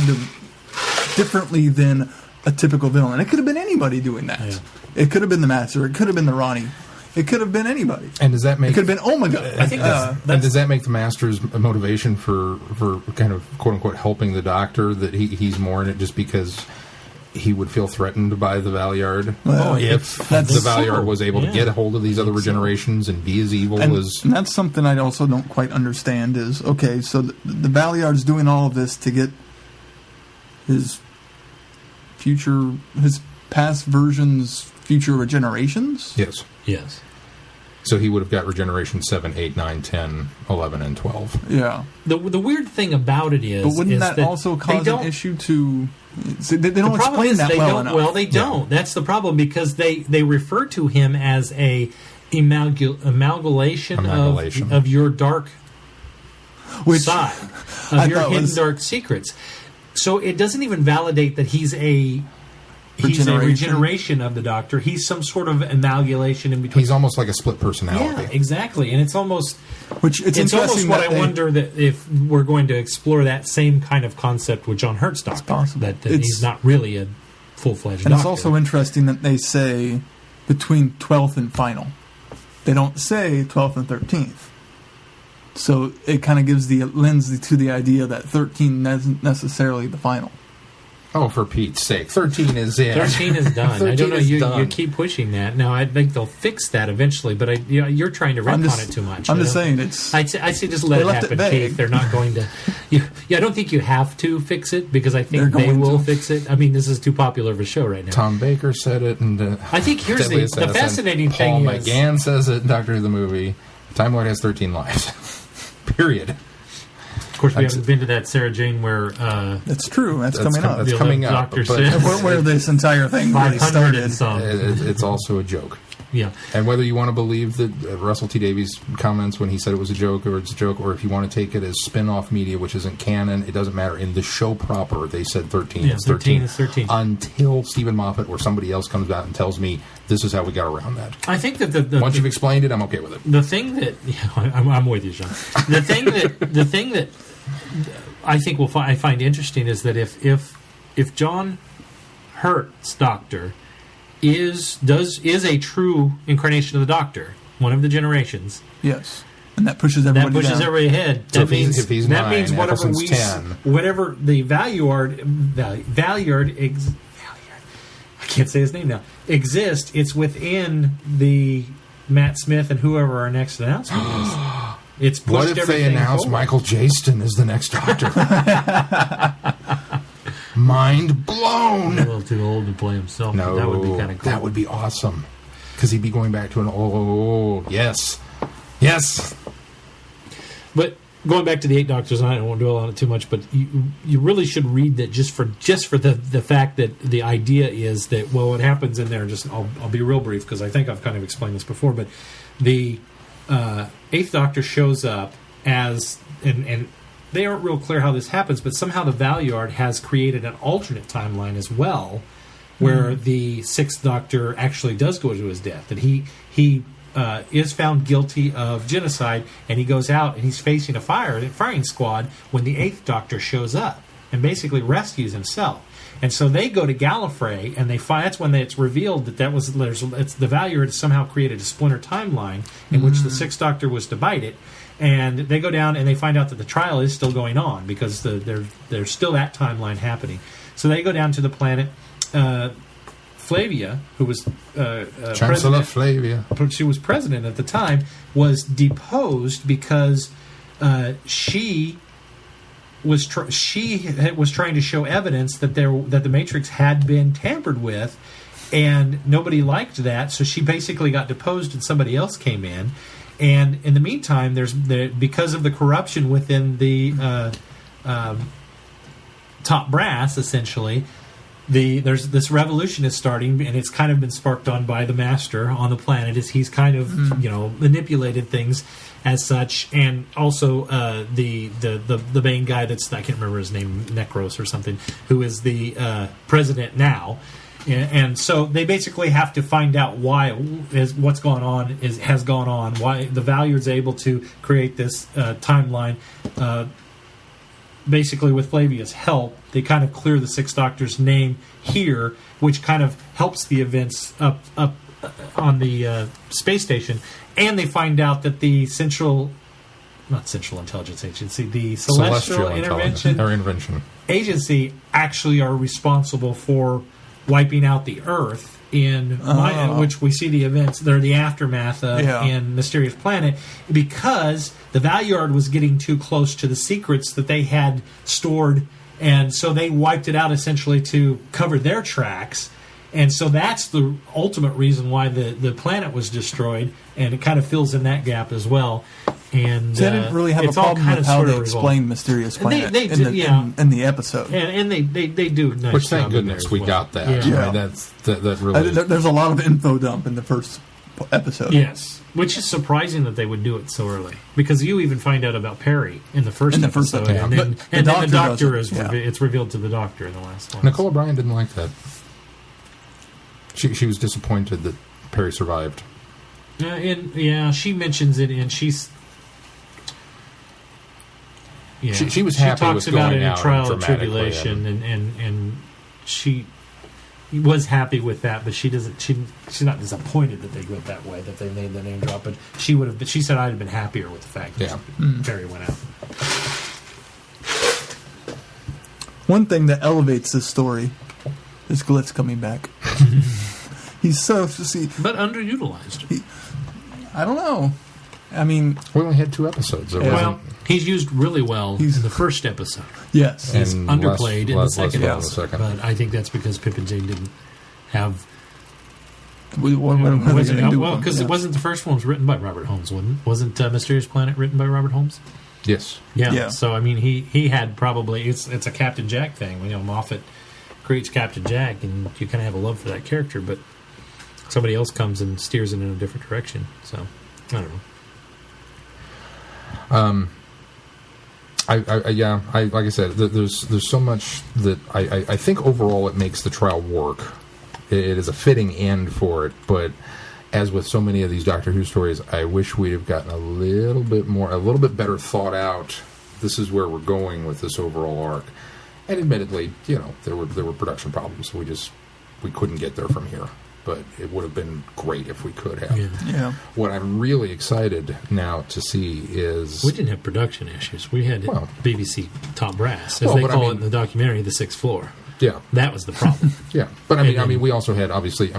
differently than a typical villain. And it could have been anybody doing that. Yeah. It could have been the Master. It could have been the Ronnie. It could have been anybody. And does that make... It could have been Omega. I think and does that make the Master's motivation for kind of quote-unquote helping the Doctor, that he's more in it just because he would feel threatened by the Valiard if the Valiard was able to get a hold of these other regenerations and be as evil as... And that's something I also don't quite understand is, okay, so the Valiard's doing all of this to get his past version's future regenerations? Yes. So he would have got regeneration 7, 8, 9, 10, 11, and 12. Yeah. The weird thing about it is... But wouldn't that also cause an issue to... They don't explain that well enough. Well, they don't. Yeah. That's the problem, because they refer to him as a amalgamation of your dark side, of your hidden dark secrets. So it doesn't even validate that he's a regeneration of the Doctor. He's some sort of amalgamation in between. He's almost like a split personality. Yeah, exactly. And it's almost... It's almost what I wonder that if we're going to explore that same kind of concept with John Hurt's Doctor, that he's not really a full-fledged Doctor. And it's also interesting that they say between 12th and final. They don't say 12th and 13th. So it kind of lends to the idea that 13 isn't necessarily the final. Oh, for Pete's sake. 13 is in. 13 is done. 13 I don't know. is You done. keep pushing that. Now, I think they'll fix that eventually, but you're trying to retcon it too much. I'm just saying it's... I say just let it happen, Keith. They're not going to... I don't think you have to fix it, because I think they will fix it. I mean, this is too popular of a show right now. Tom Baker said it, and I think here's the fascinating thing Paul McGann says it in Doctor Who the movie. Time Lord has 13 lives. Period. Of course, we haven't been to that Sarah Jane where... That's true. That's coming up. That's coming up. Where this entire thing really started. It's also a joke. Yeah. And whether you want to believe that Russell T. Davies' comments when he said it was a joke, or it's a joke, or if you want to take it as spin-off media, which isn't canon, it doesn't matter. In the show proper, they said 13 is 13. 13 is 13. Until Stephen Moffat or somebody else comes out and tells me this is how we got around that. I think that once you've explained it, I'm okay with it. The thing that... I'm with you, Sean. The thing that I think I find interesting is that if John Hurt's Doctor is a true incarnation of the Doctor, one of the generations, yes, And that pushes everybody That pushes down. everybody ahead. So That means if he's that 9, means whatever Eccleston's 10. whatever the Valuard I can't say his name now, exists, it's within the Matt Smith and whoever our next announcement is. It's pushed What if they everything announce forward. Michael Jaston as the next Doctor? Mind A blown. little too old to play himself. No, But that would be kind of cool. that would be awesome. Because he'd be going back to an yes. But going back to the 8 Doctors, and I won't dwell on it too much, but you really should read that just for the fact that the idea is that, well, what happens in there, I'll be real brief because I think I've kind of explained this before, but the 8th Doctor shows up as, and they aren't real clear how this happens, but somehow the Valuard has created an alternate timeline as well, where the 6th Doctor actually does go to his death, that he is found guilty of genocide, and he goes out and he's facing a firing squad when the 8th Doctor shows up and basically rescues himself. And so they go to Gallifrey, and that's when it's revealed that the Valuard has somehow created a splinter timeline in which the 6th Doctor was to bite it. And they go down and they find out that the trial is still going on because there's still that timeline happening. So they go down to the planet. Flavia, who was Chancellor Flavia. she was president at the time, was deposed because she was trying to show evidence that the Matrix had been tampered with, and nobody liked that. So she basically got deposed, and somebody else came in. And in the meantime, because of the corruption within the top brass, essentially. There's this revolution is starting, and it's kind of been sparked on by the Master on the planet as he's kind of manipulated things as such, and also the main guy I can't remember his name, Necros or something, who is the president now, and so they basically have to find out what's gone on, why the Valuard's able to create this timeline. Basically, with Flavia's help, they kind of clear the 6th Doctor's name here, which kind of helps the events up on the space station. And they find out that the Central Intelligence Agency, the Celestial Intervention Agency, actually are responsible for wiping out the Earth in which we see the events. They're the aftermath of in Mysterious Planet, because the Valuard was getting too close to the secrets that they had stored, and so they wiped it out essentially to cover their tracks. And so that's the ultimate reason why the planet was destroyed, and it kind of fills in that gap as well. And I didn't really have a problem with how they explained Mysterious Planet in the episode. And they do nice. Which, thank job goodness, we got that. Yeah. I mean, that really... There's a lot of info dump in the first episode. Yes. Which is surprising that they would do it so early. Because you even find out about Perry in the first episode. Yeah. And then the Doctor it's revealed to the Doctor in the last one. Nicole O'Brien didn't like that. She was disappointed that Perry survived. She mentions it, and she's... Yeah, she was happy talks with about going it in out Trial and dramatically, Tribulation, and she was happy with that, but she doesn't. She's not disappointed that they went that way, that they made the name drop. But she would have. She said I'd have been happier with the fact that Perry went out. One thing that elevates this story is Glitz coming back. He's but underutilized. I don't know. I mean, we only had 2 episodes. He's used really well in the first episode. Yes, he's underplayed in the second episode. But I think that's because Pip and Jane didn't have. Because it wasn't the first one was written by Robert Holmes, wasn't Mysterious Planet written by Robert Holmes? Yes. Yeah. So I mean, he had probably it's a Captain Jack thing. Moffat creates Captain Jack, and you kind of have a love for that character, but somebody else comes and steers it in a different direction. So I don't know. Like I said, there's so much that I think overall it makes the trial work. It is a fitting end for it, but as with so many of these Doctor Who stories, I wish we'd have gotten a little bit better thought out. This is where we're going with this overall arc. And admittedly, there were production problems. We couldn't get there from here. but it would have been great if we could have. Yeah. What I'm really excited now to see is... We didn't have production issues. We had BBC top brass, as Well, they but I call mean- it in the documentary, the sixth floor. Yeah, That was the problem. yeah. But I And then- mean, we also had, obviously,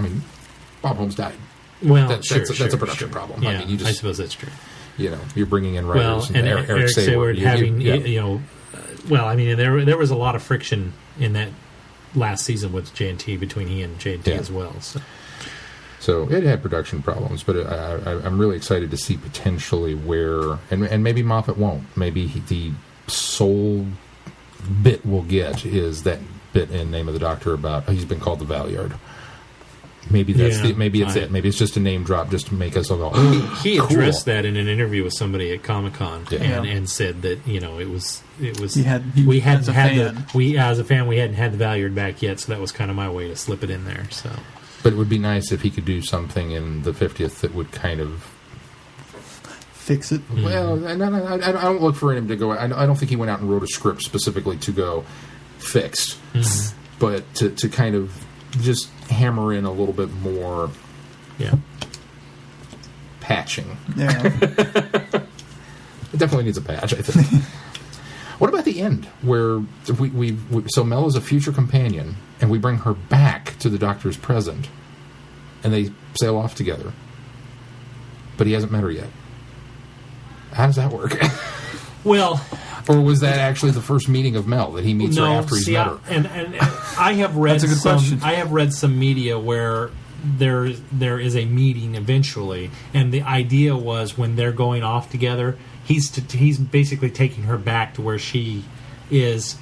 Bob Holmes died. Well, That's a production problem. Yeah, I mean, you just, I suppose that's true. you're bringing in Well, writers. and Eric Sayward having, well, I mean, there was a lot of friction in that last season with J&T, between he and J&T as well. So it had production problems, but I'm really excited to see potentially where, and maybe Moffat won't. Maybe the sole bit we'll get is that bit in Name of the Doctor about he's been called the Valeyard. Maybe that's it. Maybe it's just a name drop just to make us all go. He cool. addressed that in an interview with somebody at Comic-Con, Yeah. and said that it was as a fan we hadn't had the Valeyard back yet, so that was kind of my way to slip it in there. So, but it would be nice if he could do something in the 50th that would kind of fix it. Well, and I don't look for him to go. I don't think he went out and wrote a script specifically to go fixed, but to kind of just hammer in a little bit more patching. Yeah. It definitely needs a patch, I think. What about the end, where so Mel is a future companion, and we bring her back to the Doctor's present, and they sail off together, but he hasn't met her yet. How does that work? well, or was that actually the first meeting of Mel, that he meets her after he's met her? And I have read That's a good question. I have read some media where there is a meeting eventually, and the idea was when they're going off together, he's basically taking her back to where she is.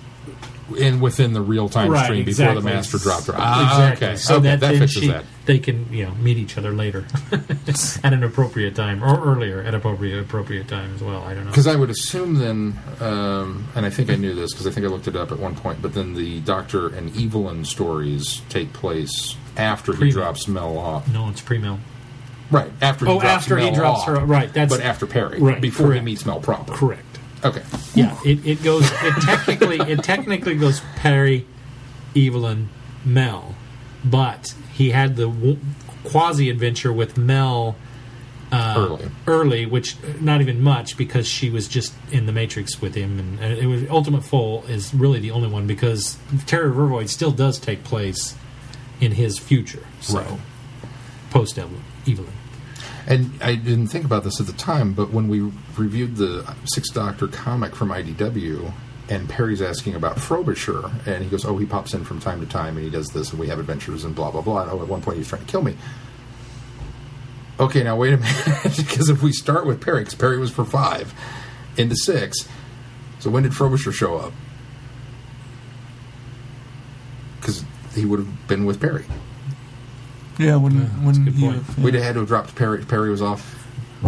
And within the real time stream before the Master dropped her. Exactly. Okay. So that then fixes that. They can meet each other later at an appropriate time, or earlier at appropriate time as well. I don't know. Because I would assume then, and I think I knew this because I think I looked it up at one point, but then the Doctor and Evelyn stories take place after he drops Mel off. No, it's pre-Mel. Right. After he drops Mel he drops off, her. Right. but after Perry. Right, Before correct. he meets Mel proper. Correct. Okay. Yeah, it goes. It technically goes Perry, Evelyn, Mel, but he had the quasi adventure with Mel early, which not even much because she was just in the Matrix with him, and it was Ultimate Foal is really the only one because Terror of Vervoid still does take place in his future, so Right. post Evelyn. And I didn't think about this at the time, but when we reviewed the Sixth Doctor comic from IDW, and Perry's asking about Frobisher, and he goes, he pops in from time to time, and he does this, and we have adventures, and blah, blah, blah. And at one point he was trying to kill me. Okay, now wait a minute, because if we start with Perry, because Perry was for 5, into 6, so when did Frobisher show up? Because he would have been with Perry. Yeah, when that's a good he point. We'd have had to have dropped Perry. Perry was off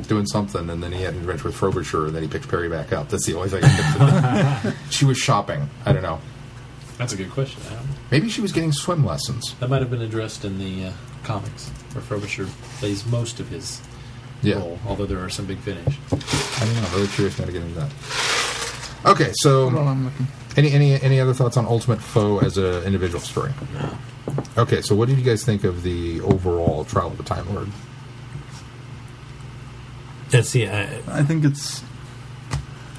doing something, and then he had an adventure with Frobisher, and then he picked Perry back up. That's the only thing I could She was shopping. I don't know. That's a good question, Adam. Maybe she was getting swim lessons. That might have been addressed in the comics, where Frobisher plays most of his role, although there are some big finish. I don't know. I'm really curious now to get into that. Okay, so Hold on, I'm looking. any other thoughts on Ultimate Foe as an individual story? No. Okay, so what did you guys think of the overall Trial of the Time Lord? That's the. I think it's.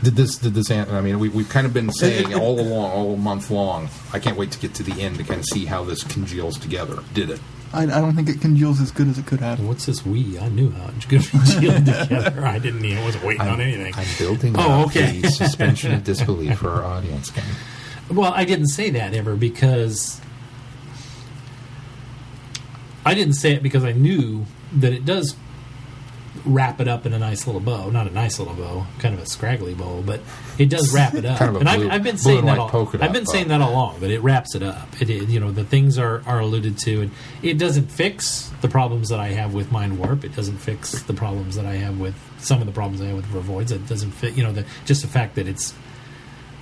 Did this? I mean, we've kind of been saying all along, all month long. I can't wait to get to the end to kind of see how this congeals together. Did it? I don't think it congeals as good as it could have. What's this we? I knew how it was going to be sealed together. I wasn't waiting on anything. I'm building Oh, up okay. the suspension of disbelief for our audience. Ken. Well, I didn't say that ever because I didn't say it because I knew that it does wrap it up in a nice little bow. Not a nice little bow, kind of a scraggly bow, but it does wrap it up. Kind of a and blue- I've been blue saying and that white all. polka dot I've been bow. saying that all along. That it wraps it up. The things are alluded to, and it doesn't fix the problems that I have with Mind Warp. It doesn't fix the problems that I have with some of the problems I have with Vervoids. It doesn't fit. Just the fact that it's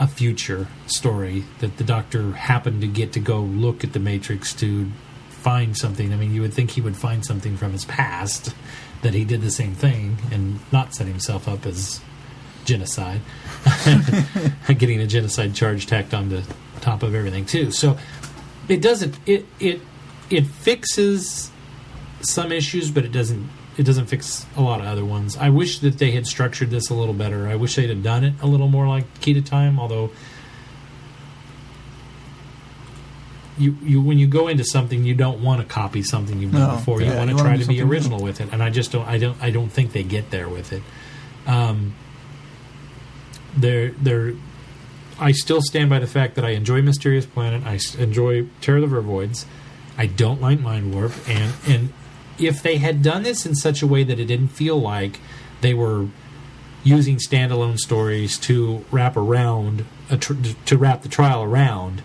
a future story that the Doctor happened to get to go look at the Matrix to find something. I mean, you would think he would find something from his past, that he did the same thing and not set himself up as genocide, getting a genocide charge tacked on the top of everything too. So it doesn't. It fixes some issues, but it doesn't fix a lot of other ones. I wish that they had structured this a little better. I wish they'd have done it a little more like Key to Time, although you when you go into something, you don't want to copy something you've done before. You want to try to be original with it, and I just don't think they get there with it. I still stand by the fact that I enjoy Mysterious Planet. I enjoy Terror of the Vervoids. I don't like Mind Warp, and if they had done this in such a way that it didn't feel like they were using standalone stories to wrap around to wrap the trial around,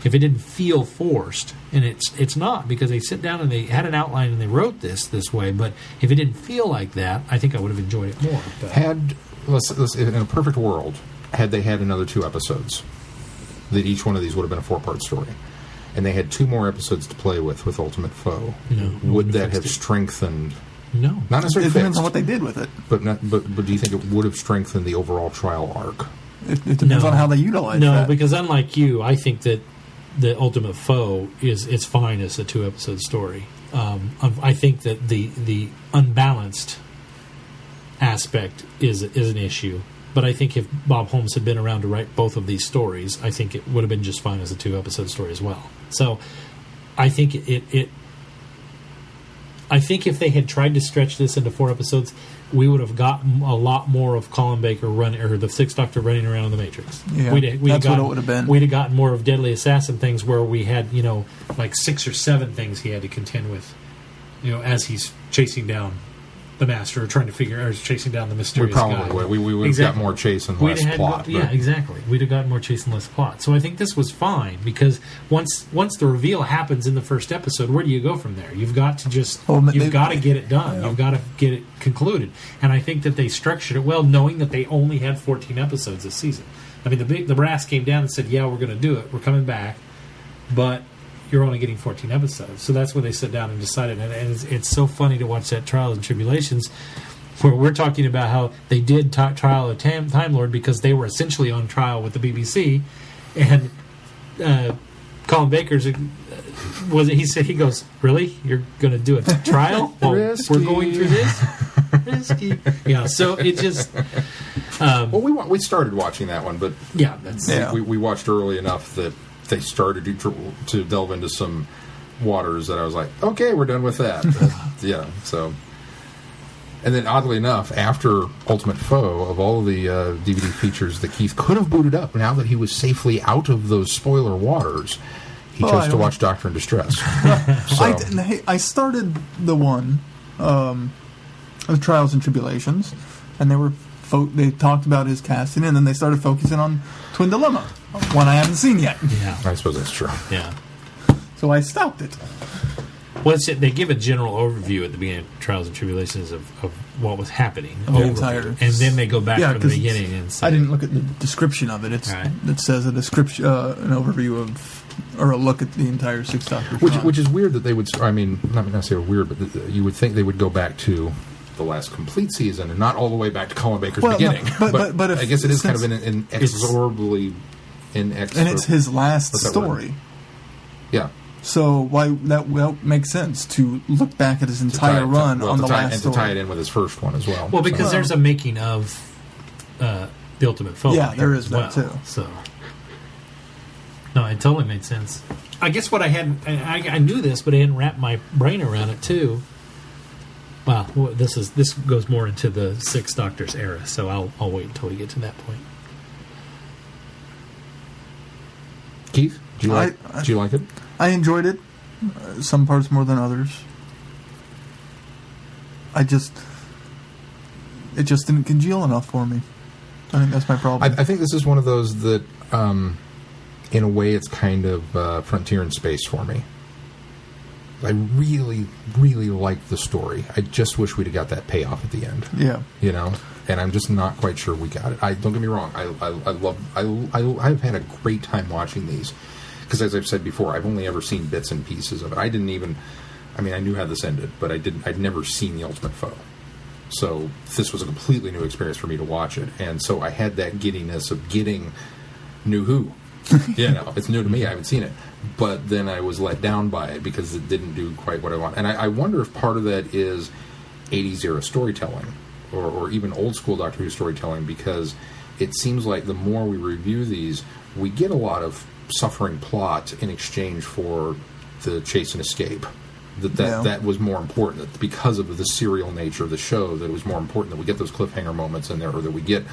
if it didn't feel forced, and it's not, because they sit down and they had an outline and they wrote this way, but if it didn't feel like that, I think I would have enjoyed it more. Let's in a perfect world, had they had another 2 episodes, that each one of these would have been a 4-part story, and they had 2 more episodes to play with Ultimate Foe, would that have strengthened? No, not necessarily. It depends on what they did with it. But do you think it would have strengthened the overall trial arc? It depends on how they utilize that. No, because unlike you, I think that the Ultimate Foe it's fine as a 2-episode story. I think that the unbalanced aspect is an issue. But I think if Bob Holmes had been around to write both of these stories, I think it would have been just fine as a 2-episode story as well. So I think I think if they had tried to stretch this into 4 episodes, we would have gotten a lot more of Colin Baker or the Sixth Doctor running around in the Matrix. Yeah, that's what it would have been. We'd have gotten more of Deadly Assassin things where we had, like 6 or 7 things he had to contend with, as he's chasing down the Master, or chasing down the mysterious guy. We probably would. We would have got more chase and less plot. Yeah, exactly. We'd have gotten more chase and less plot. So I think this was fine, because once the reveal happens in the first episode, where do you go from there? You've got to you've got to get it done. Yeah. You've got to get it concluded. And I think that they structured it well, knowing that they only had 14 episodes this season. I mean, the brass came down and said, "Yeah, we're going to do it. We're coming back," but you're only getting 14 episodes. So that's when they sat down and decided. And it's so funny to watch that Trials and Tribulations, where we're talking about how they did Trial of Time Lord because they were essentially on trial with the BBC. And Colin Baker's he goes, "Really? You're going to do a trial? Well, we're going through this? Risky." Yeah, so it just... we started watching that one, but we watched early enough that they started to delve into some waters that I was like, okay, we're done with that. So... And then, oddly enough, after Ultimate Foe, of all of the DVD features that Keith could have booted up, now that he was safely out of those spoiler waters, he chose to watch Doctor in Distress. I started the one of Trials and Tribulations, and they talked about his casting, and then they started focusing on Twin Dilemma, one I haven't seen yet. Yeah, I suppose that's true. Yeah. So I stopped it. Well, they give a general overview at the beginning of Trials and Tribulations of what was happening. And then they go back from the beginning and say... I didn't look at the description of it. It says a description, an overview of, or a look at the entire Sixth Doctor. Which is weird that they would... I mean, not necessarily weird, but you would think they would go back to the last complete season and not all the way back to Colin Baker's beginning. No, but I guess it is kind of an inexorably... And it's his last story. Yeah. So that makes sense to look back at his entire run on the last story. And to tie it in with his first one as well. Well, because there's a making of the Ultimate Foe. Yeah, there is that too. So, no, it totally made sense. I guess what I knew this, but I hadn't wrapped my brain around it too. Well, this goes more into the Sixth Doctor's era, so I'll wait until we get to that point. Keith, do you like it? I enjoyed it. Some parts more than others. It just didn't congeal enough for me. I think that's my problem. I think this is one of those that, in a way, it's kind of frontier in space for me. I really, really liked the story. I just wish we'd have got that payoff at the end. Yeah. And I'm just not quite sure we got it. Don't get me wrong. I've had a great time watching these. Because as I've said before, I've only ever seen bits and pieces of it. I knew how this ended, but I'd never seen The Ultimate Foe. So this was a completely new experience for me to watch it. And so I had that giddiness of getting New Who It's new to me. I haven't seen it. But then I was let down by it because it didn't do quite what I want. And I wonder if part of that is 80s era storytelling or even old school Doctor Who storytelling, because it seems like the more we review these, we get a lot of suffering plot in exchange for the chase and escape. That was more important, that because of the serial nature of the show, that it was more important that we get those cliffhanger moments in there, or that we get,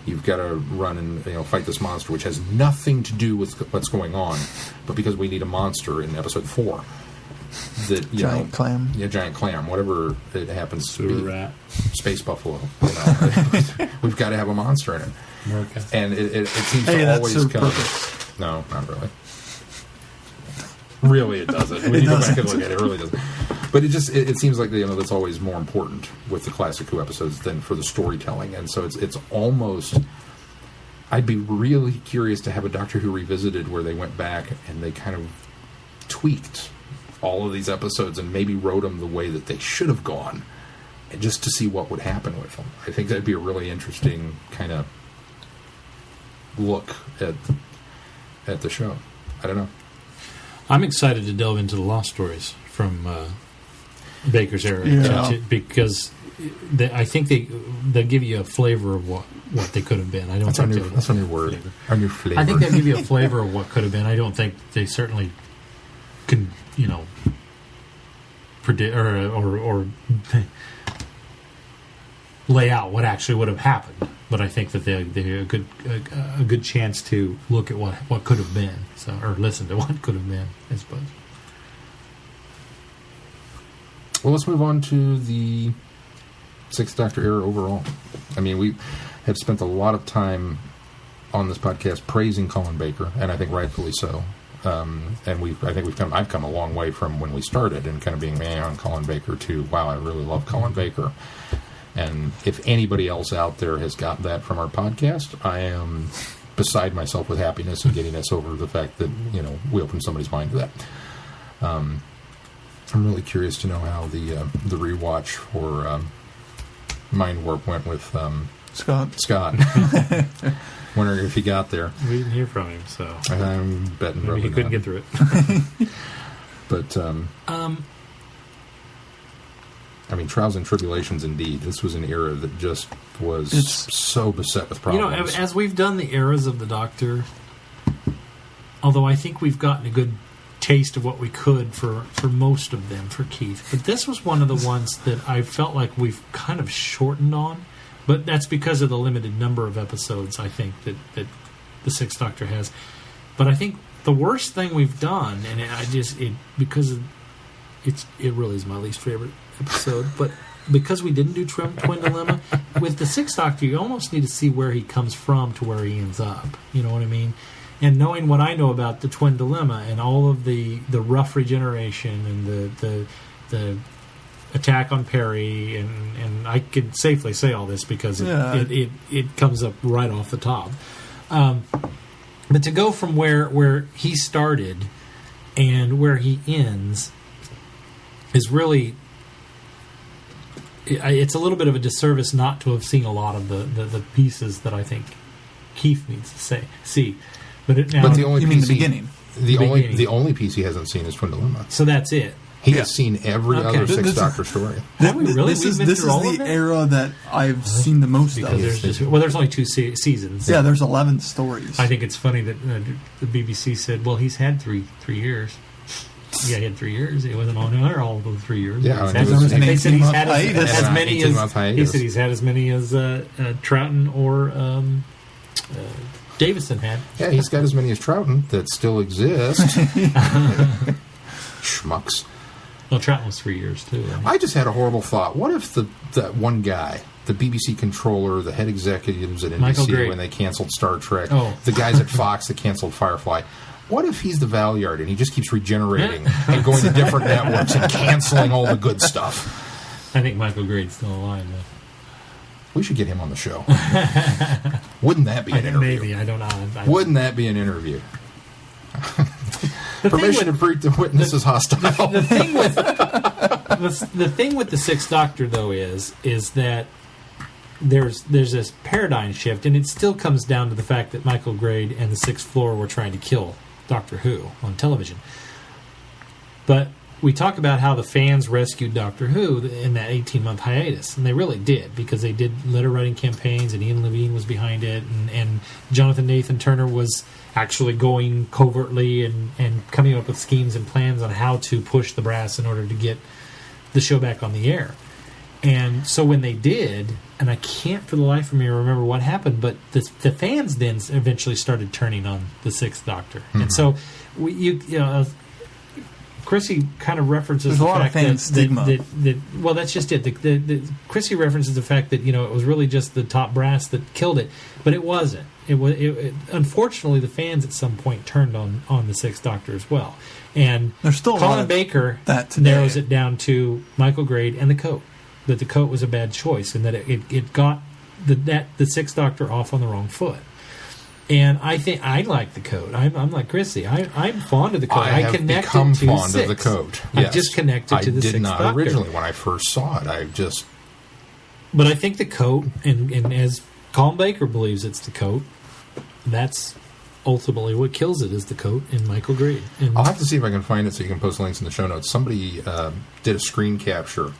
you've got to run and fight this monster, which has nothing to do with what's going on, but because we need a monster in episode 4. That giant clam, whatever it happens to be, rat, space buffalo. We've got to have a monster in it, America. and it seems to always come. Purpose. No, not really. Really, it doesn't. When you go back and look at it, it really doesn't. But it seems like that's always more important with the classic Who episodes than for the storytelling, and so it's almost. I'd be really curious to have a Doctor Who revisited where they went back and they kind of tweaked all of these episodes and maybe wrote them the way that they should have gone, and just to see what would happen with them. I think that'd be a really interesting kind of look at the show. I don't know. I'm excited to delve into the Lost Stories from Baker's era, because I think they'll give you a flavor of what they could have been. That's our new word. Flavor. Our new flavor. I think they'll give you a flavor of what could have been. I don't think they certainly can, predict or lay out what actually would have happened. But I think that they're a good chance to look at what could have been, or listen to what could have been, I suppose. Well, let's move on to the Sixth Doctor era overall. I mean, we have spent a lot of time on this podcast praising Colin Baker, and I think rightfully so. And I've come a long way from when we started and kind of being on Colin Baker to, wow, I really love Colin Baker. And if anybody else out there has got that from our podcast, I am beside myself with happiness and getting us over the fact that, we opened somebody's mind to that. I'm really curious to know how the rewatch for Mind Warp went with Scott. Wondering if he got there. We didn't hear from him, so I'm betting maybe he couldn't get through it. But I mean, trials and tribulations indeed. This was an era that just was so beset with problems. As we've done the eras of the Doctor, although I think we've gotten a good taste of what we could for most of them, for Keith. But this was one of the ones that I felt like we've kind of shortened on. But that's because of the limited number of episodes, I think, that the Sixth Doctor has. But I think the worst thing we've done, and it really is my least favorite episode, but because we didn't do Twin Dilemma, with the Sixth Doctor, you almost need to see where he comes from to where he ends up. You know what I mean? And knowing what I know about the Twin Dilemma and all of the rough regeneration and the attack on Perry, and I can safely say all this because it comes up right off the top. But to go from where he started and where he ends is really... It's a little bit of a disservice not to have seen a lot of the pieces that I think Keith needs to see. But the only the beginning? The only piece he hasn't seen is Twin Dilemma. So that's it. He has seen every other Sixth Doctor story. Have we really? This is the era that I've seen the most of. There's only 2 seasons. Yeah, there's 11 stories. I think it's funny that the BBC said, well, he's had three years. Yeah, he had 3 years. He wasn't on air all of those 3 years. Yeah, they said he's had as many as he said he's had as many as Troughton or Davison had. Yeah, he's got as many as Troughton that still exist. Schmucks. Well, Troughton was 3 years too. Right? I just had a horrible thought. What if that one guy, the BBC controller, the head executives at NBC when they canceled Star Trek, the guys at Fox that canceled Firefly, what if he's the Valyard and he just keeps regenerating and going to different networks and canceling all the good stuff? I think Michael Grade's still alive, though. We should get him on the show. Wouldn't that be an interview? Maybe, I don't know. Wouldn't that be an interview? Permission to treat the witnesses hostile. The thing with the Sixth Doctor, though, is that there's this paradigm shift, and it still comes down to the fact that Michael Grade and the Sixth Floor were trying to kill Doctor Who on television. But we talk about how the fans rescued Doctor Who in that 18-month hiatus, and they really did, because they did letter-writing campaigns, and Ian Levine was behind it, and Jonathan Nathan Turner was actually going covertly and coming up with schemes and plans on how to push the brass in order to get the show back on the air. And so when they did, and I can't for the life of me remember what happened, but the fans then eventually started turning on the Sixth Doctor. Mm-hmm. And so Chrissy kind of references the fact that well, that's just it. Chrissy references the fact that it was really just the top brass that killed it, but it wasn't. It unfortunately, the fans at some point turned on the Sixth Doctor as well, and there's still Colin Baker that narrows it down to Michael Grade and the coat. That the coat was a bad choice, and that it got the Sixth Doctor off on the wrong foot. And I think I like the coat. I'm like Chrissy. I'm fond of the coat. I have connected become to fond Six. of the coat. Yes. I just connected to the Sixth Doctor. I did not originally when I first saw it. But I think the coat, and as Colin Baker believes it's the coat, that's ultimately what kills it, is the coat in Michael Grade. And I'll have to see if I can find it so you can post links in the show notes. Somebody did a screen capture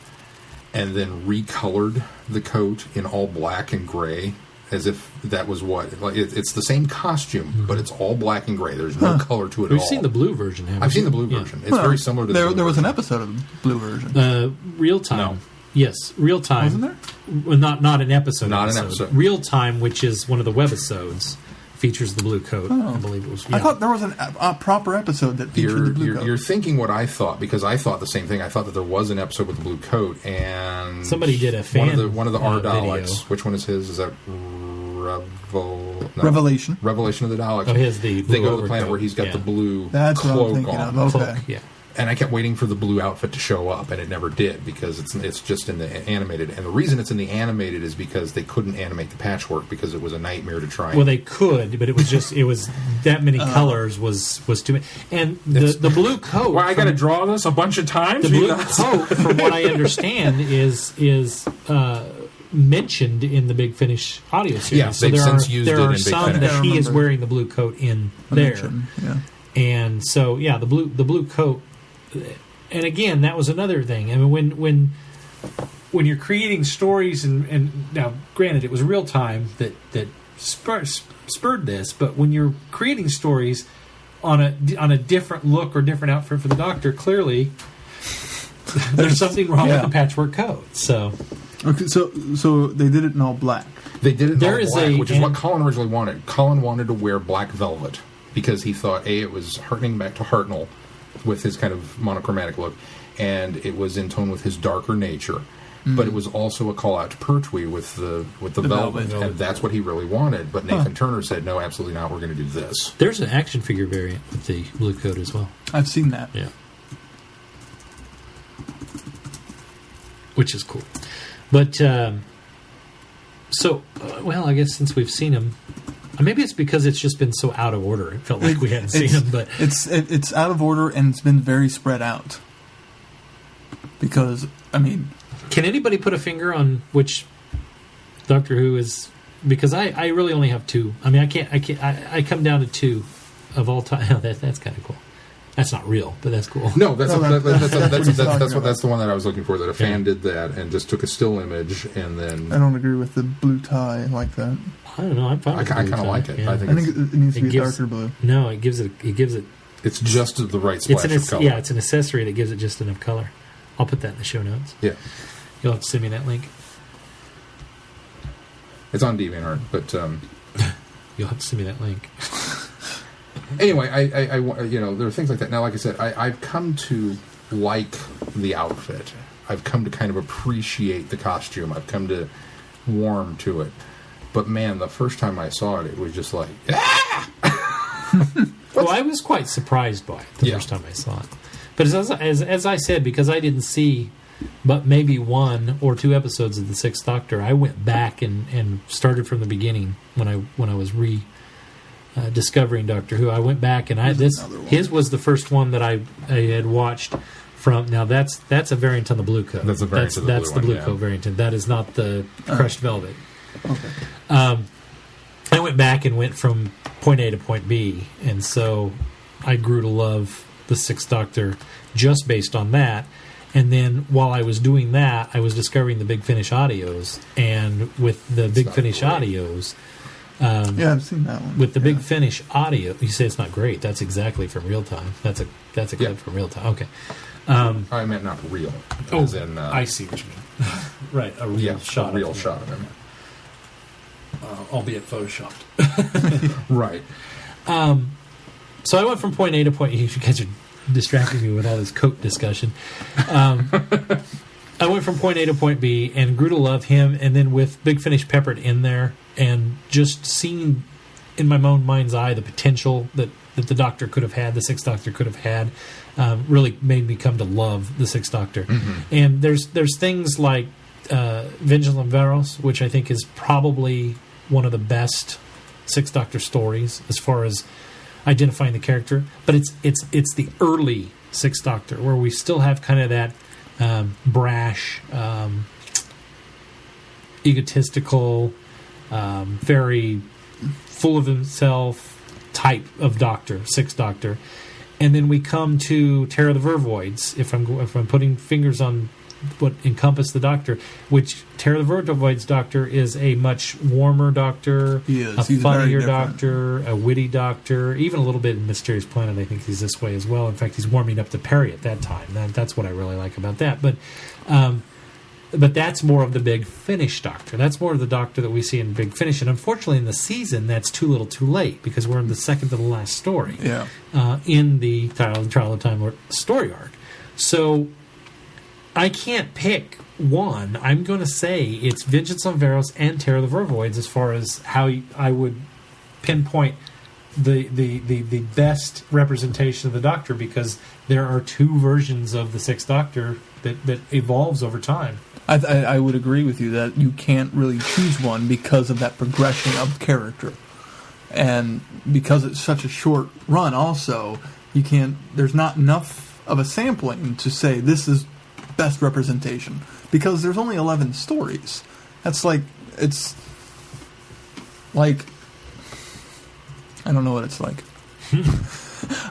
and then recolored the coat in all black and gray, as if that was what... it's the same costume, mm-hmm. but it's all black and gray. There's no color to it at all. We've seen the blue version, haven't we? I've seen the blue version. It's very similar to the blue There was version. an episode of the blue version. Real Time. No. Yes, Real Time. Wasn't there? Well, not an episode. Not an episode. Real Time, which is one of the webisodes, features the blue coat. I believe it was. Yeah. I thought there was a proper episode that featured the blue coat. You're thinking what I thought, because I thought the same thing. I thought that there was an episode with the blue coat, and somebody did a fan one of the R Daleks. video. Which one is his? Is that Revelation? Revelation of the Daleks. Oh, his the blue They go to the planet overcoat. where he's got the blue That's cloak what I'm thinking on. of. Okay. Cloak, yeah. And I kept waiting for the blue outfit to show up, and it never did, because it's just in the animated. And the reason it's in the animated is because they couldn't animate the patchwork, because it was a nightmare to try. Well, they could, but it was that many colors was too many. And the blue coat. Well, I got to draw this a bunch of times. The blue coat, from what I understand, is mentioned in the Big Finish audio series. Yeah, so they've there since are, used there it are in Big some Finish. that he is wearing the blue coat in there. Yeah. And so, yeah, the blue coat. And again, that was another thing. I mean, when you're creating stories, and now, granted, it was Real Time that spurred this, but when you're creating stories on a different look or different outfit for the Doctor, clearly there's something wrong with the patchwork coat. So, okay, so they did it in all black. They did it in all is black, which is what and- Colin originally wanted. Colin wanted to wear black velvet because he thought, it was harkening back to Hartnell with his kind of monochromatic look, and it was in tone with his darker nature. Mm-hmm. But it was also a call out to Pertwee with the velvet, and that's what he really wanted. But Nathan Turner said, no, absolutely not, we're going to do this. There's an action figure variant with the blue coat as well. I've seen that. Yeah. Which is cool. But, well, I guess since we've seen him, maybe it's because it's just been so out of order. It felt like we hadn't seen him, but it's out of order, and it's been very spread out. Because, I mean, can anybody put a finger on which Doctor Who is? Because I really only have two. I mean, I come down to two of all time. That's kind of cool. That's not real, but that's cool. No, that's the one that I was looking for. That a fan Yeah. did that and just took a still image and then. I don't agree with the blue tie like that. I don't know. I'm fine. I kind of like it. Yeah. I think I think it needs to be gives- darker blue. No, it gives it. it's just the right splash of color. Yeah, it's an accessory that gives it just enough color. I'll put that in the show notes. Yeah. You'll have to send me that link. It's on DeviantArt, but You'll have to send me that link. anyway, I there are things like that. Now, like I said, I've come to like the outfit. I've come to kind of appreciate the costume. I've come to warm to it. But man, the first time I saw it, it was just like, Well, I was quite surprised by it the first time I saw it. But as I said, because I didn't see but maybe one or two episodes of the Sixth Doctor, I went back and started from the beginning when I was discovering Doctor Who. I went back and his was the first one that I had watched from. Now that's a variant on the blue coat. That's a variant of the blue That's the one, blue yeah. coat variant. And that is not the crushed velvet. Okay. I went back and went from point A to point B, and so I grew to love the Sixth Doctor just based on that. And then while I was doing that, I was discovering the Big Finish audios, and with the Big Finish audios, yeah, I've seen that one. with the Big Finish audio, you say it's not great. That's exactly from real time. That's a clip from real time. Okay. I meant not real. As in, I see what you mean. Right, a real shot. A real shot of him. Albeit photoshopped. Right. So I went from point A to point. You guys are distracting me with all this Coke discussion. I went from point A to point B and grew to love him, and then with Big Finish peppered in there, and just seeing in my own mind's eye the potential that the Doctor could have had, the Sixth Doctor could have had, really made me come to love the Sixth Doctor. Mm-hmm. And there's things like Vigilant Veros, which I think is probably one of the best Sixth Doctor stories as far as identifying the character. But it's the early Sixth Doctor where we still have kind of that brash, egotistical, very full of himself type of Doctor, Sixth Doctor. And then we come to Terror of the Vervoids, if I'm putting fingers on what encompass the Doctor, which Terror of the Vervoids Doctor is a much warmer Doctor, He's funnier very Doctor, a witty Doctor, even a little bit in Mysterious Planet. I think he's this way as well. In fact, he's warming up to Perry at that time. That's what I really like about that. But that's more of the Big Finish Doctor. That's more of the Doctor that we see in Big Finish. And unfortunately, in the season, that's too little too late because we're in the second to the last story in the Trial of Time Lord story arc. So I can't pick one. I'm going to say it's Vengeance on Varos and Terror of the Vervoids as far as how I would pinpoint the best representation of the Doctor, because there are two versions of the Sixth Doctor that evolves over time. I would agree with you that you can't really choose one because of that progression of character. And because it's such a short run also, you can't, there's not enough of a sampling to say this is best representation. Because there's only 11 stories. That's like, it's like, I don't know what it's like.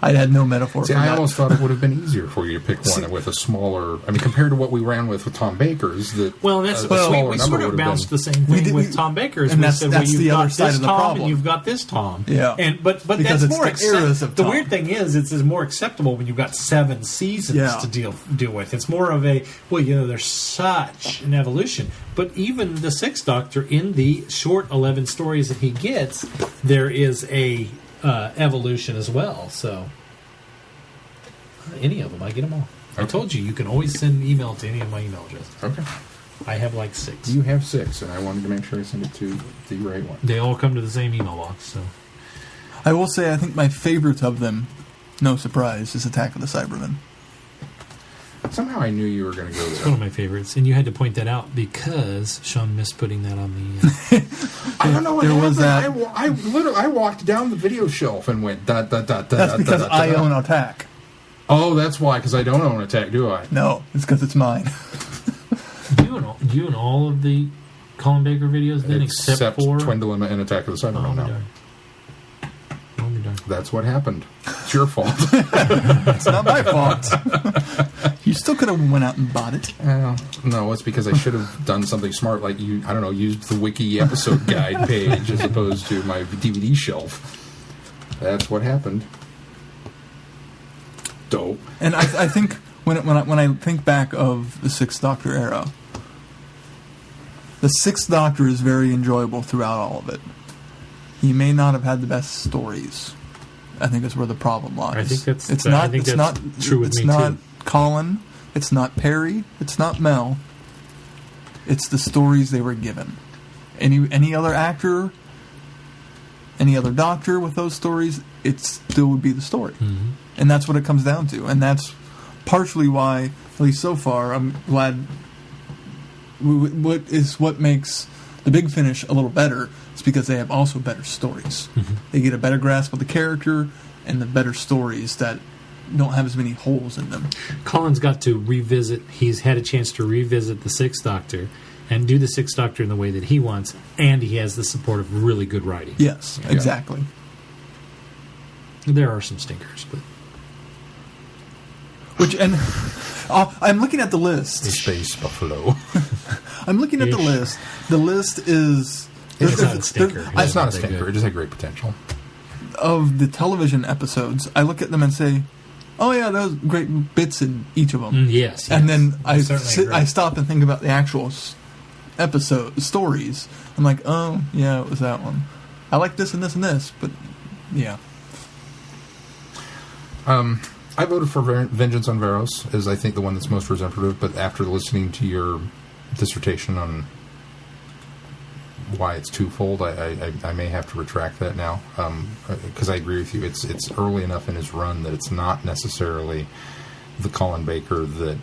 I had no metaphor for that. I almost thought it would have been easier for you to pick one with a smaller... I mean, compared to what we ran with Tom Baker's... we sort of bounced the same thing with Tom Baker's. And that's the other side of the problem. And you've got this Tom. Yeah. But because that's more acceptable. The weird thing is, it's more acceptable when you've got 7 seasons to deal with. It's more of a, there's such an evolution. But even the Sixth Doctor, in the short 11 stories that he gets, there is a... evolution as well. So any of them, I get them all. Okay. I told you can always send an email to any of my email addresses. Okay. I have like 6. You have 6, and I wanted to make sure I send it to the right one. They all come to the same email box. So I will say I think my favorite of them, no surprise, is Attack of the Cybermen. Somehow I knew you were going to go there. It's one of my favorites, and you had to point that out because Sean missed putting that on the... I don't know what there happened. Was that... I literally walked down the video shelf and went... That's because I own Attack. Oh, that's why, because I don't own Attack, do I? No, it's because it's mine. Do you own all of the Colin Baker videos then, except for... Twin Dilemma and Attack of the Cybermen now. That's what happened. It's your fault. It's not my fault. You still could have went out and bought it. No, it's because I should have done something smart, like used the wiki episode guide page as opposed to my DVD shelf. That's what happened. Dope. And I think when I think back of the Sixth Doctor era, the Sixth Doctor is very enjoyable throughout all of it. He may not have had the best stories. I think that's where the problem lies. I think that's it's not true with me too. It's not Colin. It's not Perry. It's not Mel. It's the stories they were given. Any other actor, any other Doctor with those stories, it still would be the story. Mm-hmm. And that's what it comes down to. And that's partially why, at least so far, I'm glad. What makes the Big Finish a little better is because they have also better stories. Mm-hmm. They get a better grasp of the character and the better stories that don't have as many holes in them. Colin's got to revisit. He's had a chance to revisit the Sixth Doctor and do the Sixth Doctor in the way that he wants, and he has the support of really good writing. Yes, exactly. There are some stinkers, but I'm looking at the list. A space buffalo. I'm looking at the list. The list is... it's not a stinker. It's not a stinker. It just had great potential. Of the television episodes, I look at them and say, oh yeah, those great bits in each of them. Yes. And then I agree. stop and think about the actual episode stories. I'm like, oh yeah, it was that one. I like this and this and this, but yeah. I voted for Vengeance on Varos as I think the one that's most representative, but after listening to your dissertation on why it's twofold, I may have to retract that now, because I agree with you. It's early enough in his run that it's not necessarily the Colin Baker that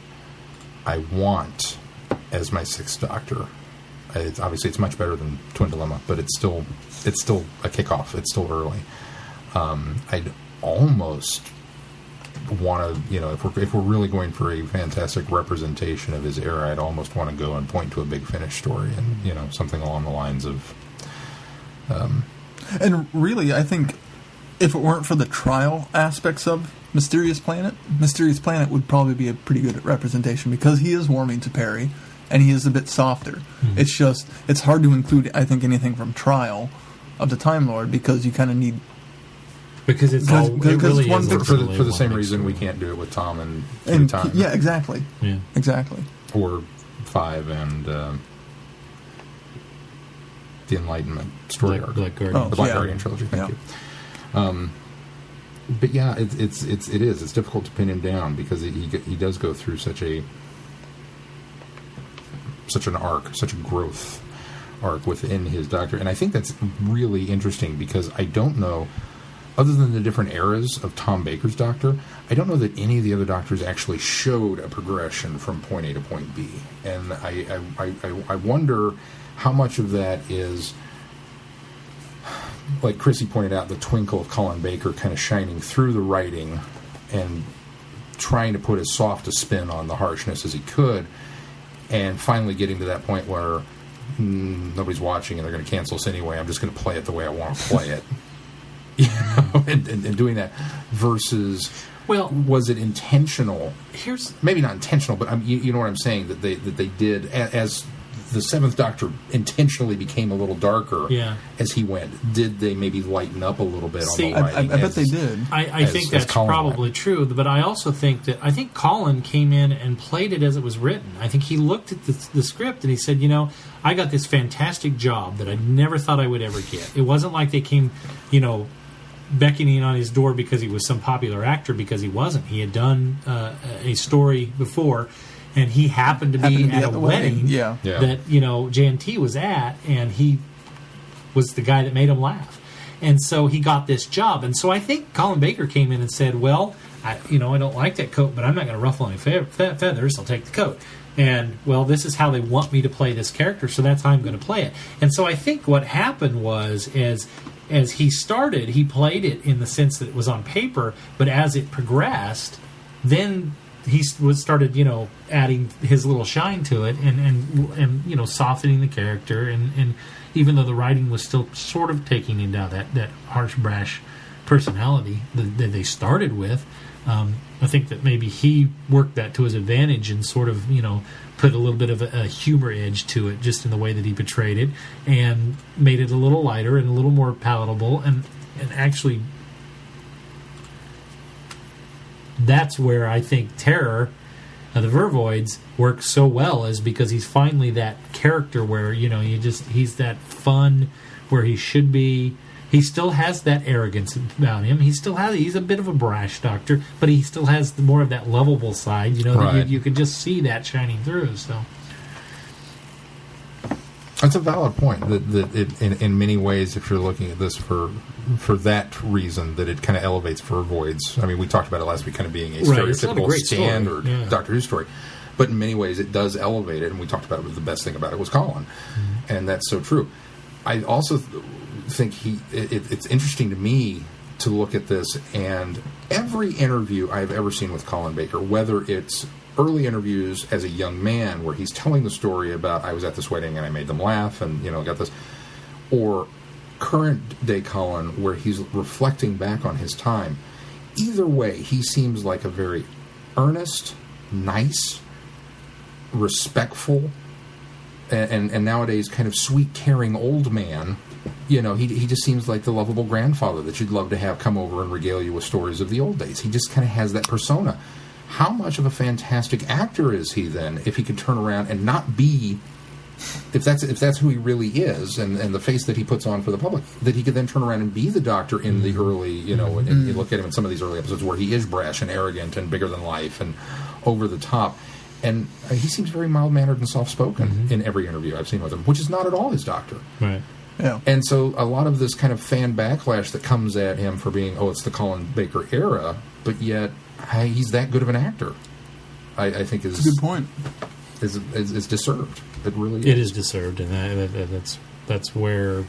I want as my Sixth Doctor. Obviously, it's much better than Twin Dilemma, but it's still a kickoff. It's still early. I'd almost want to, if we're really going for a fantastic representation of his era, I'd almost want to go and point to a Big Finish story and something along the lines of. And really, I think if it weren't for the trial aspects of Mysterious Planet would probably be a pretty good representation because he is warming to Perry, and he is a bit softer. Mm-hmm. It's hard to include, I think, anything from Trial of the Time Lord because you kind of need. Because it really one is for the same reason we can't do it with Tom and Time. Yeah, exactly. Yeah, exactly. Or 5 and the Enlightenment story arc. Black Guardian. The Black Guardian trilogy. Thank you. But yeah, it's difficult to pin him down because he does go through such an arc, such a growth arc within his Doctor, and I think that's really interesting because I don't know. Other than the different eras of Tom Baker's Doctor, I don't know that any of the other Doctors actually showed a progression from point A to point B. And I wonder how much of that is, like Chrissy pointed out, the twinkle of Colin Baker kind of shining through the writing and trying to put as soft a spin on the harshness as he could, and finally getting to that point where nobody's watching and they're going to cancel us anyway. I'm just going to play it the way I want to play it. And doing that versus, was it intentional? Maybe not intentional, but you know what I'm saying, that they did as the Seventh Doctor intentionally became a little darker as he went. Did they maybe lighten up a little bit on the writing? I bet they did. I think that's probably true, but I also think that Colin came in and played it as it was written. I think he looked at the script and he said, I got this fantastic job that I never thought I would ever get. It wasn't like they came, beckoning on his door because he was some popular actor, because he wasn't. He had done a story before, and he happened to be at a wedding that J&T was at, and he was the guy that made him laugh. And so he got this job. And so I think Colin Baker came in and said, well, I don't like that coat, but I'm not going to ruffle any feathers. I'll take the coat. And, this is how they want me to play this character, so that's how I'm going to play it. And so I think what happened was, as he started, he played it in the sense that it was on paper, but as it progressed, then he started, adding his little shine to it and softening the character, and even though the writing was still sort of taking him down that harsh, brash personality that they started with, I think that maybe he worked that to his advantage and sort of, put a little bit of a humor edge to it, just in the way that he portrayed it, and made it a little lighter and a little more palatable. And actually, that's where I think Terror of the Vervoids works so well, is because he's finally that character where, he's that fun where he should be. He still has that arrogance about him. He's a bit of a brash Doctor, but he still has more of that lovable side. You could just see that shining through. So that's a valid point. That it, in many ways, if you're looking at this for that reason, that it kind of elevates Vervoids. I mean, we talked about it last week, kind of being a stereotypical standard Doctor Who story, but in many ways, it does elevate it. And we talked about it. The best thing about it was Colin, and that's so true. I also think it's interesting to me to look at this, and every interview I've ever seen with Colin Baker, whether it's early interviews as a young man where he's telling the story about, I was at this wedding and I made them laugh and, got this, or current day Colin where he's reflecting back on his time, either way, he seems like a very earnest, nice, respectful, and nowadays kind of sweet, caring old man. He just seems like the lovable grandfather that you'd love to have come over and regale you with stories of the old days. He just kind of has that persona. How much of a fantastic actor is he then, if he could turn around and not be, if that's who he really is, and the face that he puts on for the public, that he could then turn around and be the Doctor in the early, and you look at him in some of these early episodes where he is brash and arrogant and bigger than life and over the top. And he seems very mild-mannered and soft-spoken in every interview I've seen with him, which is not at all his Doctor. Right. Yeah. And so a lot of this kind of fan backlash that comes at him for being, it's the Colin Baker era, but yet he's that good of an actor, I think is... That's a good point. Is deserved. It really is. It is deserved, and that's where...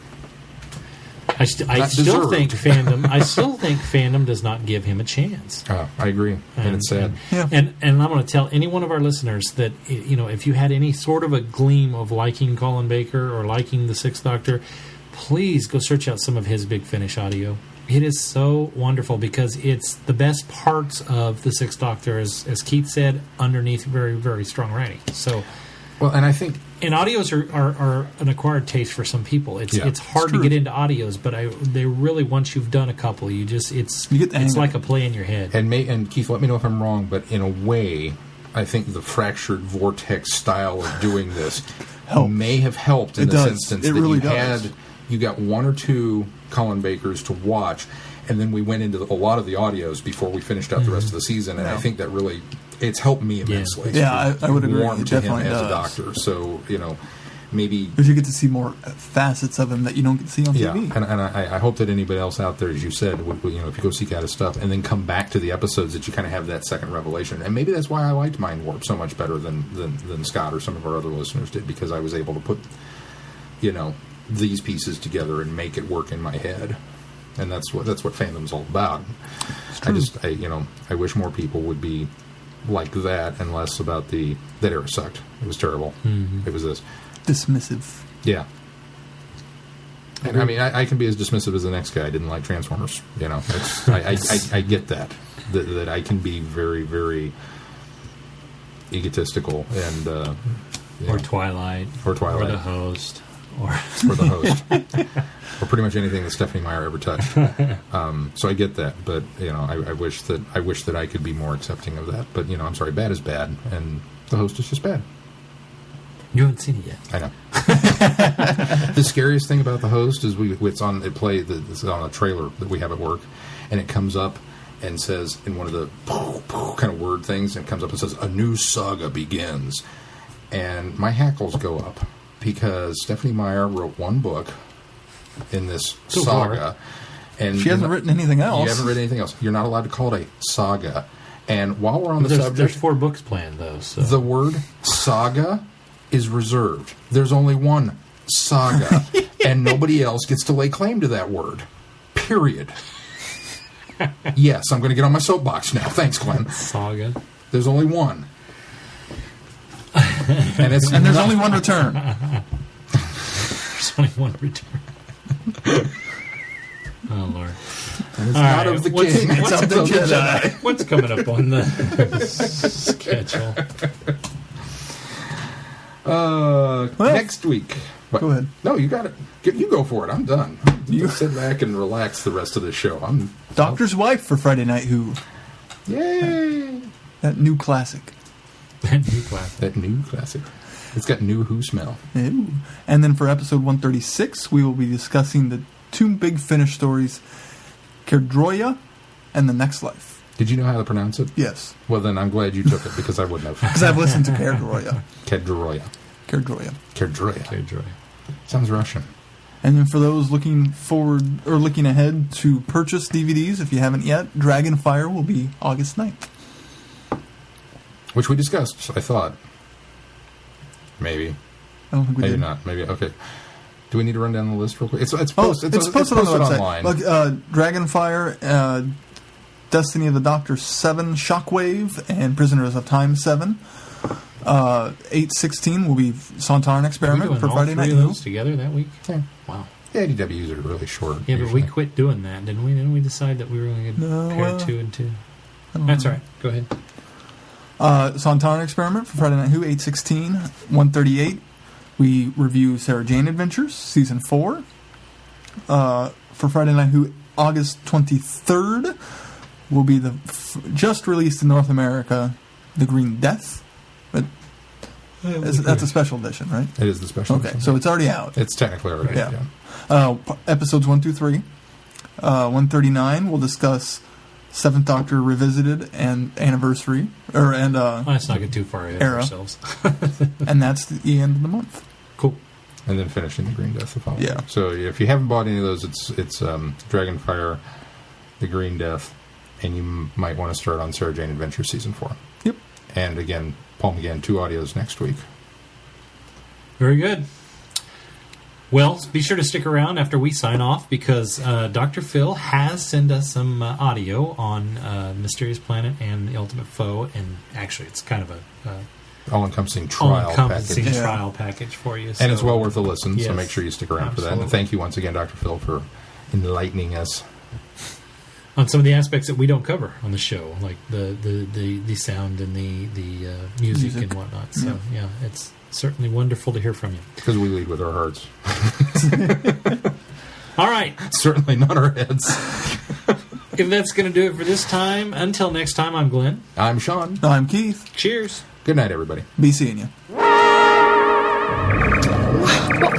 I still think fandom does not give him a chance. I agree, and it's sad. And I'm going to tell any one of our listeners that if you had any sort of a gleam of liking Colin Baker or liking the Sixth Doctor, please go search out some of his Big Finish audio. It is so wonderful because it's the best parts of the Sixth Doctor, as Keith said, underneath very, very strong writing. So, well, and I think. And audios are an acquired taste for some people. It's hard to get into audios, but they really, once you've done a couple, you get it's like a play in your head. And Keith, let me know if I'm wrong, but in a way, I think the fractured Vortex style of doing this may have helped in this instance. It really does. You got one or two Colin Bakers to watch, and then we went into a lot of the audios before we finished out the rest of the season, and I think that really... It's helped me immensely. Yeah, I would agree. Warm It to him definitely as does. a doctor. So, maybe... Because you get to see more facets of him that you don't get to see on TV. Yeah, and I hope that anybody else out there, as you said, if you go seek out his stuff and then come back to the episodes, that you kind of have that second revelation. And maybe that's why I liked Mind Warp so much better than Scott or some of our other listeners did, because I was able to put, these pieces together and make it work in my head. And that's what fandom's all about. I wish more people would be like that and less about that era sucked. It was terrible. It was this dismissive. Yeah. And I mean, I can be as dismissive as the next guy. I didn't like Transformers. I get that I can be very, very egotistical and or Twilight, or the Host, or the Host, or pretty much anything that Stephanie Meyer ever touched. So I get that, but I wish that I could be more accepting of that. But I'm sorry, bad is bad, and the Host is just bad. You haven't seen it yet. I know. The scariest thing about the Host is it's on a trailer that we have at work, and it comes up and says in one of the kind of word things, and it comes up and says, "A new saga begins," and my hackles go up because Stephanie Meyer wrote one book in this saga, and she hasn't written anything else. You haven't written anything else. You're not allowed to call it a saga. And while we're on the subject, there's 4 books planned though. So. The word saga is reserved. There's only one saga, and nobody else gets to lay claim to that word. Period. Yes, I'm going to get on my soapbox now. Thanks, Glenn. Saga. There's only one, and there's only one return. There's only one return. Oh Lord! And it's not of the king. It's of the Jedi. What's coming up on the schedule? Next week. What? Go ahead. No, you got it. You go for it. I'm done. You sit back and relax the rest of the show. Doctor's Wife for Friday Night Who. Yay! That new classic. That new classic. It's got new Who smell. Ew. And then for episode 136, we will be discussing the 2 Big Finish stories, Kerdroya and The Next Life. Did you know how to pronounce it? Yes. Well, then I'm glad you took it, because I wouldn't have. Because I've listened to Kerdroya. Kerdroya. Sounds Russian. And then for those looking forward or looking ahead to purchase DVDs, if you haven't yet, Dragonfire will be August 9th. Which we discussed, I thought. Maybe. I don't think we Maybe did. not. Maybe. Okay. Do we need to run down the list real quick? It's posted on the website. online. Look, Dragonfire, Destiny of the Doctor 7 Shockwave and Prisoners of Time 7. 8/16 will be Sontaran Experiment for Friday Night Who. Those together that week? Yeah. Wow. The IDWs are really short. Yeah, but usually. we quit doing that, didn't we? Didn't we decide that we were going to pair 2 and 2? That's all right. Go ahead. Sontaran Experiment for Friday Night Who, 8/16. 138, we review Sarah Jane Adventures, Season 4. For Friday Night Who, August 23rd, will be the just released in North America, The Green Death. But that's a special edition, right? It is the special edition. Okay, so it's already out. It's technically already out, Episodes 1 through 3. 139, we'll discuss Seventh Doctor Revisited and Anniversary. Let's not get too far ahead of ourselves. And that's the end of the month. Cool. And then finishing the Green Death the following. Yeah. So if you haven't bought any of those, it's Dragonfire, the Green Death, and you might want to start on Sarah Jane Adventure Season 4. Yep. And again, Palm again, 2 audios next week. Very good. Well, be sure to stick around after we sign off because Dr. Phil has sent us some audio on Mysterious Planet and The Ultimate Foe, and actually it's kind of a all-encompassing trial package for you. So. And it's well worth a listen, so make sure you stick around for that. And thank you once again, Dr. Phil, for enlightening us on some of the aspects that we don't cover on the show, like the sound and the music and whatnot. So, yeah, it's certainly wonderful to hear from you. Because we lead with our hearts. All right. Certainly not our heads. If that's going to do it for this time, until next time, I'm Glenn. I'm Sean. I'm Keith. Cheers. Good night, everybody. Be seeing you. What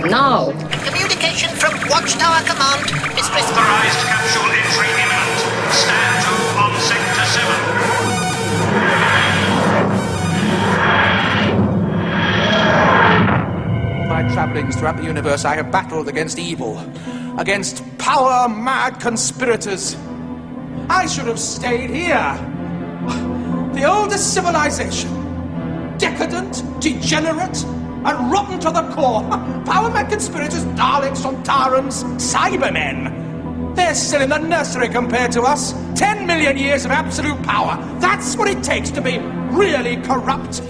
now? Communication from Watchtower Command. Mistress. Authorized capsule entry imminent. Stand to on Sector 7. My travellings throughout the universe, I have battled against evil, against power-mad conspirators. I should have stayed here. The oldest civilization. Decadent, degenerate, and rotten to the core. Power-mad conspirators, Daleks, Sontarans, Cybermen. They're still in the nursery compared to us. 10 million years of absolute power. That's what it takes to be really corrupt.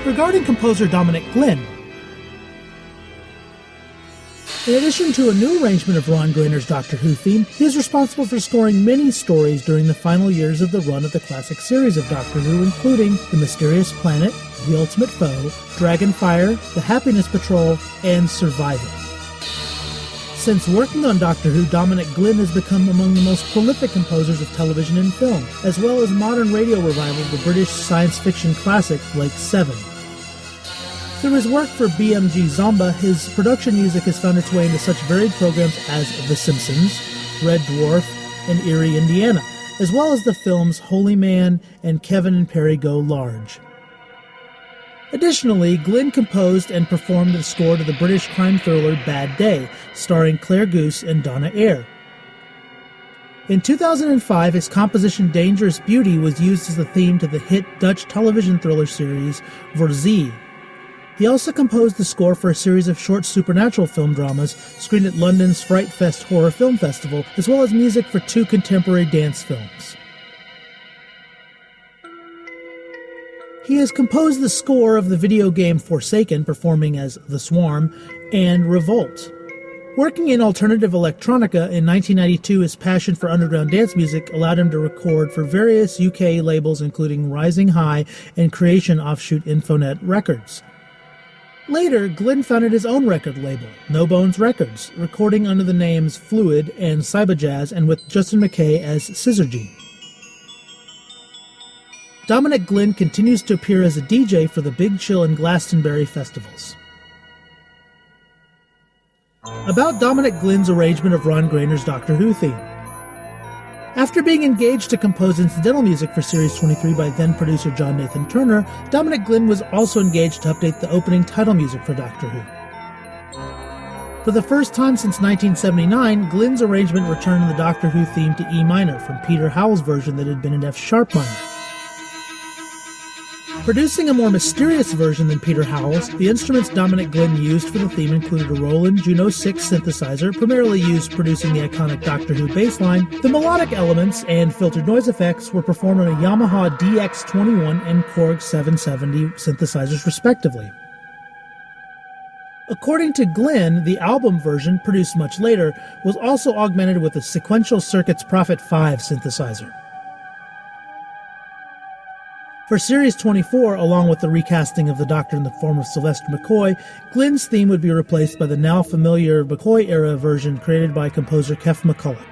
Regarding composer Dominic Glynn, in addition to a new arrangement of Ron Grainer's Doctor Who theme, he is responsible for scoring many stories during the final years of the run of the classic series of Doctor Who, including The Mysterious Planet, The Ultimate Foe, Dragonfire, The Happiness Patrol, and Survivor. Since working on Doctor Who, Dominic Glynn has become among the most prolific composers of television and film, as well as modern radio revival of the British science fiction classic Blake 7. Through his work for BMG Zomba, his production music has found its way into such varied programs as The Simpsons, Red Dwarf, and Erie, Indiana, as well as the films Holy Man and Kevin and Perry Go Large. Additionally, Glynn composed and performed the score to the British crime thriller Bad Day, starring Claire Goose and Donna Eyre. In 2005, his composition Dangerous Beauty was used as the theme to the hit Dutch television thriller series Verzee. He also composed the score for a series of short supernatural film dramas screened at London's Fright Fest Horror Film Festival, as well as music for 2 contemporary dance films. He has composed the score of the video game Forsaken, performing as The Swarm, and Revolt. Working in alternative electronica in 1992, his passion for underground dance music allowed him to record for various UK labels including Rising High and Creation offshoot Infonet Records. Later, Glynn founded his own record label, No Bones Records, recording under the names Fluid and Cybajazz and with Justin McKay as Scissorgene. Dominic Glynn continues to appear as a DJ for the Big Chill and Glastonbury festivals. About Dominic Glynn's arrangement of Ron Grainer's Doctor Who theme. After being engaged to compose incidental music for Series 23 by then-producer John Nathan Turner, Dominic Glynn was also engaged to update the opening title music for Doctor Who. For the first time since 1979, Glynn's arrangement returned the Doctor Who theme to E minor from Peter Howell's version that had been in F sharp minor. Producing a more mysterious version than Peter Howell's, the instruments Dominic Glynn used for the theme included a Roland Juno 6 synthesizer, primarily used producing the iconic Doctor Who bass line. The melodic elements and filtered noise effects were performed on a Yamaha DX21 and Korg 770 synthesizers respectively. According to Glynn, the album version, produced much later, was also augmented with a Sequential Circuits Prophet 5 synthesizer. For Series 24, along with the recasting of the Doctor in the form of Sylvester McCoy, Glynn's theme would be replaced by the now familiar McCoy-era version created by composer Kef McCulloch.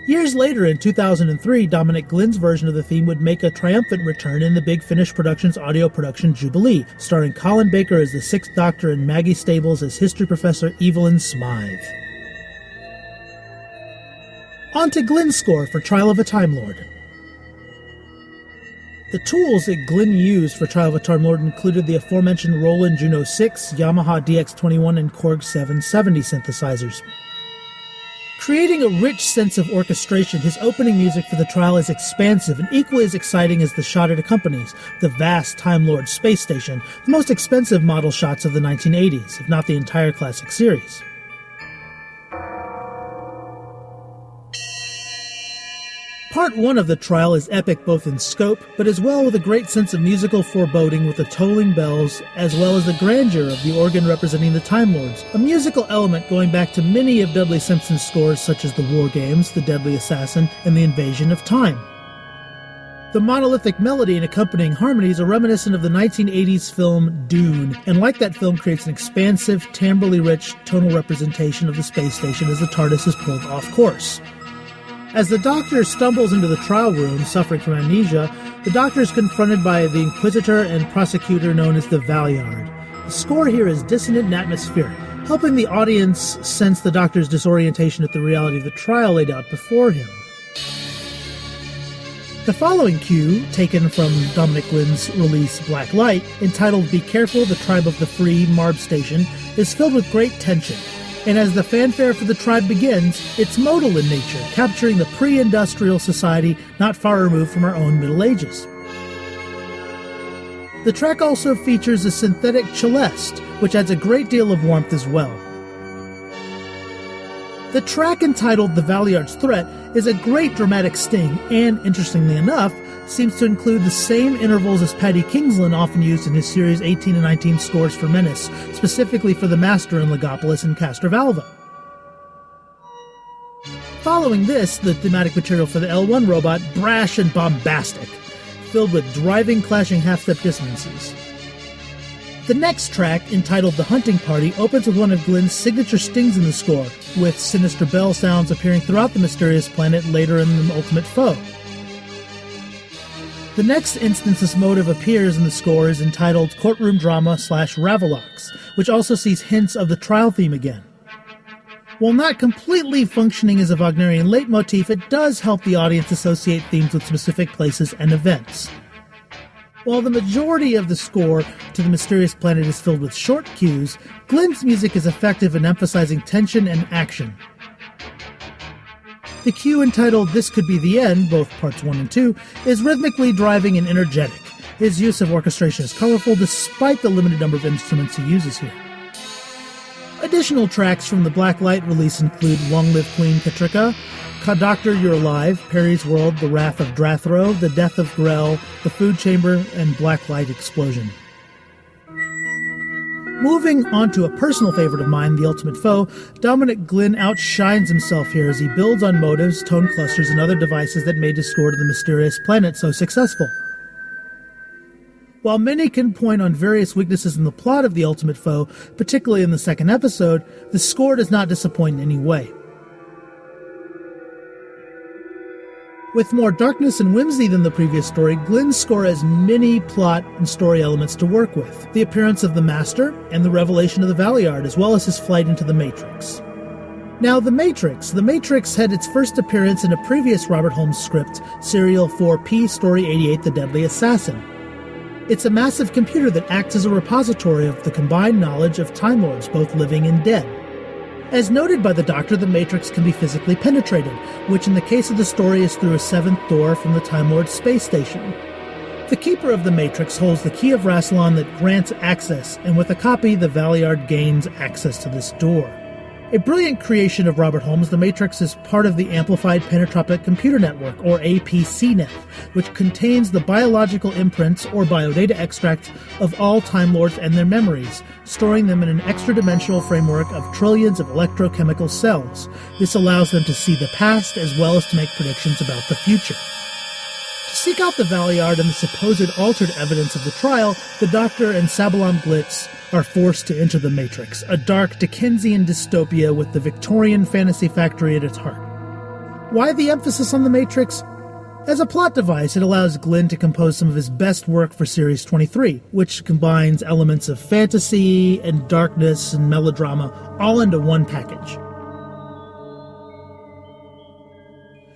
Years later, in 2003, Dominic Glynn's version of the theme would make a triumphant return in the Big Finish Productions audio production Jubilee, starring Colin Baker as the Sixth Doctor and Maggie Stables as History Professor Evelyn Smythe. On to Glynn's score for Trial of a Time Lord. The tools that Glynn used for Trial of a Time Lord included the aforementioned Roland Juno 6, Yamaha DX21, and Korg 770 synthesizers. Creating a rich sense of orchestration, his opening music for the trial is expansive and equally as exciting as the shot it accompanies, the vast Time Lord space station, the most expensive model shots of the 1980s, if not the entire classic series. Part 1 of the trial is epic both in scope, but as well with a great sense of musical foreboding with the tolling bells, as well as the grandeur of the organ representing the Time Lords, a musical element going back to many of Dudley Simpson's scores such as The War Games, The Deadly Assassin, and The Invasion of Time. The monolithic melody and accompanying harmonies are reminiscent of the 1980s film Dune, and like that film creates an expansive, timbrally rich tonal representation of the space station as the TARDIS is pulled off course. As the Doctor stumbles into the trial room, suffering from amnesia, the Doctor is confronted by the Inquisitor and prosecutor known as the Valeyard. The score here is dissonant and atmospheric, helping the audience sense the Doctor's disorientation at the reality of the trial laid out before him. The following cue, taken from Dominic Glynn's release Black Light, entitled Be Careful, the Tribe of the Free, Marb Station, is filled with great tension. And as the fanfare for the tribe begins, it's modal in nature, capturing the pre-industrial society not far removed from our own Middle Ages. The track also features a synthetic celeste, which adds a great deal of warmth as well. The track entitled The Valeyard's Threat is a great dramatic sting and, interestingly enough, seems to include the same intervals as Paddy Kingsland often used in his Series 18 and 19 scores for Menace, specifically for the Master in Legopolis and Castrovalva. Following this, the thematic material for the L1 robot, brash and bombastic, filled with driving, clashing half-step dissonances. The next track, entitled The Hunting Party, opens with one of Glynn's signature stings in the score, with sinister bell sounds appearing throughout the mysterious planet later in The Ultimate Foe. The next instance this motive appears in the score is entitled Courtroom Drama / Ravelox, which also sees hints of the trial theme again. While not completely functioning as a Wagnerian leitmotif, it does help the audience associate themes with specific places and events. While the majority of the score to The Mysterious Planet is filled with short cues, Glynn's music is effective in emphasizing tension and action. The cue entitled This Could Be the End, both parts 1 and 2, is rhythmically driving and energetic. His use of orchestration is colorful despite the limited number of instruments he uses here. Additional tracks from the Black Light release include Long Live Queen Katrika, Doctor You're Alive, Perry's World, The Wrath of Drathro, The Death of Grell, The Food Chamber, and Black Light Explosion. Moving on to a personal favorite of mine, The Ultimate Foe, Dominic Glynn outshines himself here as he builds on motives, tone clusters, and other devices that made his score to The Mysterious Planet so successful. While many can point on various weaknesses in the plot of The Ultimate Foe, particularly in the second episode, the score does not disappoint in any way. With more darkness and whimsy than the previous story, Glynn's score has many plot and story elements to work with. The appearance of the Master, and the revelation of the Valeyard, as well as his flight into the Matrix. Now, The Matrix. The Matrix had its first appearance in a previous Robert Holmes script, Serial 4P, Story 88, The Deadly Assassin. It's a massive computer that acts as a repository of the combined knowledge of Time Lords, both living and dead. As noted by the Doctor, the Matrix can be physically penetrated, which in the case of the story is through a seventh door from the Time Lord's space station. The Keeper of the Matrix holds the key of Rassilon that grants access, and with a copy, the Valeyard gains access to this door. A brilliant creation of Robert Holmes, the Matrix is part of the Amplified Panentropic Computer Network, or APCnet, which contains the biological imprints, or biodata extracts, of all Time Lords and their memories, storing them in an extra-dimensional framework of trillions of electrochemical cells. This allows them to see the past as well as to make predictions about the future. To seek out the Valeyard and the supposed altered evidence of the trial, the Doctor and Sabalam Glitz are forced to enter the Matrix, a dark Dickensian dystopia with the Victorian fantasy factory at its heart. Why the emphasis on the Matrix? As a plot device, it allows Glynn to compose some of his best work for Series 23, which combines elements of fantasy and darkness and melodrama all into one package.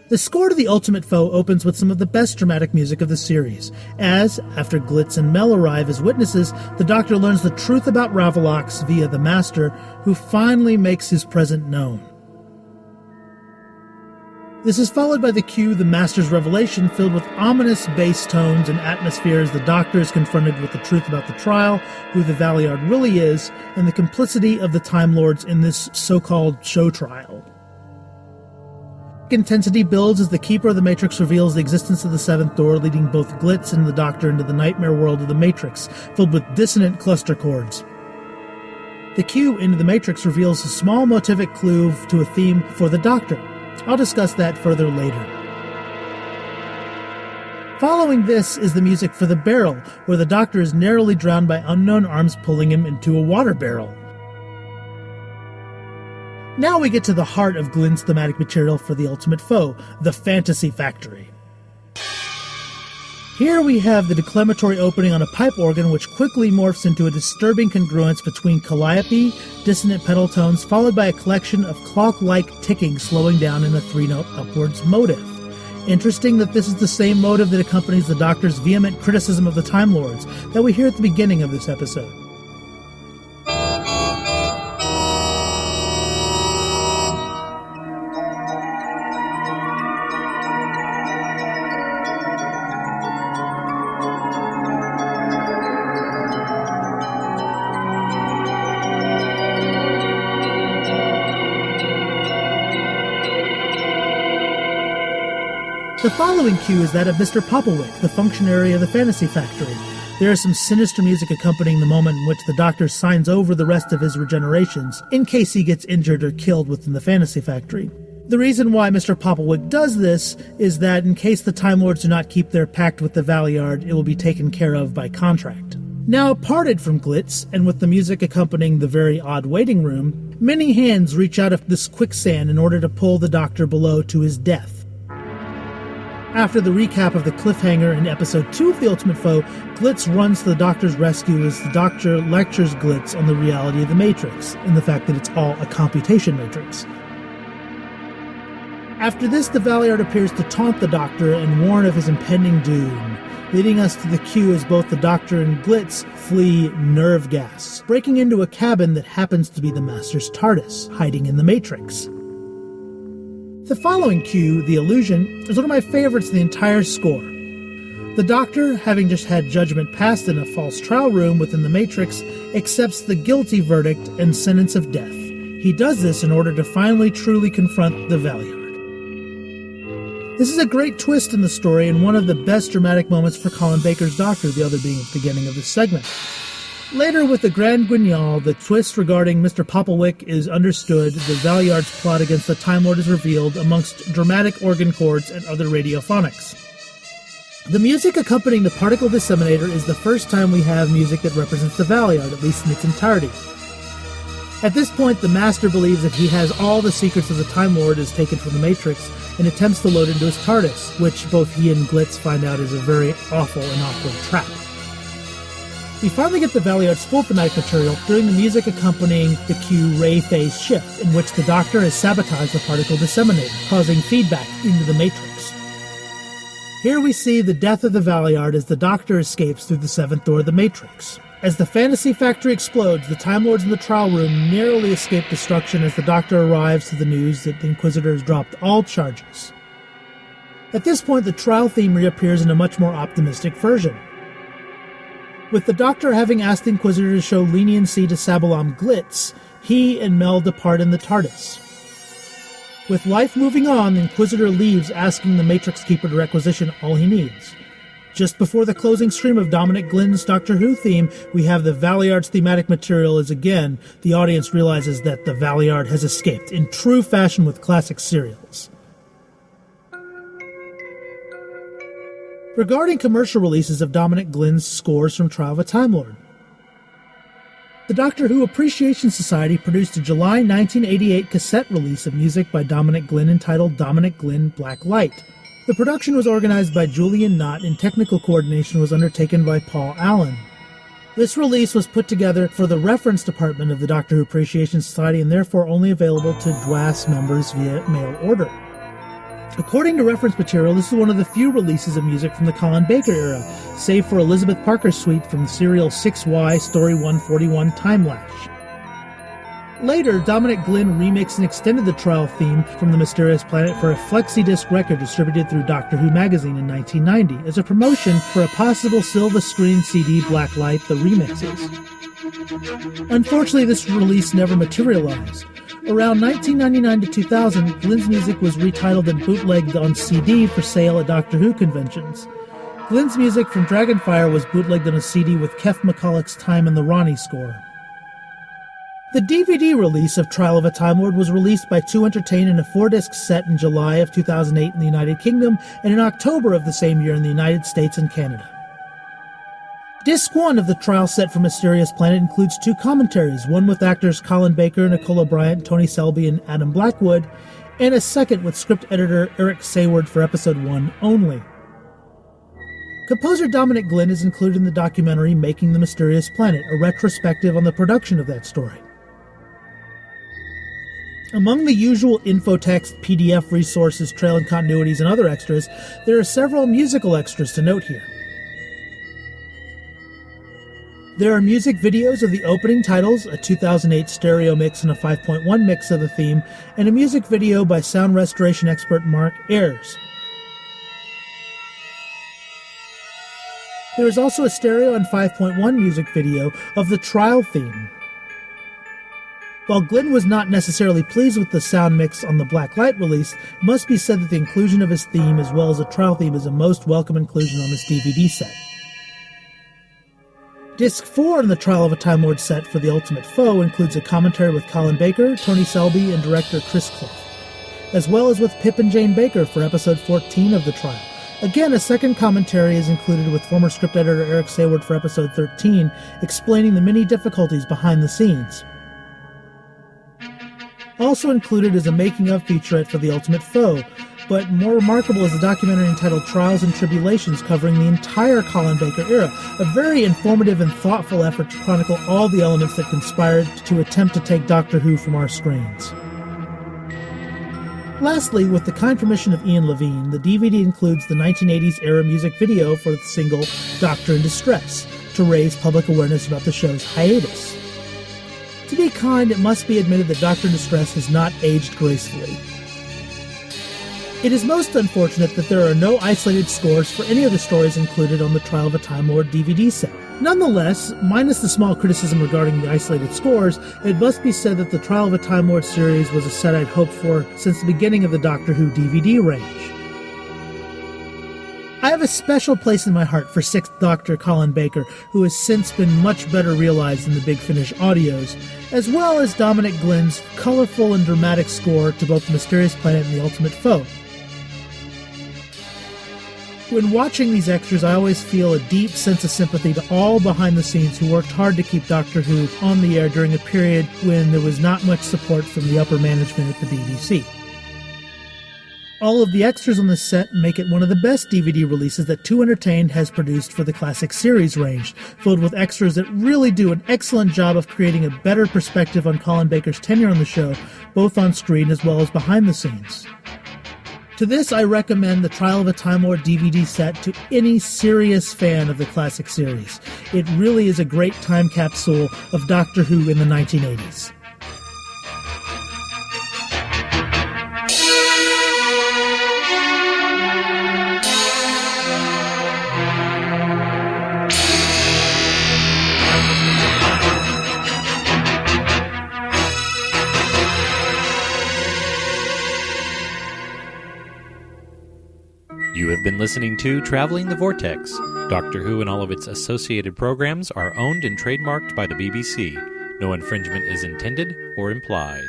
The score to The Ultimate Foe opens with some of the best dramatic music of the series, as, after Glitz and Mel arrive as witnesses, the Doctor learns the truth about Ravalox via the Master, who finally makes his present known. This is followed by the cue, the Master's revelation, filled with ominous bass tones and atmosphere as the Doctor is confronted with the truth about the trial, who the Valeyard really is, and the complicity of the Time Lords in this so-called show trial. Intensity builds as the Keeper of the Matrix reveals the existence of the seventh door, leading both Glitz and the Doctor into the nightmare world of the Matrix, filled with dissonant cluster chords. The cue into the Matrix reveals a small motivic clue to a theme for the Doctor. I'll discuss that further later. Following this is the music for the barrel, where the Doctor is narrowly drowned by unknown arms pulling him into a water barrel. Now we get to the heart of Glynn's thematic material for The Ultimate Foe, the Fantasy Factory. Here we have the declamatory opening on a pipe organ, which quickly morphs into a disturbing congruence between calliope, dissonant pedal tones, followed by a collection of clock-like ticking slowing down in a three-note upwards motive. Interesting that this is the same motive that accompanies the Doctor's vehement criticism of the Time Lords that we hear at the beginning of this episode. The following cue is that of Mr. Popplewick, the functionary of the Fantasy Factory. There is some sinister music accompanying the moment in which the Doctor signs over the rest of his regenerations, in case he gets injured or killed within the Fantasy Factory. The reason why Mr. Popplewick does this is that in case the Time Lords do not keep their pact with the Valeyard, it will be taken care of by contract. Now parted from Glitz, and with the music accompanying the very odd waiting room, many hands reach out of this quicksand in order to pull the Doctor below to his death. After the recap of the cliffhanger in Episode 2 of The Ultimate Foe, Glitz runs to the Doctor's rescue as the Doctor lectures Glitz on the reality of the Matrix, and the fact that it's all a computation matrix. After this, the Valeyard appears to taunt the Doctor and warn of his impending doom, leading us to the cue as both the Doctor and Glitz flee nerve gas, breaking into a cabin that happens to be the Master's TARDIS, hiding in the Matrix. The following cue, The Illusion, is one of my favorites in the entire score. The Doctor, having just had judgment passed in a false trial room within the Matrix, accepts the guilty verdict and sentence of death. He does this in order to finally truly confront the Valeyard. This is a great twist in the story and one of the best dramatic moments for Colin Baker's Doctor, the other being at the beginning of this segment. Later, with the Grand Guignol, the twist regarding Mr. Popplewick is understood, the Valeyard's plot against the Time Lord is revealed amongst dramatic organ chords and other radiophonics. The music accompanying the particle disseminator is the first time we have music that represents the Valeyard, at least in its entirety. At this point, the Master believes that he has all the secrets of the Time Lord as taken from the Matrix, and attempts to load into his TARDIS, which both he and Glitz find out is a very awful and awkward trap. We finally get the Valeyard's full thematic material during the music accompanying the cue Ray phase shift, in which the Doctor has sabotaged the particle disseminator, causing feedback into the Matrix. Here we see the death of the Valeyard as the Doctor escapes through the seventh door of the Matrix. As the fantasy factory explodes, the Time Lords in the trial room narrowly escape destruction as the Doctor arrives to the news that the Inquisitor has dropped all charges. At this point, the trial theme reappears in a much more optimistic version. With the Doctor having asked the Inquisitor to show leniency to Sabalam Glitz, he and Mel depart in the TARDIS. With life moving on, the Inquisitor leaves, asking the Matrix Keeper to requisition all he needs. Just before the closing stream of Dominic Glynn's Doctor Who theme, we have the Valeyard's thematic material as again, the audience realizes that the Valeyard has escaped, in true fashion with classic serials. Regarding commercial releases of Dominic Glynn's scores from Trial of a Time Lord, the Doctor Who Appreciation Society produced a July 1988 cassette release of music by Dominic Glynn entitled Dominic Glynn Black Light. The production was organized by Julian Knott and technical coordination was undertaken by Paul Allen. This release was put together for the reference department of the Doctor Who Appreciation Society and therefore only available to DWAS members via mail order. According to reference material, this is one of the few releases of music from the Colin Baker era, save for Elizabeth Parker's suite from serial 6Y Story 141 Time Lash. Later, Dominic Glynn remixed and extended the trial theme from The Mysterious Planet for a flexi-disc record distributed through Doctor Who magazine in 1990 as a promotion for a possible silver screen CD Black Light, the remixes. Unfortunately, this release never materialized. Around 1999 to 2000, Glynn's music was retitled and bootlegged on CD for sale at Doctor Who conventions. Glynn's music from Dragonfire was bootlegged on a CD with Kef McCulloch's Time and the Ronnie score. The DVD release of Trial of a Time Lord was released by 2 Entertain in a 4-disc set in July of 2008 in the United Kingdom and in October of the same year in the United States and Canada. Disc 1 of the trial set for Mysterious Planet includes 2 commentaries, one with actors Colin Baker, Nicola Bryant, Tony Selby, and Adam Blackwood, and a second with script editor Eric Sayward for episode 1 only. Composer Dominic Glynn is included in the documentary Making the Mysterious Planet, a retrospective on the production of that story. Among the usual infotext, PDF resources, trailing continuities, and other extras, there are several musical extras to note here. There are music videos of the opening titles, a 2008 stereo mix and a 5.1 mix of the theme, and a music video by sound restoration expert Mark Ayres. There is also a stereo and 5.1 music video of the trial theme. While Glynn was not necessarily pleased with the sound mix on the Black Light release, it must be said that the inclusion of his theme as well as a trial theme is a most welcome inclusion on this DVD set. Disc 4 in the Trial of a Time Lord set for The Ultimate Foe includes a commentary with Colin Baker, Tony Selby, and director Chris Clough, as well as with Pip and Jane Baker for episode 14 of the trial. Again, a second commentary is included with former script editor Eric Sayward for episode 13, explaining the many difficulties behind the scenes. Also included is a making-of featurette for The Ultimate Foe, but more remarkable is the documentary entitled Trials and Tribulations, covering the entire Colin Baker era, a very informative and thoughtful effort to chronicle all the elements that conspired to attempt to take Doctor Who from our screens. Lastly, with the kind permission of Ian Levine, the DVD includes the 1980s era music video for the single Doctor in Distress, to raise public awareness about the show's hiatus. To be kind, it must be admitted that Doctor in Distress has not aged gracefully. It is most unfortunate that there are no isolated scores for any of the stories included on the Trial of a Time Lord DVD set. Nonetheless, minus the small criticism regarding the isolated scores, it must be said that the Trial of a Time Lord series was a set I'd hoped for since the beginning of the Doctor Who DVD range. I have a special place in my heart for 6th Doctor Colin Baker, who has since been much better realized in the Big Finish audios, as well as Dominic Glynn's colorful and dramatic score to both The Mysterious Planet and The Ultimate Foe. When watching these extras, I always feel a deep sense of sympathy to all behind the scenes who worked hard to keep Doctor Who on the air during a period when there was not much support from the upper management at the BBC. All of the extras on this set make it one of the best DVD releases that 2 Entertained has produced for the classic series range, filled with extras that really do an excellent job of creating a better perspective on Colin Baker's tenure on the show, both on screen as well as behind the scenes. To this, I recommend the Trial of a Time Lord DVD set to any serious fan of the classic series. It really is a great time capsule of Doctor Who in the 1980s. You have been listening to Traveling the Vortex. Doctor Who and all of its associated programs are owned and trademarked by the BBC. No infringement is intended or implied.